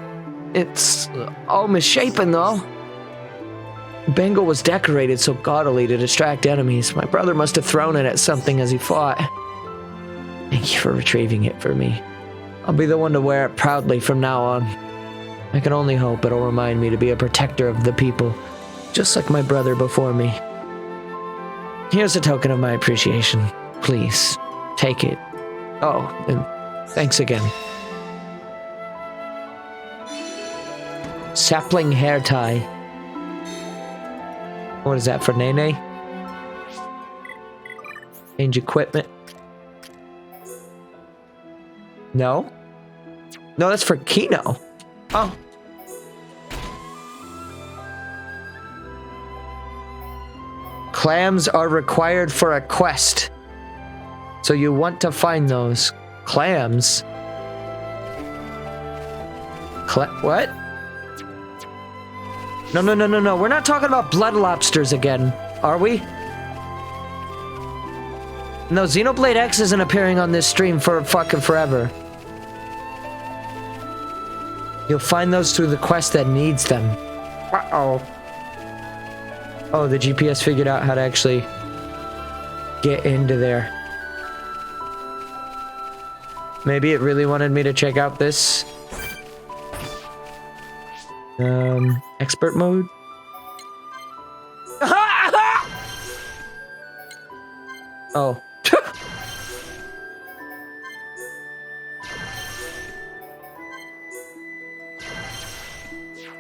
It's all misshapen, though. The bangle was decorated so gaudily to distract enemies. My brother must have thrown it at something as he fought. Thank you for retrieving it for me. I'll be the one to wear it proudly from now on. I can only hope it'll remind me to be a protector of the people, just like my brother before me. Here's a token of my appreciation. Please, take it. Oh, and thanks again. Sapling hair tie. What is that for Nene? Change equipment. No? No, that's for Kino. Oh. Clams are required for a quest. So you want to find those. Clams? What? No. We're not talking about blood lobsters again, are we? No, Xenoblade X isn't appearing on this stream for fucking forever. You'll find those through the quest that needs them. Uh-oh. Oh, the GPS figured out how to actually get into there. Maybe it really wanted me to check out this. Expert mode? Oh.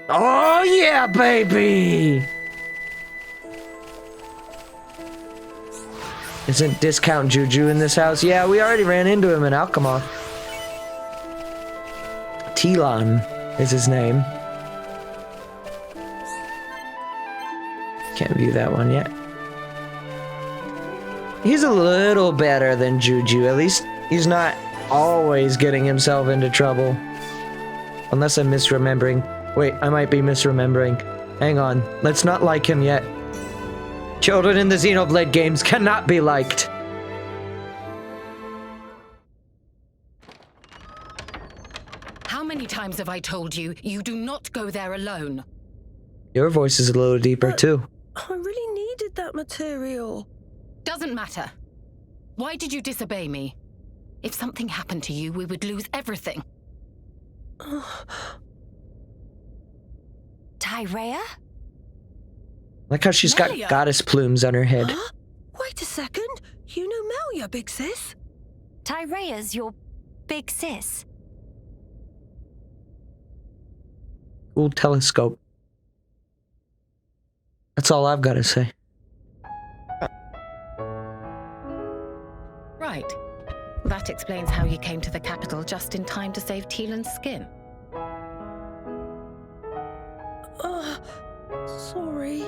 Oh yeah, baby! Isn't Discount Juju in this house? Yeah, we already ran into him in Alchemath. Telon is his name. Can't view that one yet. He's a little better than Juju. At least he's not always getting himself into trouble. Unless I'm misremembering. Wait, I might be misremembering. Hang on. Let's not like him yet. Children in the Xenoblade games cannot be liked. How many times have I told you, you do not go there alone? Your voice is a little deeper, too. I really needed that material. Doesn't matter. Why did you disobey me? If something happened to you, we would lose everything. Tyrea? Like how she's got Melia. goddess plumes on her head. Huh? Wait a second. You know Melia, big sis? Tyrea's your big sis. Cool telescope. That's all I've got to say. Right. That explains how you came to the capital just in time to save Teelan's skin. Sorry.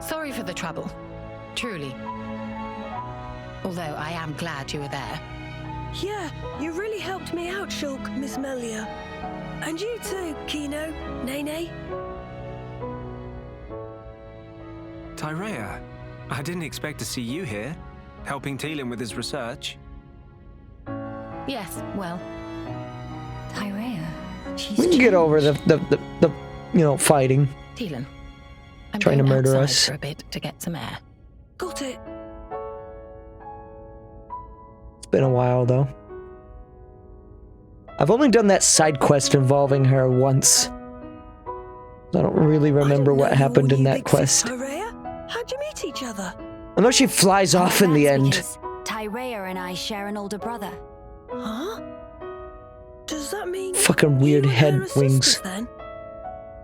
Sorry for the trouble. Truly. Although I am glad you were there. Yeah, you really helped me out, Shulk, Miss Melia. And you too, Kino, Nene. Tyrea, I didn't expect to see you here, helping Teelan with his research. Yes, well, Tyrea, she's We can get over the fighting. Teelan. I'm Trying to going murder outside us. for a bit to get some air. Got it. It's been a while, though. I've only done that side quest involving her once. I don't really remember what happened in that quest. Tyrea? How'd you meet each other? I know she flies off in the That's end. because Tyrea and I share an older brother. Huh? Does that mean Fucking weird you and head her are wings. sisters, then?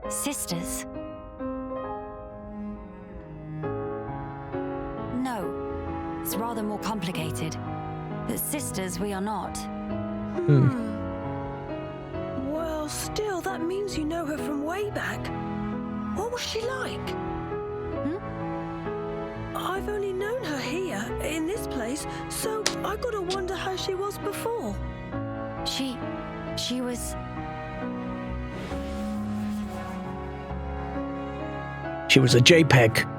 Sisters? No. It's rather more complicated. But sisters we are not. Well, still, that means you know her from way back. What was she like? I've only known her here, in this place, so I gotta wonder how she was before. She was... She was a JPEG.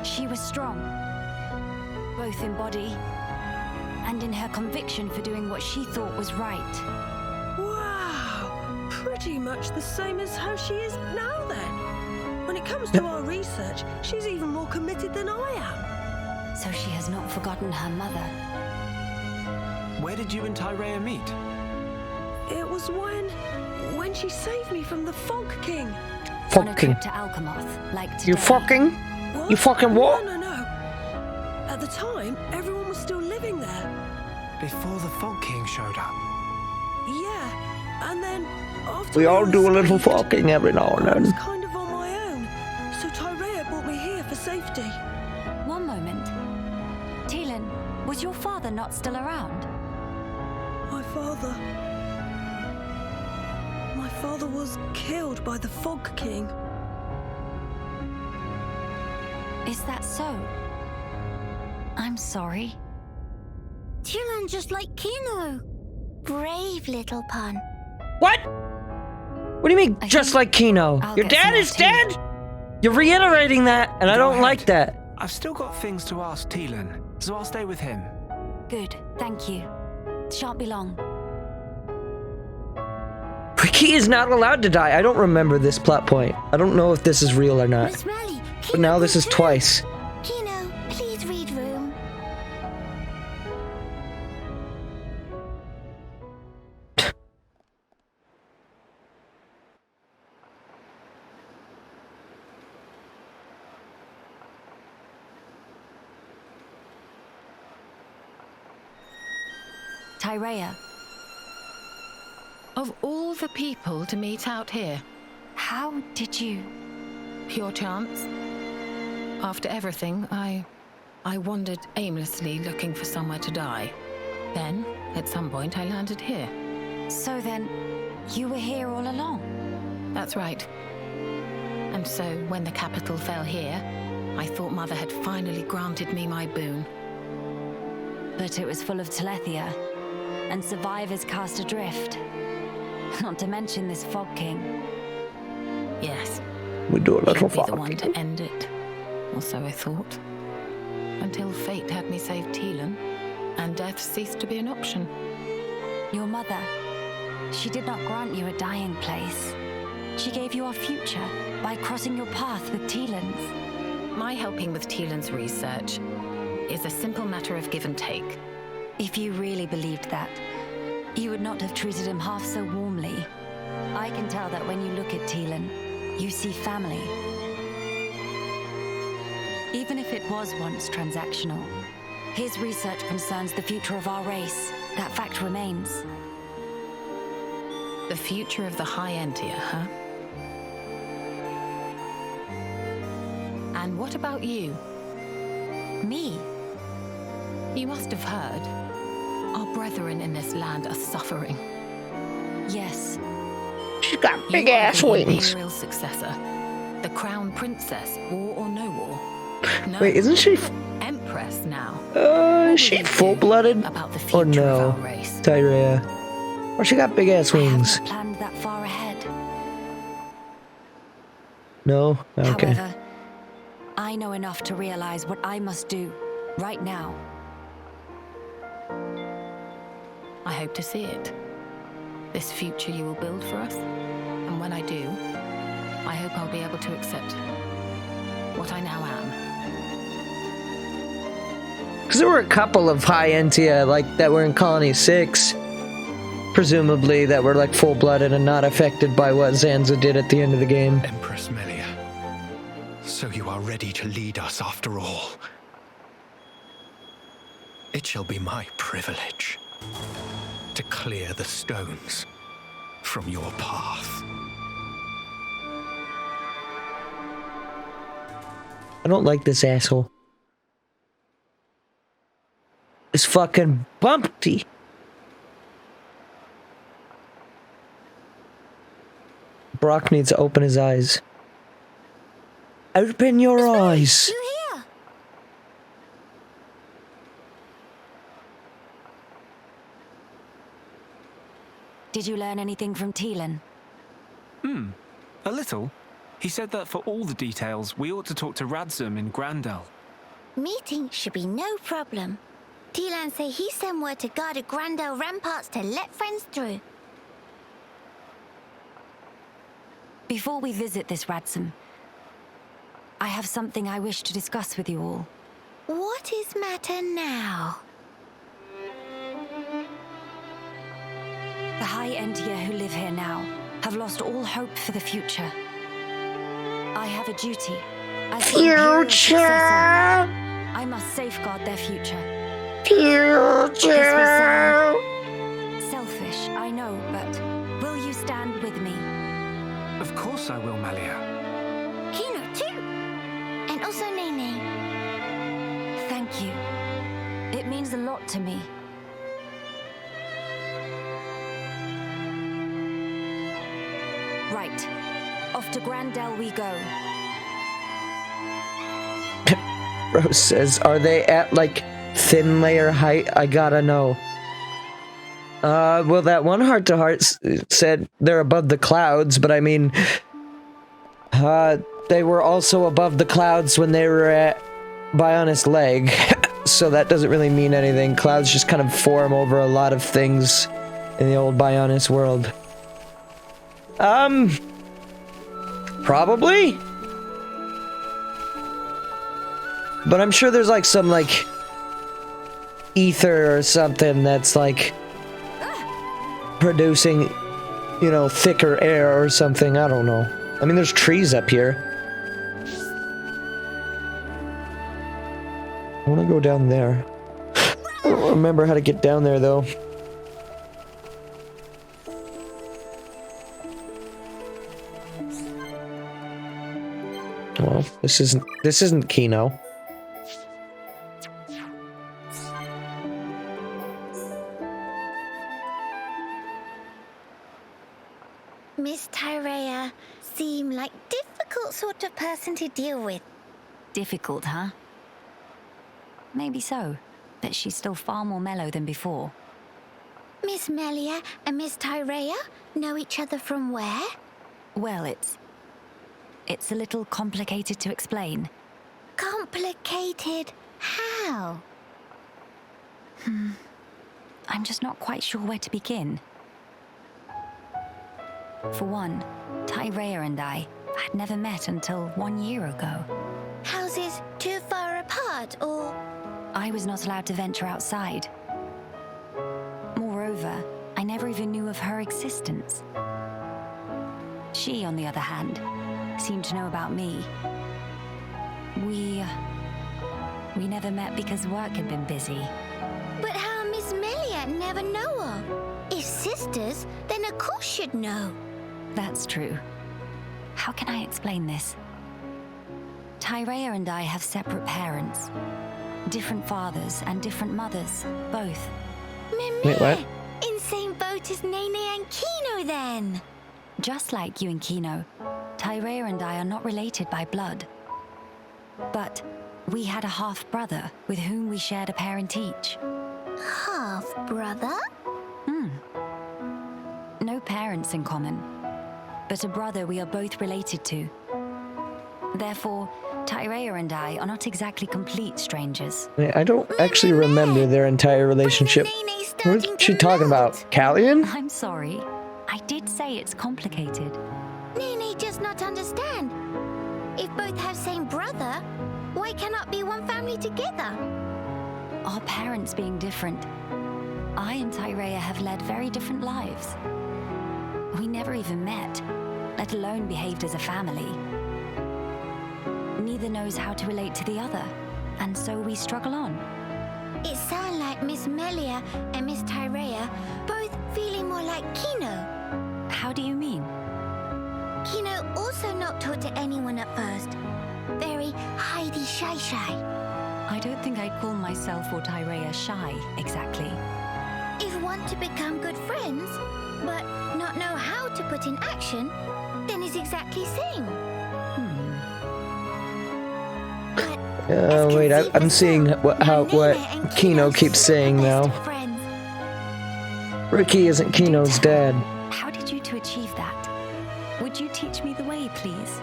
She was strong. Both in body and in her conviction for doing what she thought was right. Wow! Pretty much the same as how she is now, then. When it comes to our research, she's even more committed than I am. So she has not forgotten her mother. Where did you and Tyrea meet? It was when she saved me from the Fog King. On a Fucking. trip to Alchemoth, like today. You fucking? What? You fucking what? No. At the time, everyone was still living there. Before the Fog King showed up. Yeah, and then after We all do a little escaped, fucking every now and I was then. kind of on my own, so Tyrea brought me here for safety. One moment. Teelan, was your father not still around? My father was killed by the Fog King. Is that so? I'm sorry. Teelan just like Kino. Brave little pun. What? What do you mean, I just think like Kino? I'll Your get dad some is more tea. dead? You're reiterating that, and I Go don't ahead. like that. I've still got things to ask Teelan, so I'll stay with him. Good, thank you. Shan't be long. Ricky is not allowed to die. I don't remember this plot point. I don't know if this is real or not. Miss Melly, But now this is twice. Kino, please read room. Tyrea, Of all the people to meet out here, how did you... pure chance. After everything, I wandered aimlessly looking for somewhere to die. Then, at some point, I landed here. So then, you were here all along? That's right. And so, when the capital fell here, I thought Mother had finally granted me my boon. But it was full of Telethia, and survivors cast adrift. Not to mention this Fog King. Yes. We do a little He'd be the one fucking. to end it, or so I thought. Until fate had me save Teelan, and death ceased to be an option. Your mother, she did not grant you a dying place. She gave you our future by crossing your path with Teelan's. My helping with Teelan's research is a simple matter of give and take. If you really believed that, you would not have treated him half so warmly. I can tell that when you look at Teelan, you see family. Even if it was once transactional, his research concerns the future of our race. That fact remains. The future of the High Entia, huh? And what about you? Me? You must have heard. Our brethren in this land are suffering. Yes. She's got big You are ass the wings. imperial successor, the crown princess, war or no war. No, Wait, isn't she? empress now. Is she full-blooded? About the Or future no? of our race. Tyrea. Or she got big ass wings? I haven't planned that far ahead. No? Okay. However, I know enough to realize what I must do right now. I hope to see it. This future you will build for us. And when I do, I hope I'll be able to accept what I now am. Because there were a couple of high Entia, like, that were in Colony 6, presumably, that were, like, full-blooded and not affected by what Zanza did at the end of the game. Empress Melia, so you are ready to lead us after all. It shall be my privilege to clear the stones from your path. I don't like this asshole. It's fucking bumpty. Brock needs to open his eyes. Open your eyes. You here? Did you learn anything from Teelan? A little. He said that for all the details, we ought to talk to Radzum in Grandel. Meeting should be no problem. Teelan say he sent word to guard the Grandel ramparts to let friends through. Before we visit this Radzum, I have something I wish to discuss with you all. What is matter now? The High Entia who live here now have lost all hope for the future. I have a duty. As the Imperial successor, I must safeguard their future. This will sound selfish, I know, but will you stand with me? Of course I will, Melia. Kino too. And also Nene. Thank you. It means a lot to me. Right. Off to Grandel we go. Rose says, are they at, like, thin layer height? I gotta know. Well, that one heart-to-heart said they're above the clouds, but I mean, they were also above the clouds when they were at Bionis Leg, so that doesn't really mean anything. Clouds just kind of form over a lot of things in the old Bionis world. Probably? But I'm sure there's like some like ether or something that's like producing, you know, thicker air or something. I don't know. I mean, there's trees up here. I want to go down there. I don't remember how to get down there though. Well, this isn't Kino. Miss Tyrea seem like difficult sort of person to deal with. Difficult, huh? Maybe so, but she's still far more mellow than before. Miss Melia and Miss Tyrea know each other from where? Well, it's a little complicated to explain. Complicated how? I'm just not quite sure where to begin. For one, Tyrea and I had never met until 1 year ago. Houses too far apart, or...? I was not allowed to venture outside. Moreover, I never even knew of her existence. She, on the other hand, seemed to know about me. We never met because work had been busy. But how Miss Melia never know her? If sisters, then of course she'd know. That's true. How can I explain this? Tyrea and I have separate parents. Different fathers and different mothers, both. Wait, what? In same boat as Nene and Kino, then. Just like you and Kino, Tyrea and I are not related by blood. But we had a half-brother with whom we shared a parent each. Half-brother? No parents in common, but a brother we are both related to. Therefore, Tyrea and I are not exactly complete strangers. I don't actually remember their entire relationship. What's she talking about? Callian? I'm sorry. I did say it's complicated. Nene does not understand. If both have same brother, why cannot be one family together? Our parents being different, I and Tyrea have led very different lives. We never even met, let alone behaved as a family. Neither knows how to relate to the other, and so we struggle on. It sounds like Miss Melia and Miss Tyrea both feeling more like Kino. How do you mean? Kino also not taught to anyone at first. Very hidey shy. I don't think I'd call myself or Tyrea shy, exactly. If want to become good friends, but not know how to put in action, then it's exactly same. Wait, I'm seeing what Kino keeps saying now. Ricky isn't Kino's dad. How did you two achieve that? Would you teach me the way, please?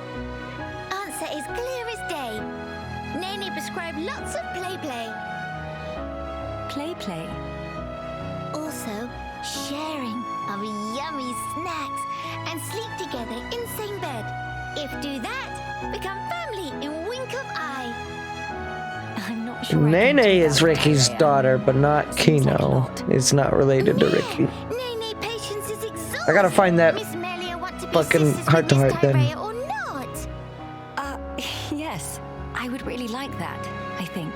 Answer is clear as day. Nene prescribed lots of play. Play? Also, sharing of yummy snacks and sleep together in same bed. If do that, become family in wink of eye. I'm not sure. Nene is Ricky's daughter, but not Kino. It's not related to Ricky. Nene patience is exhausted. I gotta find that Miss Melia want to be fucking sisters with heart-to-heart Miss then. Tyrea or not? Yes. I would really like that, I think.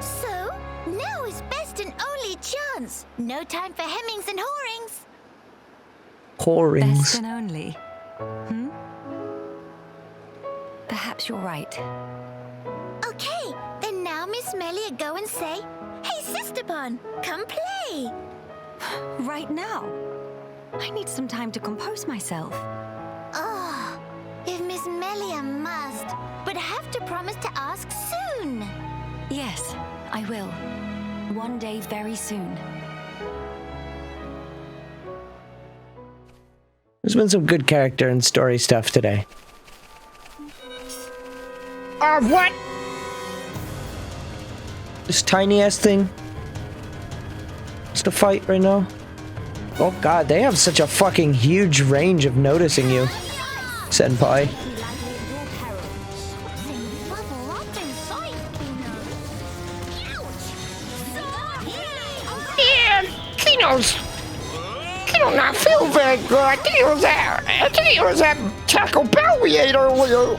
So, now is best and only chance. No time for hemmings and whorings. Whorings. Best and only. Perhaps you're right. Okay, then now Miss Melia go and say, "Hey, Sister Bon, come play." Right now? I need some time to compose myself. Oh, if Miss Melia must, but have to promise to ask soon. Yes, I will. One day very soon. There's been some good character and story stuff today. What? This tiny ass thing? It's the fight right now. Oh god, they have such a fucking huge range of noticing you, Senpai. Yeah, Kino not feel very good. I think it was that Taco Bell we ate earlier.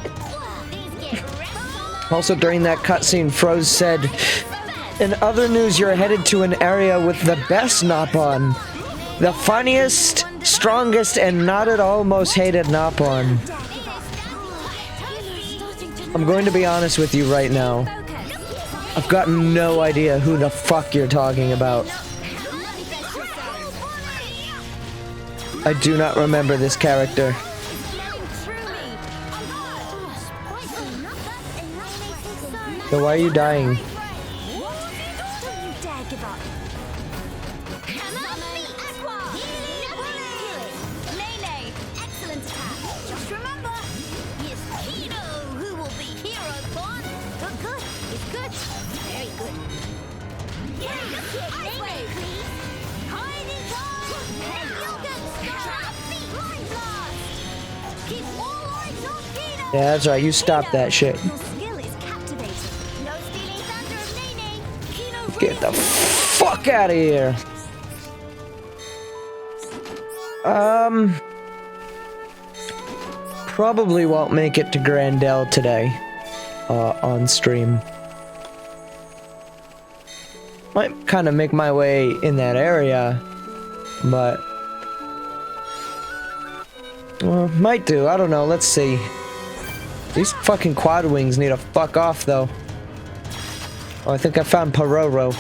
Also, during that cutscene, Froze said, "In other news, you're headed to an area with the best Napon. The funniest, strongest, and not at all most hated Napon." I'm going to be honest with you right now. I've got no idea who the fuck you're talking about. I do not remember this character. So why are you dying? Don't you dare give up. Nene, excellent attack. Just remember, it's Kino who will be hero born. Good. It's good. Very good. Yeah, look here, Nene. Hiding time. And you'll get stuck. Mind blast. Keep all eyes on Kino. Yeah, that's right. You stop that shit. Your skill is captivating. No stealing thunder of Nene. Kino Get the fuck out of here. Probably won't make it to Grandel today. On stream. Might kind of make my way in that area, but well, might do. I don't know. Let's see. These fucking quad wings need to fuck off, though. Oh, I think I found Pororo.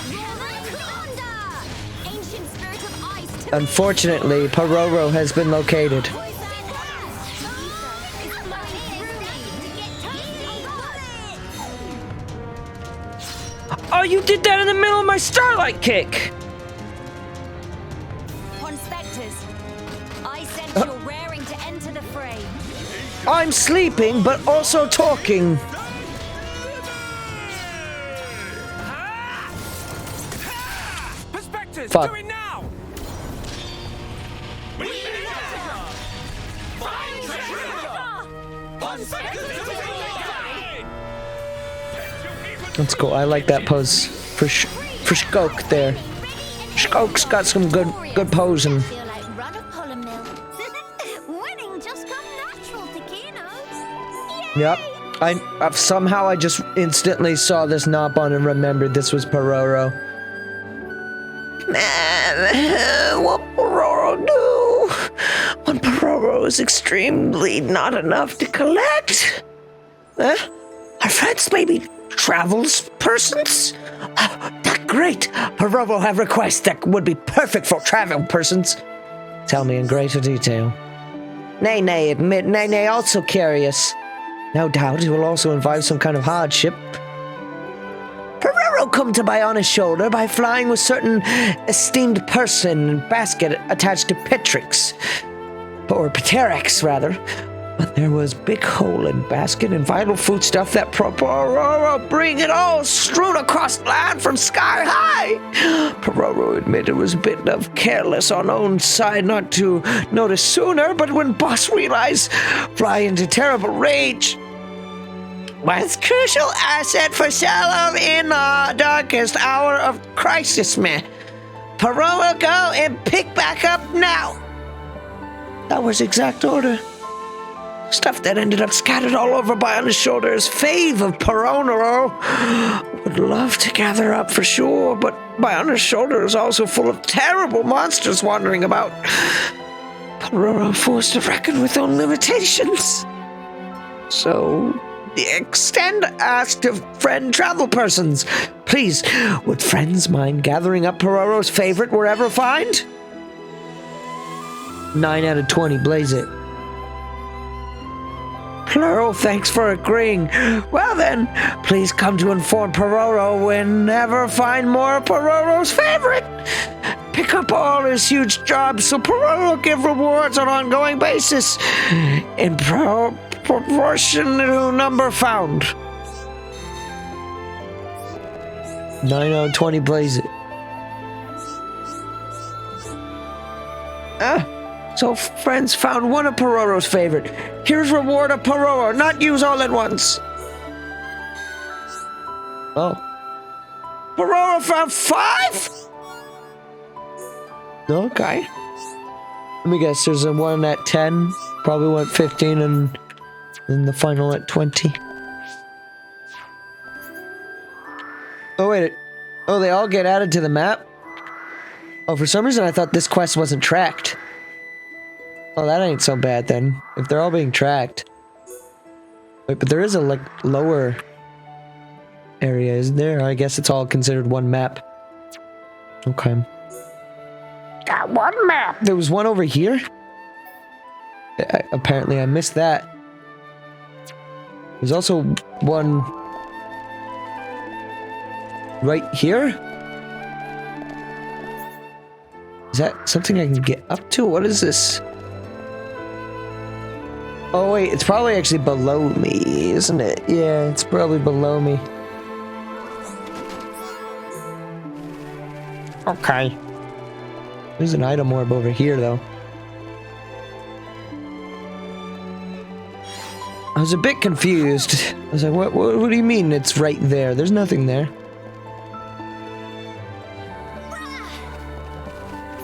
Unfortunately, Pororo has been located. Oh, you did that in the middle of my Starlight kick! Ponspectors, I sense you're raring to enter the fray. I'm sleeping, but also talking. Fuck. Let's go. I like that pose for Shkoke there. Shkoke's got some good posing. Feel like run a polar mill. Winning just come natural to Kino. Yep. I've somehow I just instantly saw this Nopon and remembered this was Pororo. Man, what Pororo do? When Pororo is extremely not enough to collect? Our friends may be travels persons? Great! Pororo have requests that would be perfect for travel persons. Tell me in greater detail. Nene admit Nene also curious. No doubt he will also involve some kind of hardship. Pororo come to Biona's shoulder by flying with certain esteemed person and basket attached to Petrix. Or Pteryx, rather. But there was big hole in basket and vital foodstuff that Pororo bring it all strewn across land from sky high. Pororo admitted it was a bit of careless on own side not to notice sooner, but when boss realized, fly into terrible rage. Was crucial asset for Shalom in the darkest hour of crisis, man. Pororo go and pick back up now. That was exact order. Stuff that ended up scattered all over Biona's shoulders. Fave of Pororo would love to gather up for sure, but Biona's shoulder is also full of terrible monsters wandering about. Pororo forced to reckon with own limitations. So, the extend ask to friend travel persons. Please, would friends mind gathering up Pororo's favorite wherever find? 9 out of 20, blaze it. Plural, thanks for agreeing. Well then, please come to inform Pororo whenever find more of Pororo's favorite. Pick up all his huge jobs so Pororo give rewards on an ongoing basis in proportion to number found. 9 out of 20, blaze it. So friends found one of Pororo's favorite. Here's reward of Pororo, not use all at once. Oh. Pororo found 5? Okay. Let me guess, there's a one at 10, probably one at 15, and then the final at 20. Oh, wait. Oh, they all get added to the map? Oh, for some reason I thought this quest wasn't tracked. Oh, that ain't so bad then. If they're all being tracked. Wait, but there is a, like, lower area, isn't there? I guess it's all considered one map. Okay. Got one map! There was one over here? Apparently I missed that. There's also one right here? Is that something I can get up to? What is this? Oh wait, it's probably actually below me, isn't it? Yeah, it's probably below me. Okay. There's an item orb over here, though. I was a bit confused. I was like, what do you mean it's right there? There's nothing there.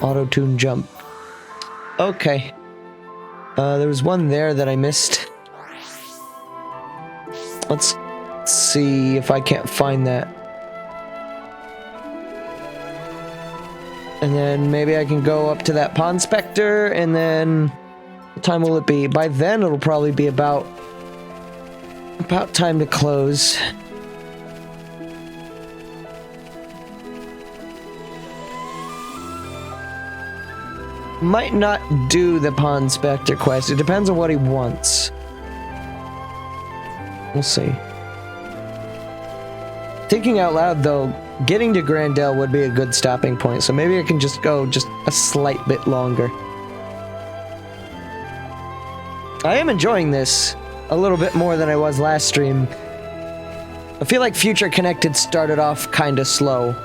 Auto-tune jump. Okay. There was one there that I missed. Let's see if I can't find that. And then maybe I can go up to that Ponspector, and then what time will it be? By then it'll probably be about time to close. Might not do the Ponspector quest. It depends on what he wants. We'll see. Thinking out loud, though, getting to Grandel would be a good stopping point, so maybe I can just go just a slight bit longer. I am enjoying this a little bit more than I was last stream. I feel like Future Connected started off kinda slow.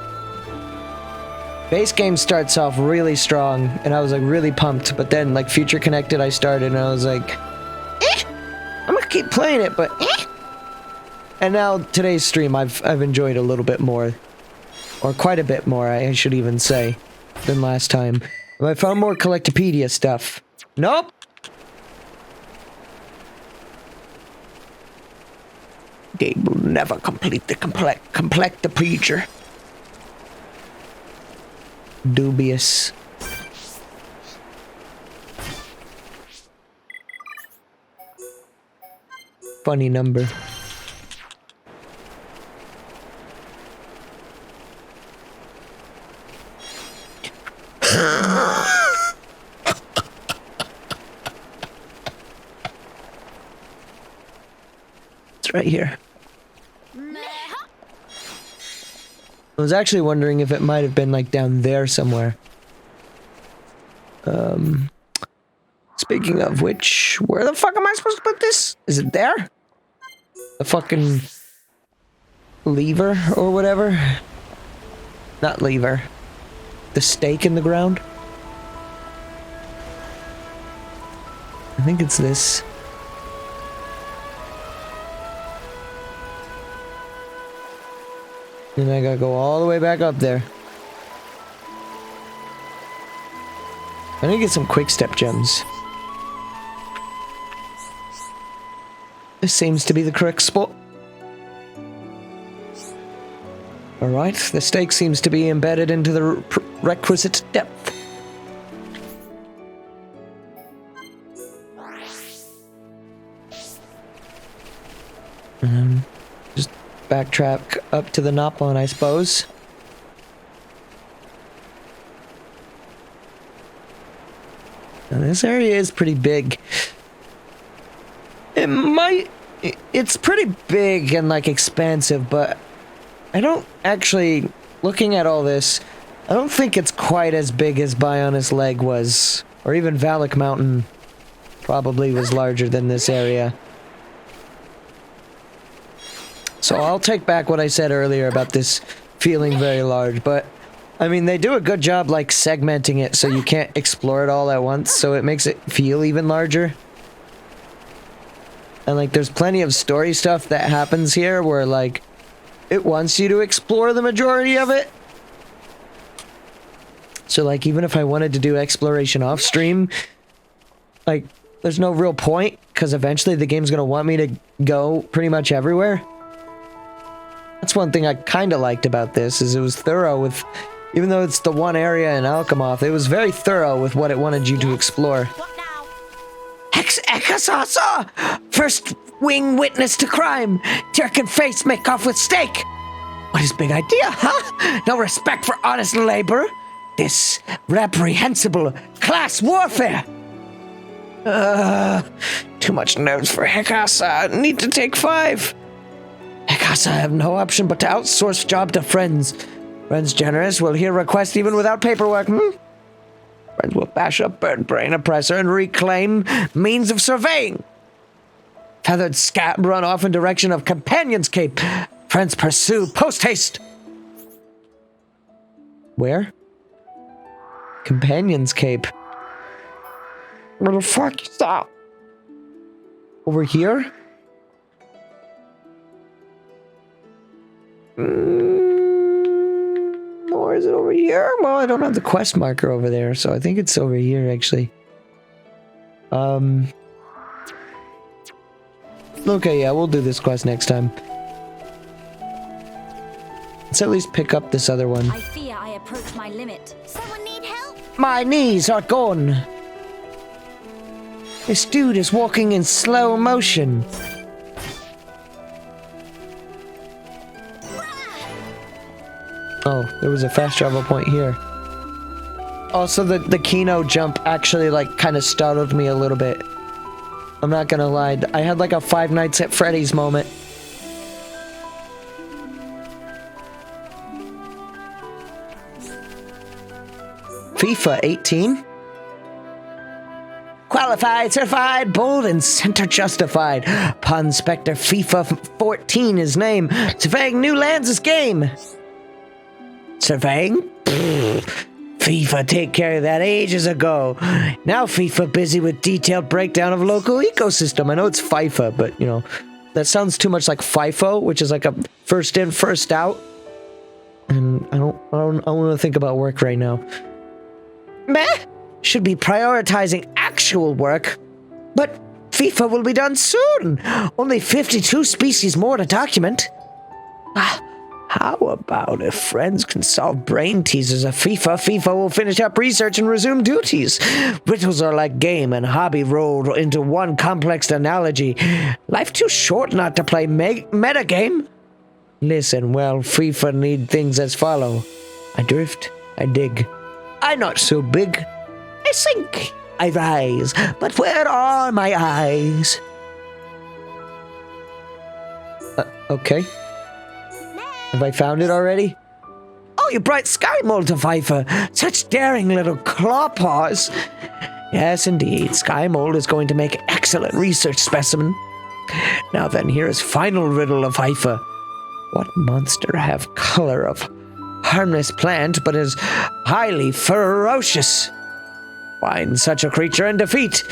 Base game starts off really strong, and I was like really pumped, but then like Future Connected I started and I was like, I'm gonna keep playing it, but And now today's stream I've enjoyed a little bit more. Or quite a bit more, I should even say, than last time. I found more Collectopedia stuff. Nope! Gabe will never complete the Collectopedia. Dubious. Funny number. It's right here. I was actually wondering if it might have been like down there somewhere. Speaking of which, where the fuck am I supposed to put this? Is it there? The fucking lever or whatever? Not lever. The stake in the ground? I think it's this. And I gotta go all the way back up there. I need to get some quick step gems. This seems to be the correct spot. Alright, the stake seems to be embedded into the requisite depth. Just backtrack up to the Nopon, I suppose. Now, this area is pretty big. It's pretty big and like expansive, but I don't actually, looking at all this, I don't think it's quite as big as Bionis Leg was, or even Valak Mountain probably was larger than this area. So I'll take back what I said earlier about this feeling very large, but I mean, they do a good job like segmenting it so you can't explore it all at once, so it makes it feel even larger. And like there's plenty of story stuff that happens here where like it wants you to explore the majority of it. So like even if I wanted to do exploration off stream, like there's no real point because eventually the game's gonna want me to go pretty much everywhere. That's one thing I kind of liked about this, is it was thorough with, even though it's the one area in Alchemoth, it was very thorough with what it wanted you to explore. Ekasasa! First wing witness to crime! Turk and face make off with stake! What is big idea, huh? No respect for honest labor? This reprehensible class warfare! Too much nerves for Hekasa. Need to take 5. Alas, I have no option but to outsource job to friends. Friends generous will hear request even without paperwork. Friends will bash up bird brain oppressor and reclaim means of surveying. Feathered scab run off in direction of Companion's Cape. Friends pursue post haste. Where? Companion's Cape. Where the fuck is that? Over here? Or is it over here? Well, I don't have the quest marker over there, so I think it's over here, actually. Okay, yeah, we'll do this quest next time. Let's at least pick up this other one. I fear I approach my limit. Someone need help? My knees are gone. This dude is walking in slow motion. Oh, there was a fast travel point here. Also, the Kino jump actually, like, kind of startled me a little bit. I'm not gonna lie. I had, like, a Five Nights at Freddy's moment. FIFA 18? Qualified, certified, bold, and center justified. Ponspector FIFA 14 is name. Surveying new lands is game. Surveying? FIFA take care of that ages ago. Now FIFA busy with detailed breakdown of local ecosystem. I know it's FIFA, but you know, that sounds too much like FIFO, which is like a first in, first out. And I don't want to think about work right now. Meh. Should be prioritizing actual work. But FIFA will be done soon. Only 52 species more to document. How about if friends can solve brain teasers of FIFA will finish up research and resume duties. Riddles are like game and hobby rolled into one complex analogy. Life too short not to play metagame. Listen, well, FIFA need things as follow. I drift, I dig. I not so big. I sink, I rise. But where are my eyes? Okay. Have I found it already? Oh, you bright sky mold to FIFA. Such daring little claw paws. Yes, indeed. Sky mold is going to make excellent research specimen. Now then, here is final riddle of FIFA. What monster have color of harmless plant but is highly ferocious? Find such a creature and defeat.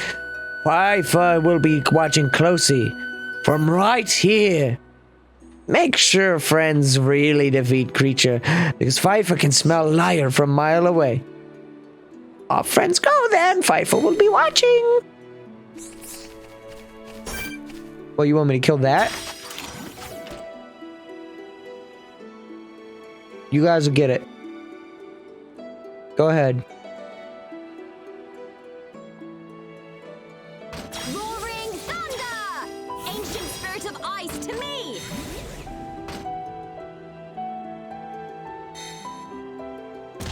FIFA will be watching closely from right here. Make sure friends really defeat creature, because FIFA can smell liar from a mile away. Off friends go then, FIFA will be watching. Well, you want me to kill that? You guys will get it. Go ahead. Roaring thunder! Ancient spirit of ice to me!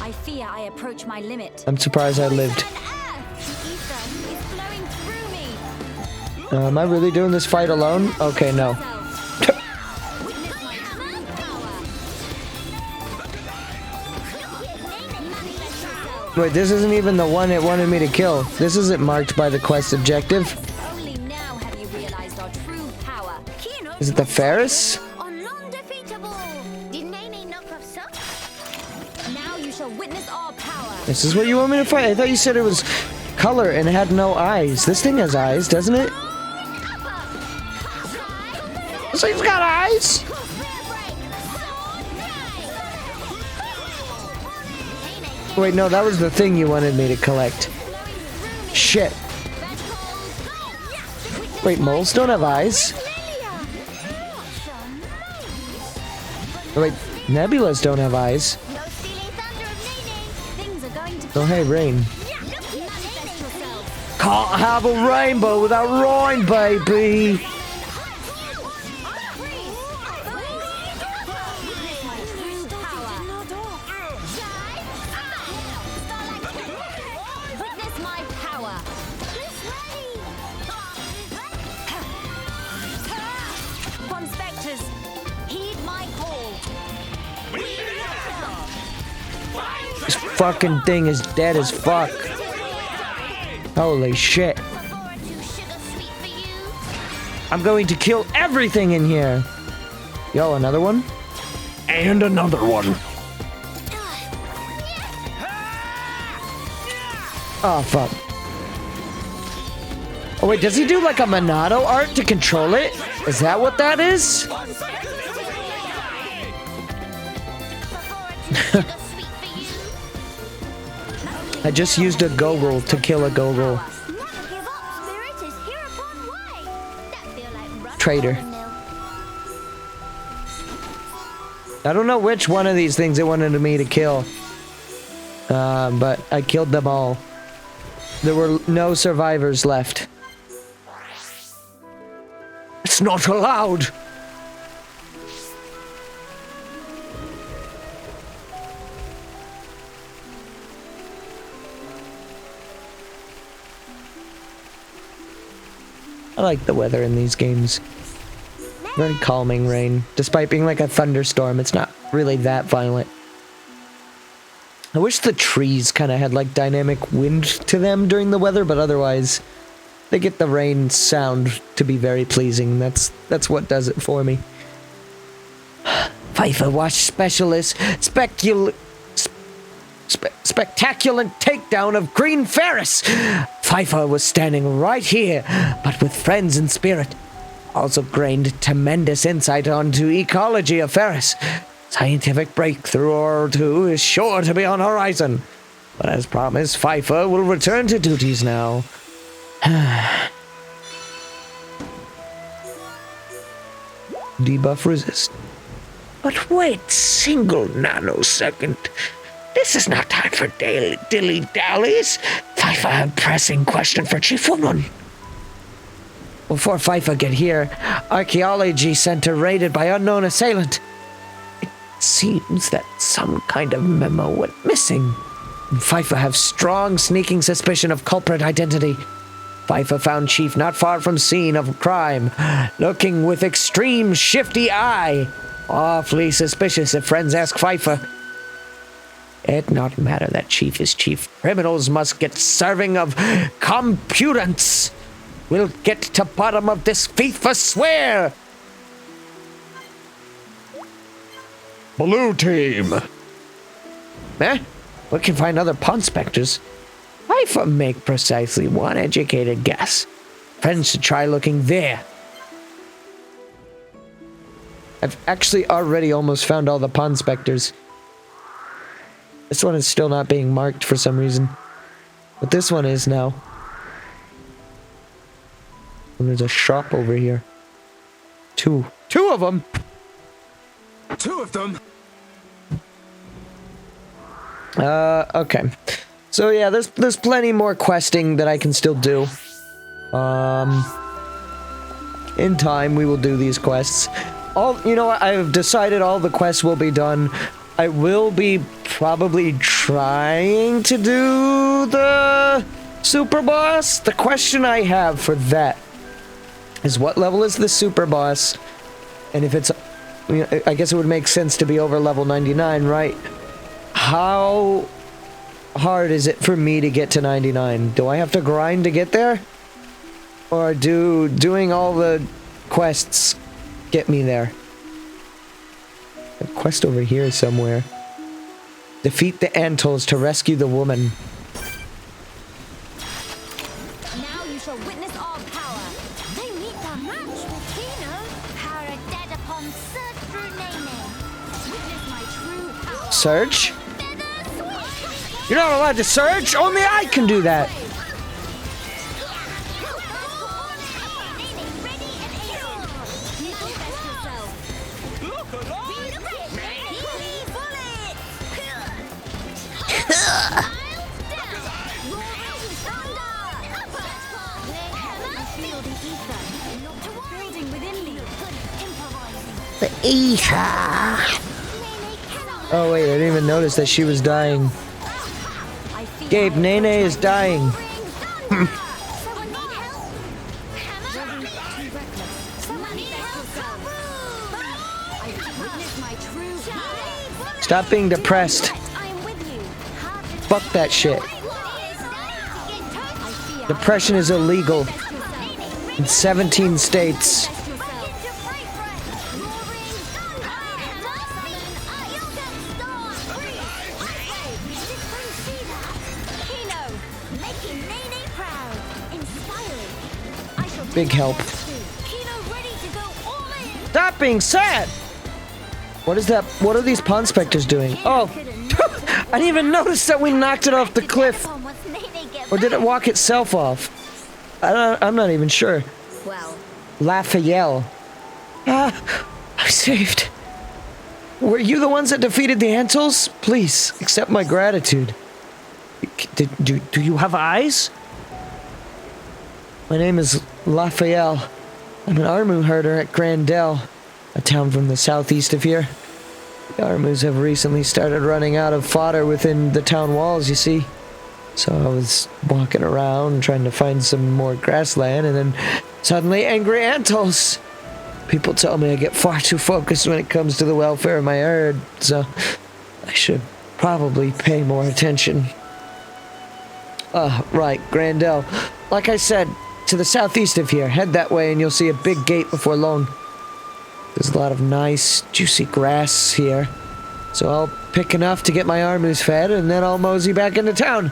I fear I approach my limit. I'm surprised I lived. Am I really doing this fight alone? Okay, no. Wait, this isn't even the one it wanted me to kill. This isn't marked by the quest objective. Only now have you realized our true power. Is it the Ferris? Now you shall witness our power. This is what you want me to fight? I thought you said it was color and it had no eyes. This thing has eyes, doesn't it? This thing's got eyes! Wait, no, that was the thing you wanted me to collect. Shit. Wait, moles don't have eyes? Oh, wait, nebulas don't have eyes. Oh, hey, rain. Can't have a rainbow without rain, baby. Ponspectors, heed This fucking thing is dead as fuck. Holy shit. I'm going to kill everything in here. Yo, another one? And another one. Oh, fuck. Oh, wait, does he do like a Monado art to control it? Is that what that is? I just used a Gogol to kill a Gogol. Traitor. I don't know which one of these things it wanted me to kill. But I killed them all. There were no survivors left. It's not allowed! I like the weather in these games. Very calming rain. Despite being like a thunderstorm, it's not really that violent. I wish the trees kind of had like dynamic wind to them during the weather, but otherwise they get the rain sound to be very pleasing. That's what does it for me. FIFA Watch Specialist spectacular takedown of Green Ferris. FIFA was standing right here, but with friends in spirit. Also gained tremendous insight onto ecology of Ferris. Scientific breakthrough or two is sure to be on horizon. But as promised, FIFA will return to duties now. Debuff resist. But wait, single nanosecond. This is not time for dilly-dallies. FIFA had pressing question for Chief Woodman. Before FIFA get here, Archaeology Center raided by unknown assailant. It seems that some kind of memo went missing. FIFA have strong sneaking suspicion of culprit identity. FIFA found Chief not far from scene of crime, looking with extreme shifty eye. Awfully suspicious if friends ask FIFA. It not matter that Chief is Chief. Criminals must get serving of computants. We'll get to bottom of this FIFA swear. Blue team. Eh? We can find other Ponspectors. FIFA make precisely one educated guess. Friends should try looking there. I've actually already almost found all the Ponspectors. This one is still not being marked for some reason. But this one is now. And there's a shop over here. Two of them! 2 of them? Okay. So yeah, there's plenty more questing that I can still do. In time, we will do these quests. You know what? I've decided all the quests will be done. I will be probably trying to do the super boss. The question I have for that is what level is the super boss? And if it's, I guess it would make sense to be over level 99, right? How hard is it for me to get to 99? Do I have to grind to get there? Or doing all the quests get me there? A quest over here somewhere. Defeat the Antals to rescue the woman. Now you shall witness our power. They meet their match with Tina. Power dead upon search through naming. Witness my true power. Search? You're not allowed to search? Only I can do that. The ether. Oh wait, I didn't even notice that she was dying. Gabe, Nene is dying. Stop being depressed. Fuck that shit. Depression is illegal in 17 states. Big help. That being said, what is that? What are these Ponspectors doing? Oh, I didn't even notice that we knocked it off the cliff. Or did it walk itself off? I'm not even sure. Well, Raphael. Ah, I saved. Were you the ones that defeated the Antals? Please, accept my gratitude. Do you have eyes? My name is Raphael. I'm an Armu herder at Grandel, a town from the southeast of here. The Armus have recently started running out of fodder within the town walls, you see. So I was walking around trying to find some more grassland, and then suddenly angry Antals. People tell me I get far too focused when it comes to the welfare of my herd, so I should probably pay more attention. Right, Grandel. Like I said, to the southeast of here. Head that way and you'll see a big gate before long. There's a lot of nice, juicy grass here. So I'll pick enough to get my Armus fed, and then I'll mosey back into town.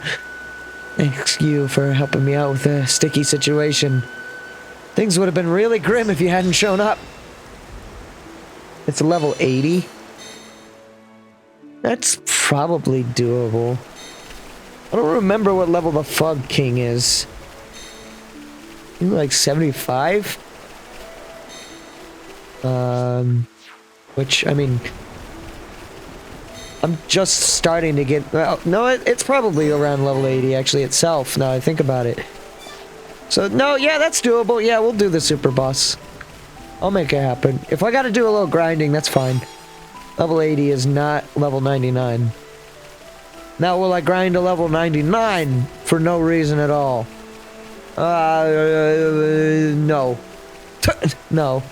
Thanks you for helping me out with a sticky situation. Things would have been really grim if you hadn't shown up. It's level 80. That's probably doable. I don't remember what level the Fog King is. Maybe like 75? Which, I mean, I'm just starting to get, well, no, it's probably around level 80 actually itself, now I think about it. So, no, yeah, that's doable. Yeah, we'll do the super boss. I'll make it happen. If I gotta do a little grinding, that's fine. Level 80 is not level 99. Now, will I grind to level 99 for no reason at all? No. No.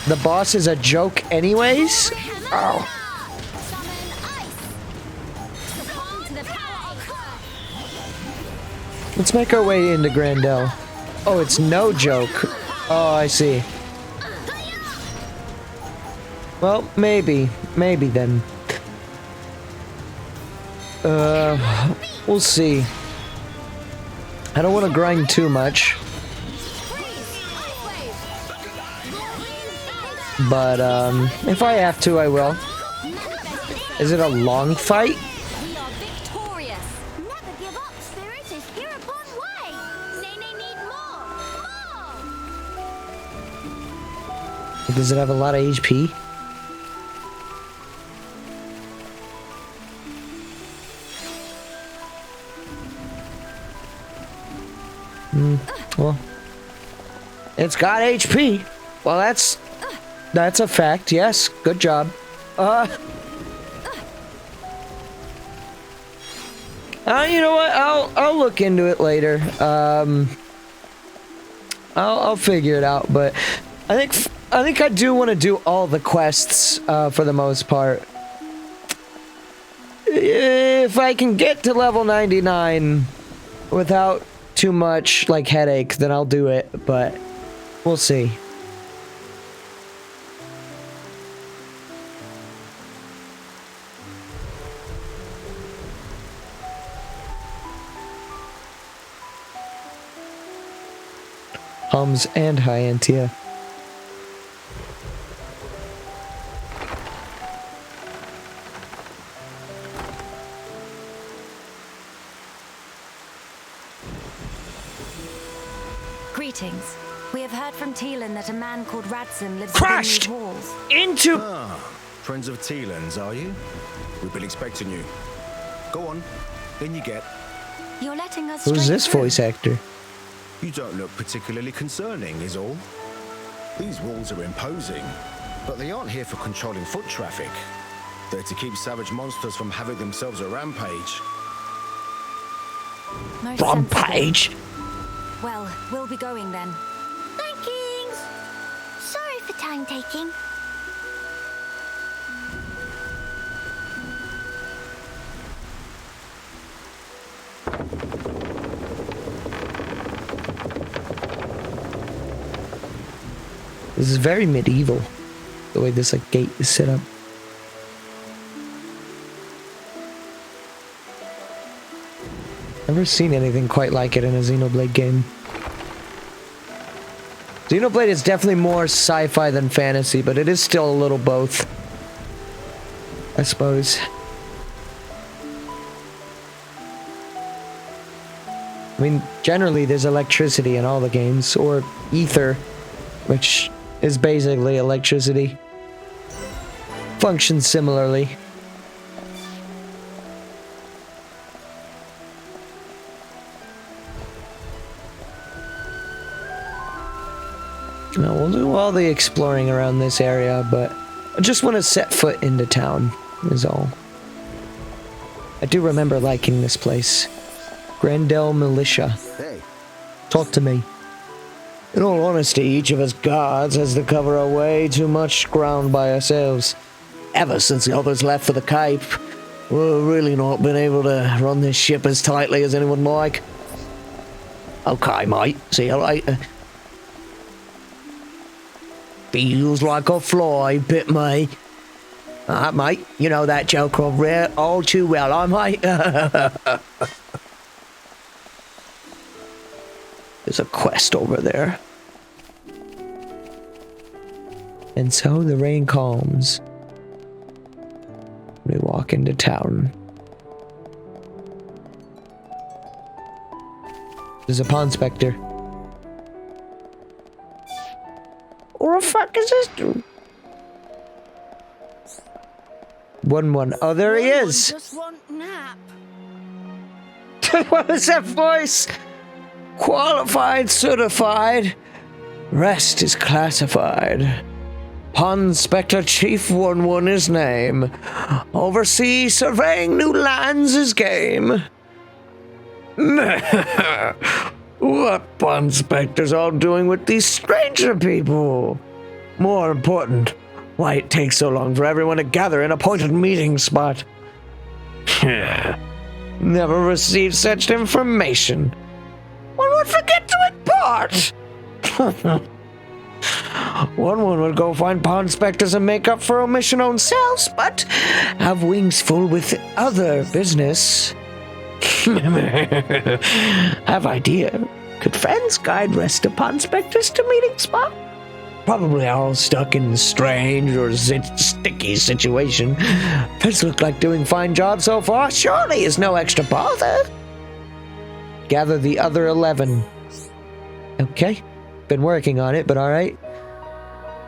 The boss is a joke anyways? Oh. Let's make our way into Grandel. Oh, it's no joke. Oh, I see. Well, maybe. Maybe then. We'll see. I don't want to grind too much. But, if I have to, I will. Is it a long fight? we are victorious. Never give up, spirit is here upon way. Nene need more. Does it have a lot of HP? Well, it's got HP. Well, that's a fact. Yes, good job. You know what? I'll look into it later. I'll figure it out. But I think I do want to do all the quests for the most part. If I can get to level 99 without too much like headache, then I'll do it, but we'll see. Hums and Hyantia. Greetings. We have heard from Teelan that a man called Radsum lives Crashed within these walls. into. Friends of Teelan's, are you? We've been expecting you. Go on, then you get. You're letting us. Who's straight this through. voice actor? You don't look particularly concerning, is all. These walls are imposing, but they aren't here for controlling foot traffic. They're to keep savage monsters from having themselves a rampage. Most Rampage. Well, we'll be going then. Thank Kings. Sorry for I'm taking. This is very medieval, the way this like gate is set up. Never seen anything quite like it in a Xenoblade game. Xenoblade is definitely more sci-fi than fantasy, but it is still a little both, I suppose. I mean, generally there's electricity in all the games, or ether, which is basically electricity. Functions similarly. Now we'll do all the exploring around this area, but I just want to set foot into town, is all. I do remember liking this place. Grandel Militia. Hey. Talk to me. In all honesty, each of us guards has to cover a way too much ground by ourselves. Ever since the others left for the Cape, we've really not been able to run this ship as tightly as anyone like. Okay, mate. See you later. Feels like a fly bit me. Alright, mate. You know that joke of rare all too well, I mate. There's a quest over there. And so the rain calms. We walk into town. There's a Ponspector. What the fuck is this dude? 1-1. Oh, there he is. Just want nap. What was that voice? Qualified, certified. Rest is classified. Ponspector Chief 1-1 is name. Oversee surveying new lands is game. What Ponspector's all doing with these stranger people? More important, why it takes so long for everyone to gather in a appointed meeting spot. Never received such information. One would forget to impart. 1-1 would go find Ponspectors and make up for omission own selves, but have wings full with other business. Have idea. Could friends guide rest of Ponspectors to meeting spot? Probably all stuck in strange or sticky situation. First look like doing fine job so far. Surely is no extra bother. Gather the other 11. Okay. Been working on it, but alright.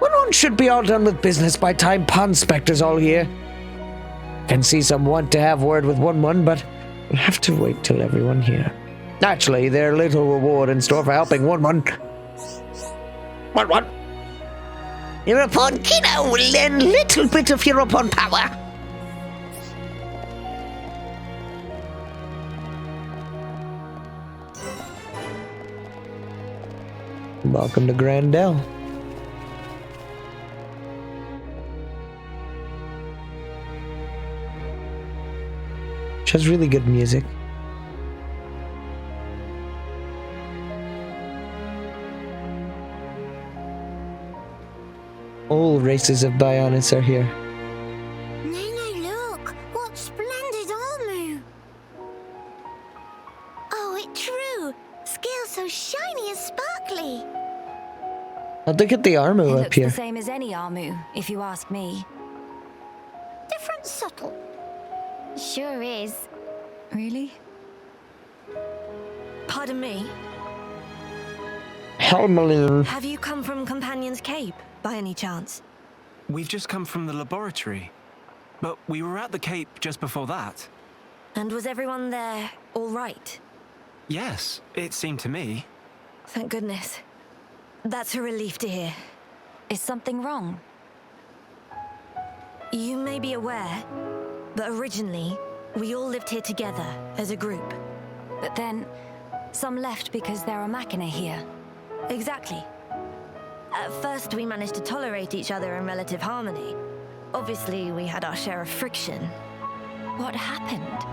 1-1 should be all done with business by time Ponspector's all here. Can see some want to have word with 1-1, but we'll have to wait till everyone here. Naturally, there's little reward in store for helping 1-1. 1-1. Europon Kino will lend little bit of Europon power. Welcome to Grandel. Which has really good music. All races of Bionis are here. No, look! What splendid armor! Oh, it's true! Scales so shiny and sparkly! I'll look at the Armu It up looks here. the same as any Armu, if you ask me. Different subtle. Sure is. Really? Pardon me. Helmeline. Have you come from Companion's Cape, by any chance? We've just come from the laboratory. But we were at the Cape just before that. And was everyone there all right? Yes, it seemed to me. Thank goodness. That's a relief to hear. Is something wrong? You may be aware, but originally, we all lived here together as a group. But then, some left because there are Machina here. Exactly. At first, we managed to tolerate each other in relative harmony. Obviously, we had our share of friction. What happened?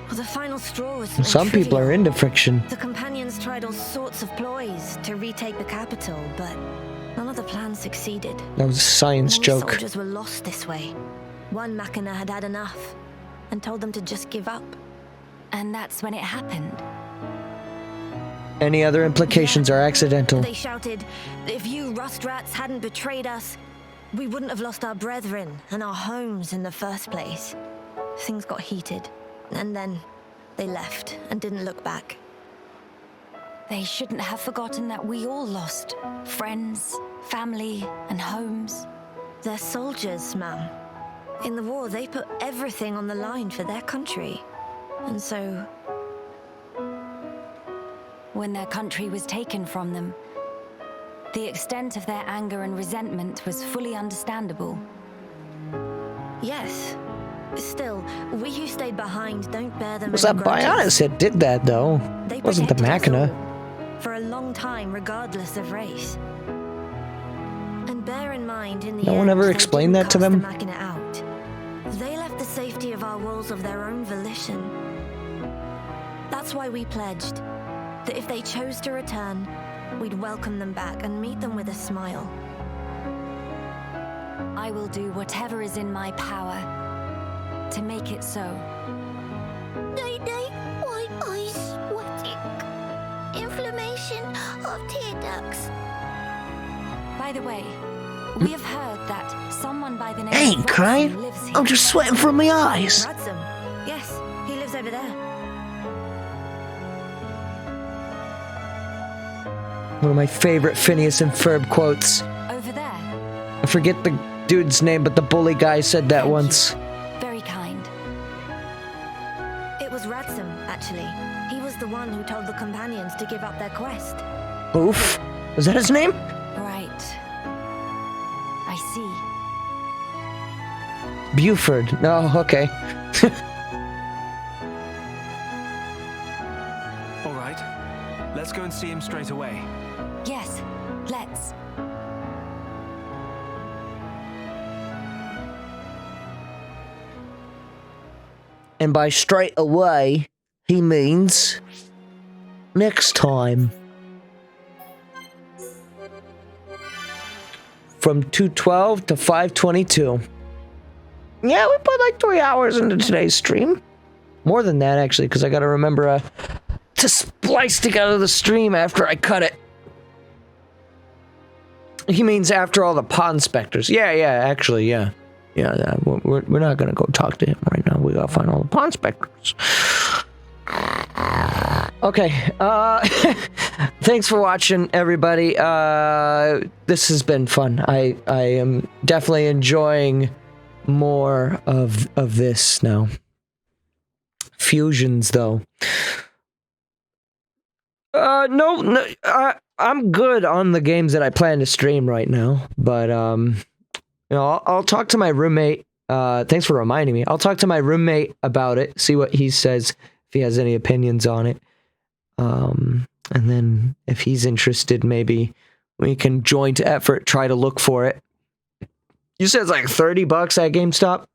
Well, the final straw was something Some people are trivial. into friction. The companions tried all sorts of ploys to retake the capital, but none of the plans succeeded. That was a science Many joke. soldiers were lost this way. One Machina had had enough and told them to just give up. And that's when it happened. Any other implications are accidental. They shouted, if you rust rats hadn't betrayed us, we wouldn't have lost our brethren and our homes in the first place. Things got heated, and then they left and didn't look back. They shouldn't have forgotten that we all lost friends, family, and homes. They're soldiers, ma'am. In the war, they put everything on the line for their country. And so... when their country was taken from them, the extent of their anger and resentment was fully understandable. Yes. Still, we who stayed behind don't bear them It was any that grudges. Bionis that did that, though. They It wasn't the protected us Machina. all, for a long time, regardless of race. And bear in mind, in the No end, one ever they explained didn't that to cast them? the Machina out. They left the safety of our walls of their own volition. That's why we pledged that if they chose to return, we'd welcome them back and meet them with a smile. I will do whatever is in my power to make it so. Day-day, white eyes sweating. Inflammation of tear ducts. By the way, we have heard that someone by the name Hey, of crying. Roxy lives here. I'm just sweating from my eyes. Radsum. Yes, he lives over there. One of my favorite Phineas and Ferb quotes. Over there. I forget the dude's name, but the bully guy said that once. Very kind. It was Radsum, actually. He was the one who told the companions to give up their quest. Oof. Was that his name? Right. I see. Buford. No, okay. All right. Let's go and see him straight away. Yes, let's. And by straight away, he means next time. From 2:12 to 5:22. Yeah, we put like 3 hours into today's stream. More than that, actually, because I gotta remember to splice together the stream after I cut it. He means after all the Ponspectors. Yeah, actually, yeah. Yeah, we're not gonna go talk to him right now. We gotta find all the Ponspectors. Okay, thanks for watching, everybody. This has been fun. I am definitely enjoying more of this now. Fusions, though. No, I'm good on the games that I plan to stream right now, but I'll talk to my roommate. Thanks for reminding me. I'll talk to my roommate about it, see what he says, if he has any opinions on it. And then if he's interested, maybe we can joint effort, try to look for it. You said it's like $30 at GameStop?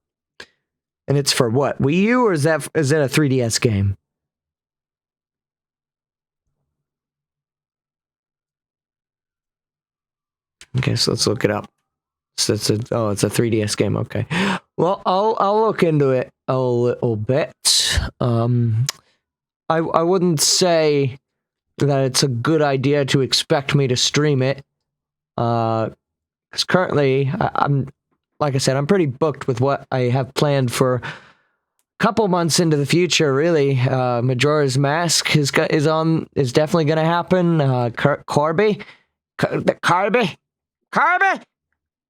And it's for what? Wii U, or is that a 3DS game? Okay, so let's look it up. So it's a 3DS game. Okay. Well, I'll look into it a little bit. I wouldn't say that it's a good idea to expect me to stream it. Because currently, I'm like I said, I'm pretty booked with what I have planned for a couple months into the future. Really, Majora's Mask is definitely going to happen. Kirby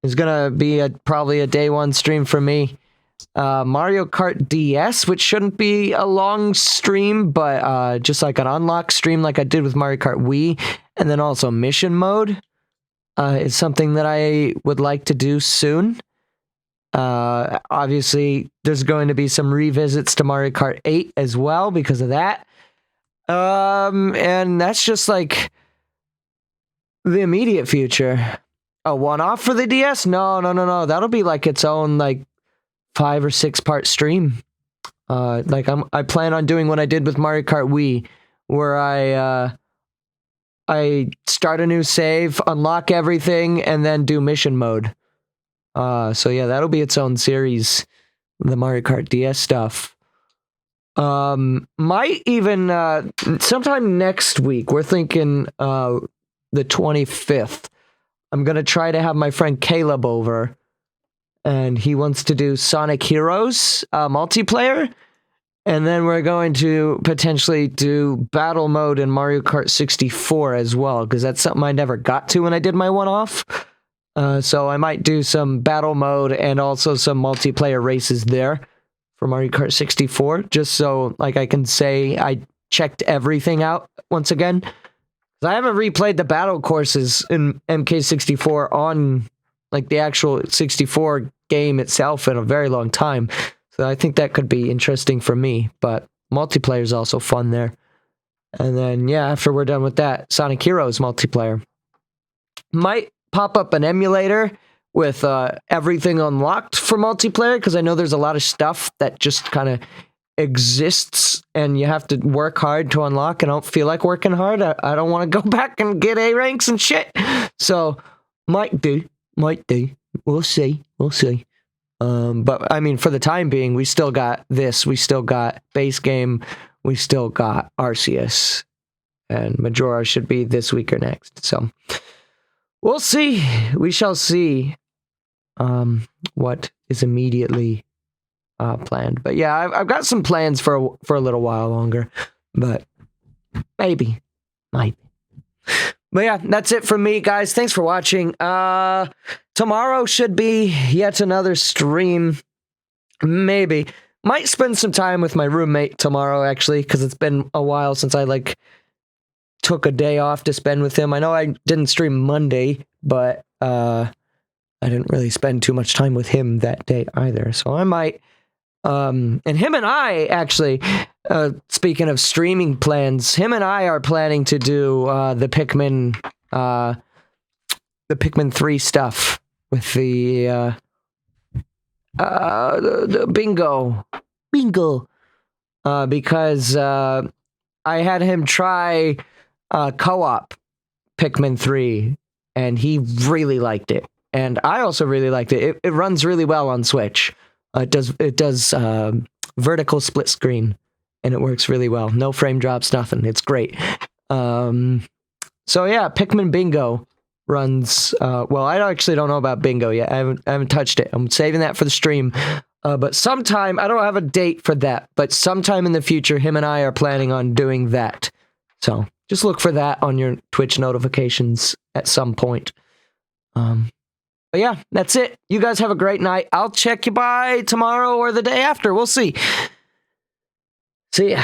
is gonna be probably a day one stream for me. Mario Kart DS, which shouldn't be a long stream, but just like an unlock stream like I did with Mario Kart Wii, and then also mission mode is something that I would like to do soon. Obviously, there's going to be some revisits to Mario Kart 8 as well because of that. And that's just like The immediate future. A one-off for the DS? No. That'll be like its own like 5 or 6 part stream. I plan on doing what I did with Mario Kart Wii, where I start a new save, unlock everything, and then do mission mode. So yeah, that'll be its own series, the Mario Kart DS stuff. Might even sometime next week. We're thinking the 25th. I'm gonna try to have my friend Caleb over, and he wants to do Sonic Heroes multiplayer. And then we're going to potentially do battle mode in Mario Kart 64 as well, because that's something I never got to when I did my one-off. So I might do some battle mode and also some multiplayer races there for Mario Kart 64, just so like I can say I checked everything out once again. I haven't replayed the battle courses in MK64 on like the actual 64 game itself in a very long time. So I think that could be interesting for me, but multiplayer is also fun there. And then, yeah, after we're done with that, Sonic Heroes multiplayer. Might pop up an emulator with everything unlocked for multiplayer, because I know there's a lot of stuff that just kind of exists and you have to work hard to unlock. I don't feel like working hard. I don't want to go back and get A ranks and shit. So, might do. We'll see. But I mean, for the time being, we still got this. We still got base game. We still got Arceus. And Majora should be this week or next. So we'll see. We shall see what is immediately planned. But yeah, I've got some plans for a little while longer. But maybe. Might. But yeah, that's it from me, guys. Thanks for watching. Tomorrow should be yet another stream. Maybe. Might spend some time with my roommate tomorrow, actually, because it's been a while since I, like, took a day off to spend with him. I know I didn't stream Monday, but I didn't really spend too much time with him that day either. So I might... and him and I, actually... speaking of streaming plans, him and I are planning to do the Pikmin 3 stuff with the bingo, because I had him try co-op Pikmin 3, and he really liked it, and I also really liked it. It runs really well on Switch. It does vertical split screen. And it works really well. No frame drops, nothing. It's great. So yeah, Pikmin Bingo runs... well, I actually don't know about Bingo yet. I haven't touched it. I'm saving that for the stream. But sometime... I don't have a date for that. But sometime in the future, him and I are planning on doing that. So just look for that on your Twitch notifications at some point. But yeah, that's it. You guys have a great night. I'll check you by tomorrow or the day after. We'll see. See ya.